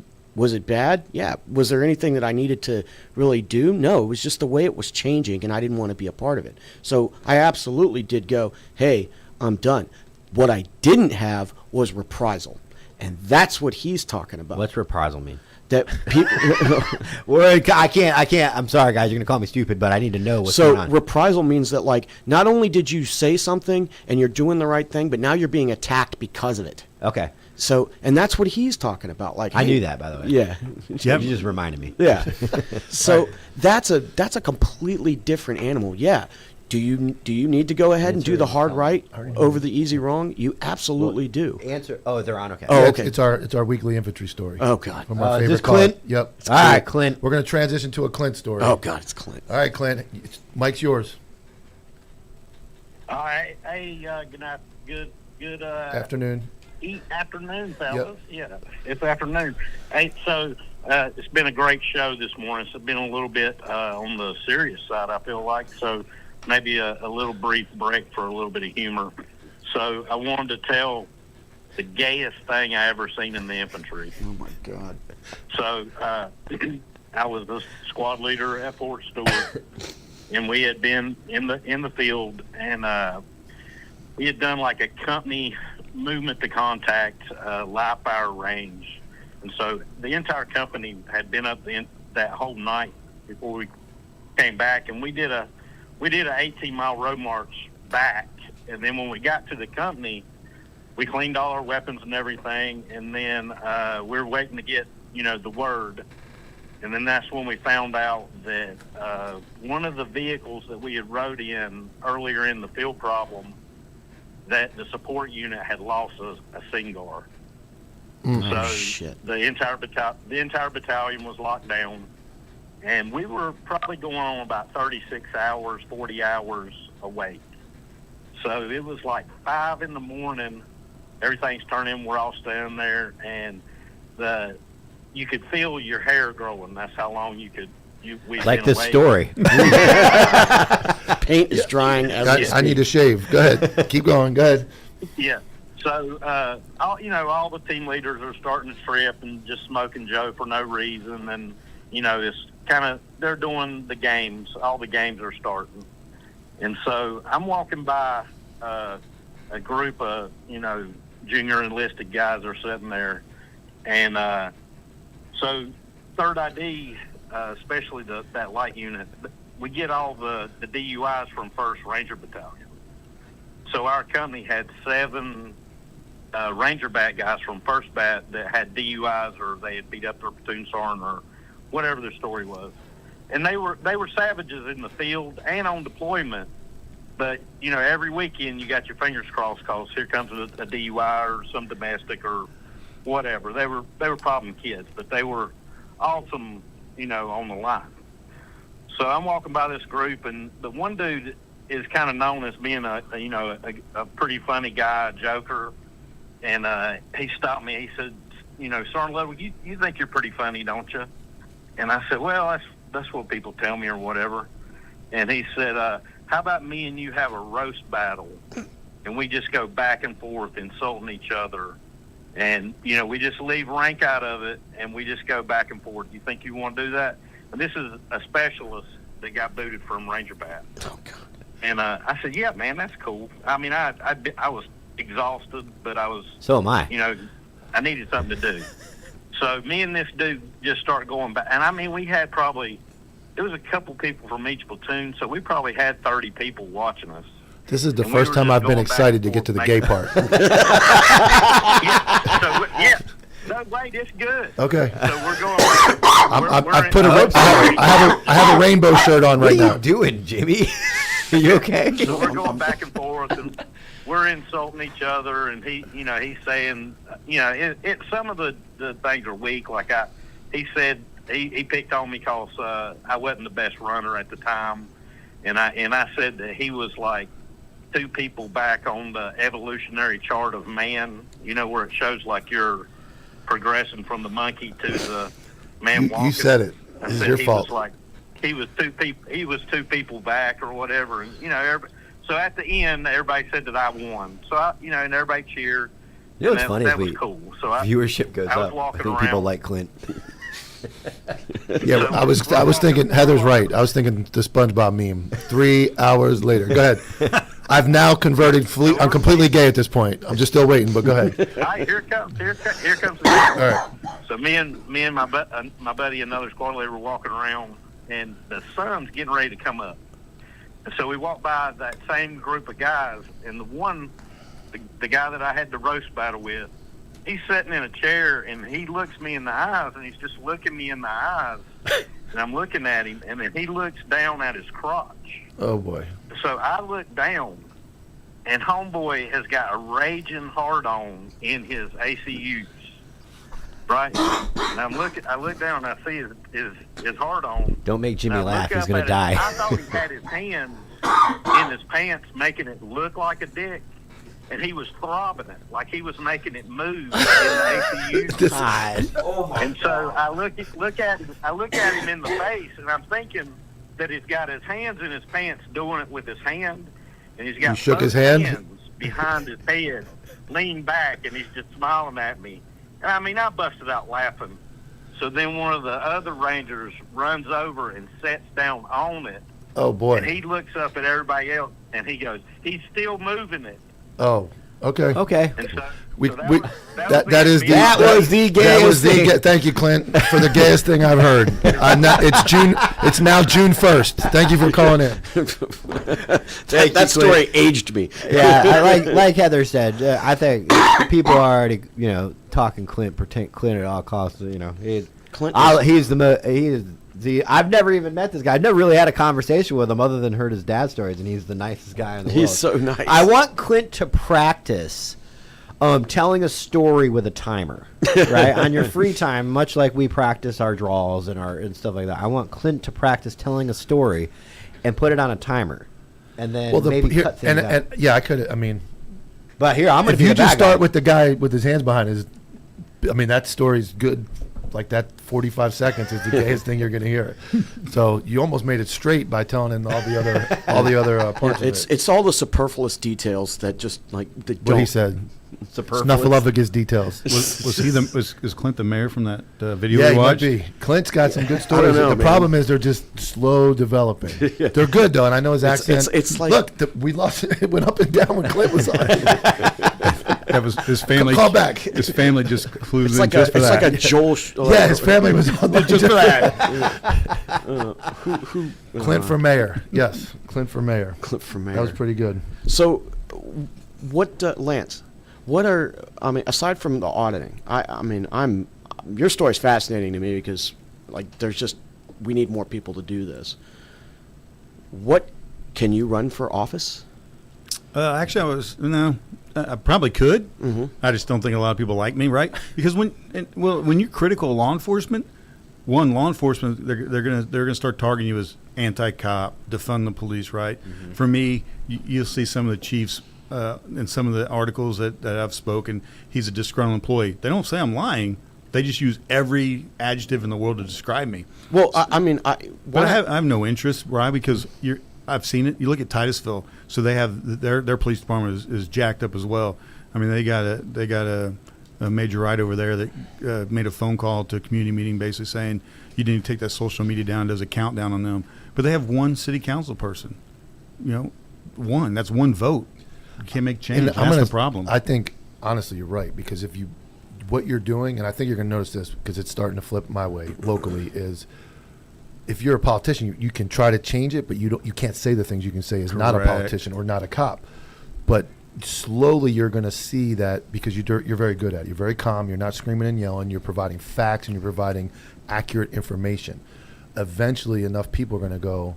it bad? Yeah. Was there anything that I needed to really do? No, it was just the way it was changing, and I didn't want to be a part of it. So I absolutely did go, hey, I'm done. What I didn't have was reprisal, and that's what he's talking about. What's reprisal mean? That people. I can't. I'm sorry, guys. You're gonna call me stupid, but I need to know what's So going on. reprisal means that, like, not only did you say something and you're doing the right thing, but now you're being attacked because of it. Okay. So, and that's what he's talking about. Like, I hey, knew that, by the way. Yeah. You just reminded me. Yeah. So that's a completely different animal. Yeah. Do you need to go ahead and do the hard right over the easy wrong? You absolutely do. Answer. Oh, they're on. Okay. Oh, Yeah, okay. It's our weekly infantry story. Oh, God. From our is favorite this Clint? call. Yep. All right, Clint. We're going to transition to a Clint story. Oh, God, it's Clint. All right, Clint. Mike's yours. All right. Hey, good Afternoon. afternoon, fellas. Yeah, it's afternoon. Hey, so it's been a great show this morning. It's been a little bit on the serious side, I feel like. So maybe a little brief break for a little bit of humor. So I wanted to tell the gayest thing I ever seen in the infantry. Oh, my God. So I was the squad leader at Fort Stewart, and we had been in the field, and we had done like a company movement to contact live fire range, and so the entire company had been up that whole night before we came back, and we did a 18-mile road march back, and then when we got to the company, we cleaned all our weapons and everything, and then we were waiting to get the word, and then that's when we found out that one of the vehicles that we had rode in earlier in the field problem, that the support unit had lost a SINGAR. So shit. the entire battalion was locked down, and we were probably going on about 36 hours, 40 hours away. So it was like 5 in the morning. Everything's turning. We're all standing there, and you could feel your hair growing. That's how long we'd Like been the away. story. Paint is drying as we I need to shave. Go ahead. Keep going. Go ahead. Yeah. So, all the team leaders are starting to trip and just smoking Joe for no reason. And, it's kind of, they're doing the games. All the games are starting. And so I'm walking by a group of, junior enlisted guys are sitting there. And so 3rd ID, especially that light unit, we get all the DUIs from 1st Ranger Battalion. So our company had 7 Ranger Bat guys from 1st Bat that had DUIs, or they had beat up their platoon sergeant, or whatever their story was. And they were savages in the field and on deployment. But, every weekend you got your fingers crossed because here comes a DUI or some domestic or whatever. They were problem kids, but they were awesome, on the line. So I'm walking by this group, and the one dude is kind of known as being a pretty funny guy, a joker. And he stopped me. He said, Sergeant Ludwig, you think you're pretty funny, don't you? And I said, well, that's what people tell me or whatever. And he said, how about me and you have a roast battle, and we just go back and forth insulting each other, and we just leave rank out of it, and we just go back and forth. You think you want to do that? And this is a specialist that got booted from Ranger Bat. Oh, God. And I said, yeah, man, that's cool. I mean, I was exhausted, but I was, So am I. I needed something to do. So me and this dude just started going back. And I mean, we had it was a couple people from each platoon, so we probably had 30 people watching us. This is the And we first were time just I've been going back excited and to get to the forth, gay making- part. Yeah. No, wait, it's good. Okay. So we're going. I have a rainbow shirt on What right are you now. doing, Jimmy? Are you okay? So we're going back and forth, and we're insulting each other, and he's saying, some of the things are weak. Like he said he picked on me because I wasn't the best runner at the time, and I said that he was like 2 people back on the evolutionary chart of man. You know, where it shows like you're progressing from the monkey to the man walking. You said it. I It's said your he fault. was like he was 2 people back or whatever, and you know, so at the end everybody said that I won. So and everybody cheered. You know what's and funny that is was cool. So viewership goes I was up. I walking think people around. like Clint. Yeah, I was thinking Heather's right. I was thinking the SpongeBob meme. 3 hours later. Go ahead. I've now converted. I'm completely gay at this point. I'm just still waiting, but go ahead. All right, here it comes. Here comes. All right. So me and my buddy, another squad leader, were walking around, and the sun's getting ready to come up. And so we walked by that same group of guys, and the guy that I had the roast battle with, he's sitting in a chair, and he looks me in the eyes, and he's just looking me in the eyes, and I'm looking at him, and then he looks down at his crotch. Oh boy. So I look down, and homeboy has got a raging hard-on in his ACUs, right? And I look down, and I see his hard-on. Don't make Jimmy And I laugh. look He's up going at to die. I thought he had his hands in his pants, making it look like a dick, and he was throbbing it, like he was making it move in the ACUs. God. And so I look at him in the face, and I'm thinking that he's got his hands in his pants doing it with his hand, and he's got You shook both his hand? hands behind his head, leaned back, and he's just smiling at me. And I mean, I busted out laughing. So then one of the other Rangers runs over and sits down on it, Oh boy. and he looks up at everybody else, and he goes, he's still moving it. Oh. Okay. Okay. And so, We, so that we, was that is the That was the that was gayest the thing. thank you, Clint, for the gayest thing I've heard. It's now June 1st. Thank you for calling in. That story aged me. Yeah, I like Heather said. I think people are already talking Clint, pretend Clint at all costs. He's I've never even met this guy. I've never really had a conversation with him other than heard his dad stories, and he's the nicest guy in the world. He's so nice. I want Clint to practice telling a story with a timer, right? On your free time, much like we practice our draws and stuff like that. I want Clint to practice telling a story and put it on a timer, and then cut things out. And yeah, I could. I mean, But here, I'm going to if be you the just bad guy. start with the guy with his hands behind his, I mean, that story's good. Like that 45 seconds is the gayest thing you're going to hear. So you almost made it straight by telling in all the other parts of it. It's all the superfluous details that just like that What he don't- said. Superfluous. Snuffleupagus details. Was Clint the mayor from that video Yeah, we he might watched? be. Clint's got some good stories. know, The man. problem is they're just slow developing. They're good though, and I know his accent. it's like- look, we lost. It went up and down when Clint was on. That was his family. Call back. His family just flew It's in like just a for it's that. like a Joel. Yeah, his family was on there just for that. Clint for mayor. Yes, Clint for mayor. Clip from That was pretty good. So, what, Lance? What are aside from the auditing? Your story's fascinating to me because, like, we need more people to do this. What can you run for office? Actually, I probably could. Mm-hmm. I just don't think a lot of people like me, right? Because when you're critical of law enforcement, they're gonna start targeting you as anti-cop, defund the police, right? Mm-hmm. For me, you'll see some of the chiefs in some of the articles that I've spoken. He's a disgruntled employee. They don't say I'm lying. They just use every adjective in the world to describe me. Well, But I have no interest, right? Because I've seen it. You look at Titusville, so they have their police department is jacked up as well. I mean, they got a major right over there that made a phone call to a community meeting, basically saying you need to take that social media down. Does a countdown on them, but they have one city council person. One. That's one vote. You can't make change. That's the problem. I think honestly, you're right because what you're doing, and I think you're going to notice this because it's starting to flip my way locally, is if you're a politician, you can try to change it, but you can't say the things you can say as not a Correct. politician or not a cop. But slowly you're going to see that because you're very good at it. You're very calm. You're not screaming and yelling. You're providing facts and you're providing accurate information. Eventually, enough people are going to go,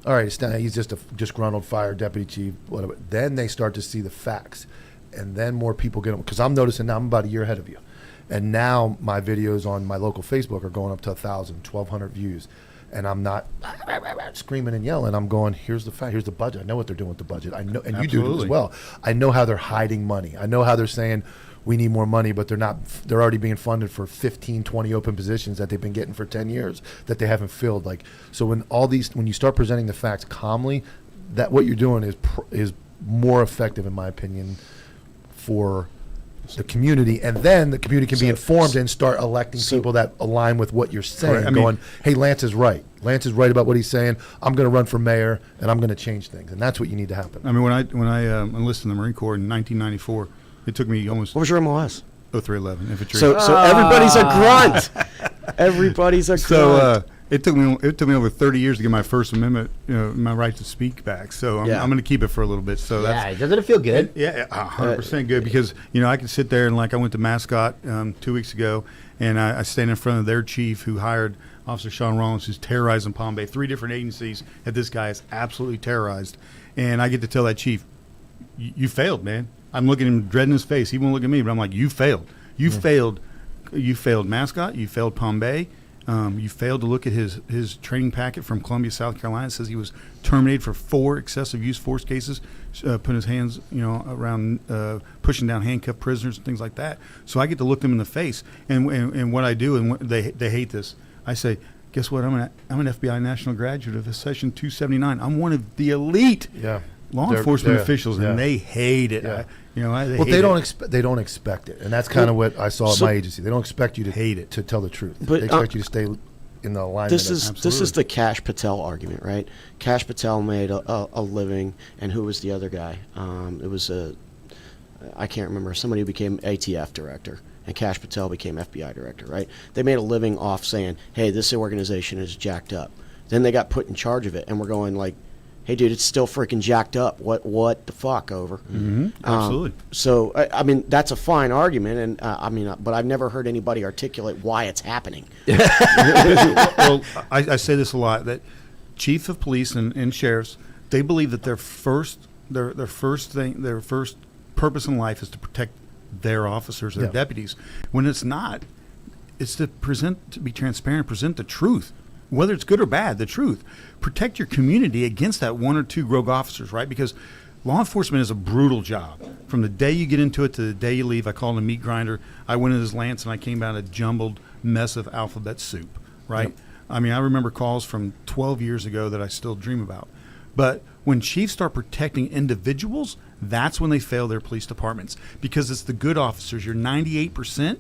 all right, he's just a disgruntled fire deputy chief, whatever. Then they start to see the facts, and then more people get them. Because I'm noticing now I'm about a year ahead of you, And now my videos on my local Facebook are going up to 1,000, 1,200 views. And I'm not screaming and yelling. I'm going, here's the fact, here's the budget. I know what they're doing with the budget. I know, and you do it as well. I know how they're hiding money. I know how they're saying we need more money, but they're not. They're already being funded for 15, 20 open positions that they've been getting for 10 years that they haven't filled. Like, so when you start presenting the facts calmly, that what you're doing is more effective, in my opinion, for the community, and then the community can be informed and start electing people that align with what you're saying. Going, hey, Lance is right. Lance is right about what he's saying. I'm going to run for mayor, and I'm going to change things, and that's what you need to happen. I mean, when I enlisted in the Marine Corps in 1994, it took me almost. What was your MOS? 0311 infantry. So everybody's a grunt. Everybody's a grunt. So it took me over 30 years to get my First Amendment, my right to speak back. So I'm going to keep it for a little bit. So doesn't it feel good? Yeah, 100% good, because I can sit there and, like, I went to Mascot 2 weeks ago, and I stand in front of their chief who hired Officer Sean Rollins, who's terrorizing Palm Bay, 3 different agencies that this guy is absolutely terrorized, and I get to tell that chief, you failed, man. I'm looking at him dead in his face. He won't look at me, but I'm like, you failed. You failed. You failed Mascot. You failed Palm Bay. You failed to look at his training packet from Columbia, South Carolina. It says he was terminated for 4 excessive use force cases, putting his hands, around pushing down handcuffed prisoners and things like that. So I get to look them in the face, and what I do, and they hate this. I say, guess what? I'm an FBI national graduate of session 279. I'm one of the elite law enforcement officials, and they hate it. Yeah. They don't expect it, and that's kind of what I saw at my agency. They don't expect you to hate it, to tell the truth. But they expect you to stay in the alignment. This is the Cash Patel argument, right? Cash Patel made a living, and who was the other guy? It was I can't remember. Somebody who became ATF director, and Cash Patel became FBI director, right? They made a living off saying, "Hey, this organization is jacked up." Then they got put in charge of it, and we're going like, hey, dude, it's still freaking jacked up. What the fuck, over? Mm-hmm. Absolutely. So, I mean, that's a fine argument, and but I've never heard anybody articulate why it's happening. Well, I say this a lot, that chief of police and sheriffs, they believe that their first purpose in life is to protect their officers, their deputies. When it's not, it's to be transparent, present the truth. Whether it's good or bad, the truth. Protect your community against that 1 or 2 rogue officers, right? Because law enforcement is a brutal job. From the day you get into it to the day you leave, I call it a meat grinder. I went in as Lance, and I came out a jumbled mess of alphabet soup, right? Yep. I mean, I remember calls from 12 years ago that I still dream about. But when chiefs start protecting individuals, that's when they fail their police departments, because it's the good officers, your 98%.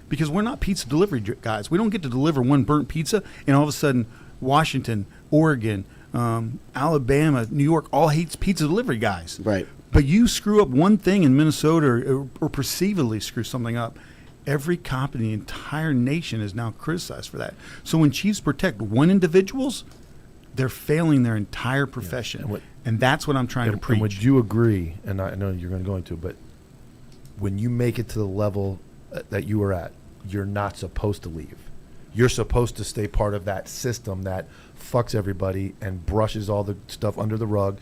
Because we're not pizza delivery guys. We don't get to deliver one burnt pizza, and all of a sudden Washington, Oregon, Alabama, New York all hates pizza delivery guys. Right. But you screw up one thing in Minnesota, or perceivably screw something up, every cop in the entire nation is now criticized for that. So when chiefs protect one individuals, they're failing their entire profession. Yeah. And that's what I'm trying to preach. And would you agree, and I know you're going to, but when you make it to the level that you were at, you're not supposed to leave. You're supposed to stay part of that system that fucks everybody and brushes all the stuff under the rug.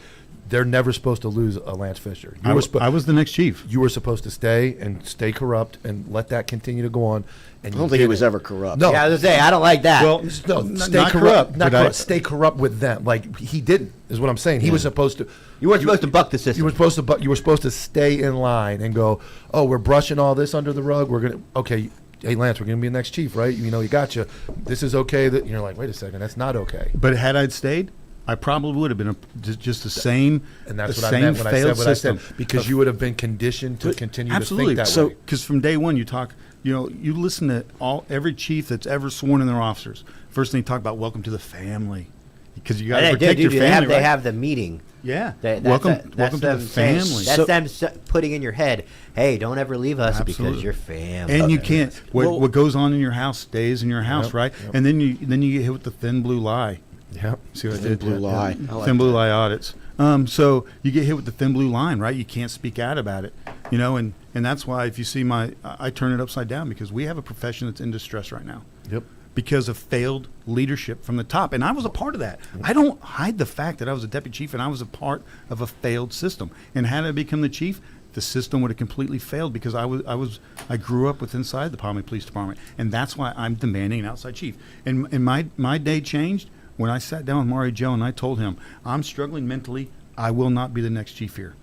They're never supposed to lose a Lance Fisher. I was the next chief. You were supposed to stay corrupt and let that continue to go on. And I don't think he was ever corrupt. No, I was gonna say I don't like that. Well, no, stay corrupt. Not corrupt. Stay corrupt with them. Like he didn't, is what I'm saying. He was supposed to. You weren't supposed to buck the system. You were supposed to. You were supposed to stay in line and go. Oh, we're brushing all this under the rug. We're gonna. Okay. Hey Lance, we're gonna be the next chief, right? You gotcha. This is okay. That you're like, wait a second, that's not okay. But had I stayed, I probably would have been just the same. And that's what I meant when I said what I said, because you would have been conditioned to continue to think that way. Because from day one, you talk. You listen to every chief that's ever sworn in their officers. First thing you talk about, welcome to the family, because you got to protect your family. They have the meeting. Yeah. Welcome to the family. That's them putting in your head, hey, don't ever leave us because you're family. And you can't. What goes on in your house stays in your house, right? Yep. And then you get hit with the thin blue lie. Yep. See what I did? Thin blue lie. Thin blue lie audits. So you get hit with the thin blue line, right? You can't speak out about it, and that's why if you see I turn it upside down, because we have a profession that's in distress right now. Yep. Because of failed leadership from the top. And I was a part of that. I don't hide the fact that I was a deputy chief and I was a part of a failed system. And how did I become the chief? the system would have completely failed because I grew up with inside the Palm Police Department, and that's why I'm demanding an outside chief. And my day changed when I sat down with Mari Joe and I told him, I'm struggling mentally. I will not be the next chief here.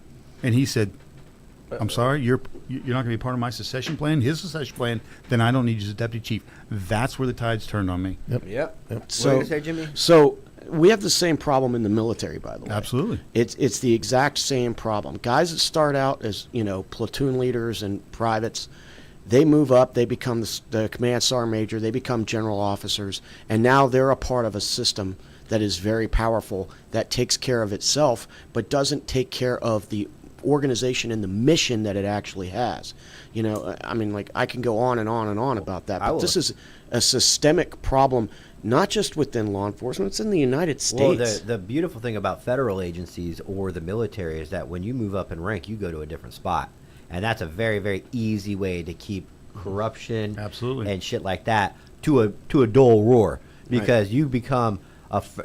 And he said, I'm sorry, you're not going to be part of my succession plan, his succession plan, then I don't need you as a deputy chief. That's where the tides turned on me. Yep. So, What are you say, Jimmy? So we have the same problem in the military, by the way. Absolutely. It's the exact same problem. Guys that start out as, platoon leaders and privates, they move up, they become the command sergeant major, they become general officers, and now they're a part of a system that is very powerful, that takes care of itself, but doesn't take care of the organization and the mission that it actually has. I can go on and on and on about that, but this is a systemic problem, not just within law enforcement, it's in the United States. Well, the beautiful thing about federal agencies or the military is that when you move up in rank, you go to a different spot. And that's a very, very easy way to keep corruption Absolutely. and shit like that to a dull roar. Because you become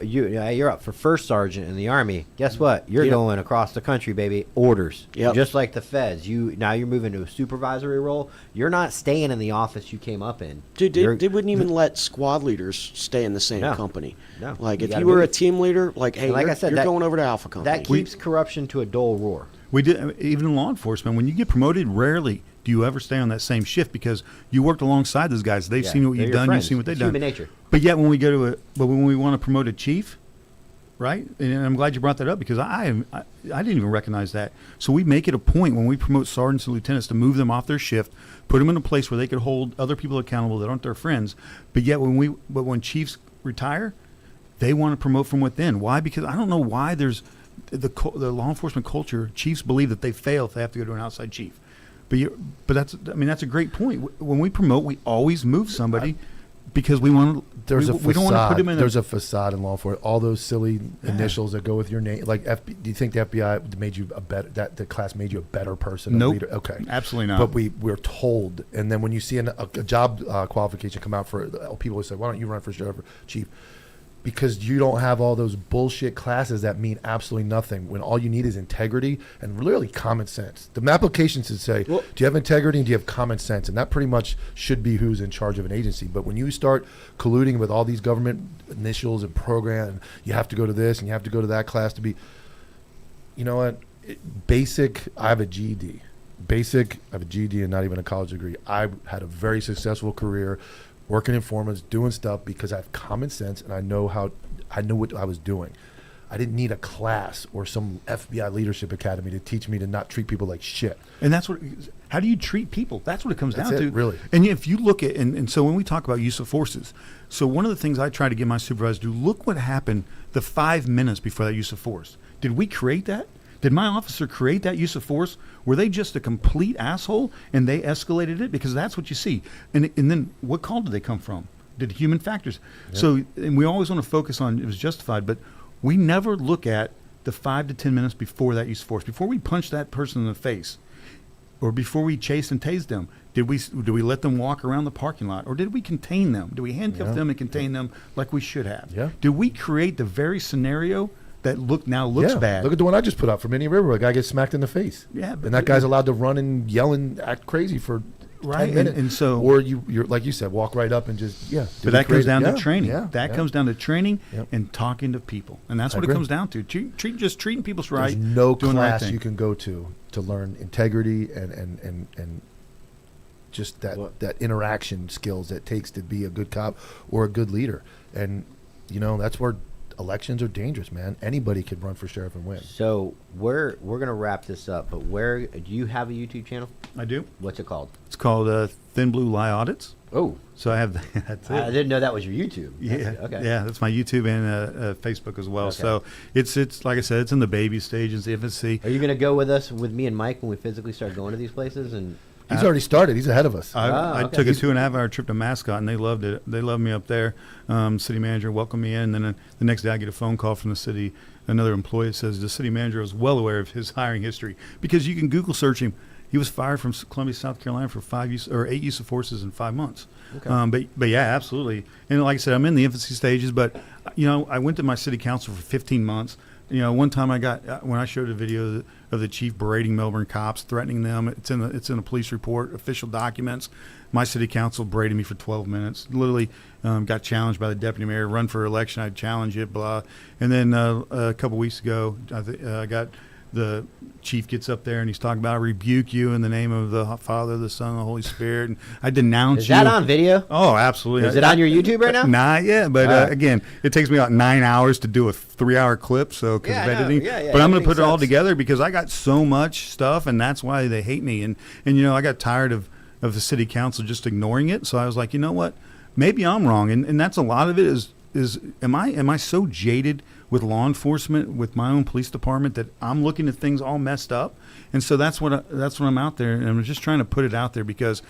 you're up for first sergeant in the Army. Guess what? You're going across the country, baby. Orders. Yep. Just like the feds. Now you're moving to a supervisory role. You're not staying in the office you came up in. Dude, they wouldn't even let squad leaders stay in the same company. No. Like, You if gotta you were move. a team leader, like, hey, Like you're, I said, you're that- going over to Alpha Company. That keeps corruption to a dull roar. We did, even in law enforcement, when you get promoted, rarely do you ever stay on that same shift because you worked alongside those guys. They've seen what they're you've your done, friends. you've seen what they've It's done. human nature. But yet when we want to promote a chief, right? And I'm glad you brought that up because I didn't even recognize that. So we make it a point when we promote sergeants and lieutenants to move them off their shift, put them in a place where they could hold other people accountable that aren't their friends. But yet when chiefs retire, they want to promote from within. Why? Because I don't know why there's the law enforcement culture. Chiefs believe that they fail if they have to go to an outside chief. But that's a great point. When we promote, we always move somebody because we want to. There's a facade. We don't want to put them in. There's a facade in law enforcement. All those silly initials that go with your name. Like, do you think the FBI made you a better? That the class made you a better person? Nope. A leader? Okay. Absolutely not. But we're told, and then when you see a job qualification come out for people who say, "Why don't you run for sheriff or chief?" Because you don't have all those bullshit classes that mean absolutely nothing when all you need is integrity and really common sense. The applications should say, do you have integrity and do you have common sense? And that pretty much should be who's in charge of an agency. But when you start colluding with all these government initials and program, you have to go to this and you have to go to that class to be, you know what? I have a GED. I have a GED and not even a college degree. I had a very successful career working in informants, doing stuff because I have common sense and I know what I was doing. I didn't need a class or some FBI leadership academy to teach me to not treat people like shit. And how do you treat people? That's what it comes down to. Really. And if you look at, and so when we talk about use of forces, so one of the things I try to get my supervisors to do, look what happened the 5 minutes before that use of force. Did we create that? Did my officer create that use of force? Were they just a complete asshole and they escalated it? Because that's what you see. And then what call did they come from? Did human factors? Yep. So, and we always want to focus on it was justified, but we never look at the 5 to 10 minutes before that use of force. Before we punch that person in the face or before we chase and tase them, did we let them walk around the parking lot or did we contain them? Did we handcuff them and contain them like we should have? Yeah. Did we create the very scenario that looks bad? Look at the one I just put out from Indian River. A guy gets smacked in the face. Yeah, and that guy's allowed to run and yell and act crazy for 10 minutes. And so, or you're like you said, walk right up and just But that comes down to training. Yeah, that comes down to training and talking to people, and that's what it comes down to. Treating people right. There's no doing class the right you can go to learn integrity and just that interaction skills that takes to be a good cop or a good leader. And that's where elections are dangerous, man. Anybody could run for sheriff and win. So we're gonna wrap this up, but do you have a YouTube channel? I do. What's it called? It's called Thin Blue Lie Audits. Oh, so I have that's it. I didn't know that was your YouTube. Okay. Yeah, that's my YouTube and Facebook as well. Okay. So it's like I said, it's in the baby stage, it's infancy. Are you gonna go with me and Mike when we physically start going to these places? And he's already started. He's ahead of us. I took a 2.5-hour trip to Mascot, and they loved it. They loved me up there. City manager welcomed me in, and then the next day I get a phone call from the city. Another employee that says the city manager was well aware of his hiring history because you can Google search him. He was fired from Columbia, South Carolina for 8 use of forces in 5 months. Okay. But yeah, absolutely. And like I said, I'm in the infancy stages, but I went to my city council for 15 months. one time I got when I showed a video of the chief berating Melbourne cops, threatening them. It's in a police report, official documents. My city council berated me for 12 minutes. Literally got challenged by the deputy mayor. Run for election, I'd challenge it, blah. And then a couple weeks ago, I got the chief gets up there and he's talking about, I rebuke you in the name of the Father, the Son, and the Holy Spirit. And I denounce you. Is that on video? Oh, absolutely. Is it on your YouTube right now? Not yet, but Right. again, it takes me about 9 hours to do a 3-hour clip, so because Yeah, of I know. editing. Yeah, but I'm going to editing put it all sucks. together because I got so much stuff, and that's why they hate me. And I got tired of the city council just ignoring it. So I was like, you know what? Maybe I'm wrong, and that's a lot of it is am I so jaded with law enforcement, with my own police department, that I'm looking at things all messed up? And so that's what I'm out there, and I'm just trying to put it out there because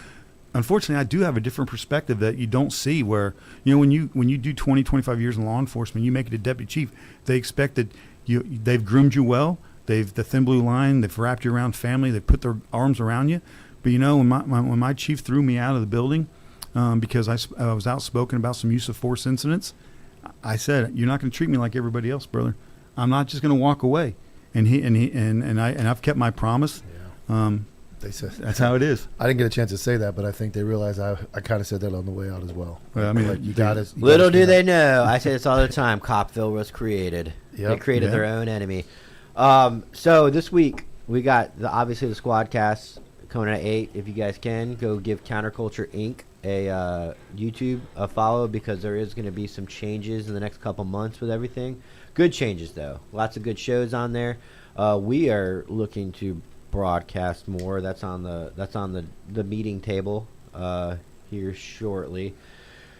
unfortunately I do have a different perspective that you don't see, where when you do 20, 25 years in law enforcement, you make it a deputy chief, they expect that they've groomed you well, the thin blue line, they've wrapped you around family, they've put their arms around you. But when my chief threw me out of the building because I was outspoken about some use of force incidents, I said, "You're not going to treat me like everybody else, brother. I'm not just going to walk away." And I've kept my promise. Yeah. They said that's how it is. I didn't get a chance to say that, but I think they realize I kind of said that on the way out as well. Well, I mean, like you got it. Little do they know. I say this all the time. Copville was created. Yep. They created their own enemy. So this week we got obviously the Squadcast coming at 8. If you guys can, go give Counterculture Inc. a YouTube a follow, because there is going to be some changes in the next couple months with everything. Good changes though. Lots of good shows on there. We are looking to broadcast more. That's on the meeting table here shortly.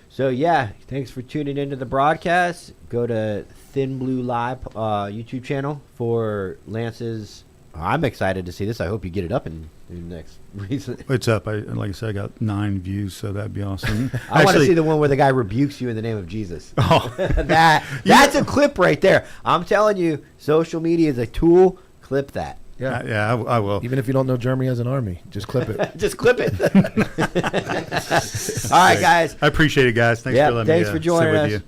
So yeah, thanks for tuning into the broadcast. Go to Thin Blue Live YouTube channel for Lance's. I'm excited to see this. I hope you get it up in the next recent. It's up. Like I said, I got 9 views, so that'd be awesome. I want to see the one where the guy rebukes you in the name of Jesus. Oh. That's a clip right there. I'm telling you, social media is a tool. Clip that. Yeah, I will. Even if you don't know Germany has an army, just clip it. Just clip it. All right, guys. I appreciate it, guys. Thanks for letting me Thanks for joining sit us. with you.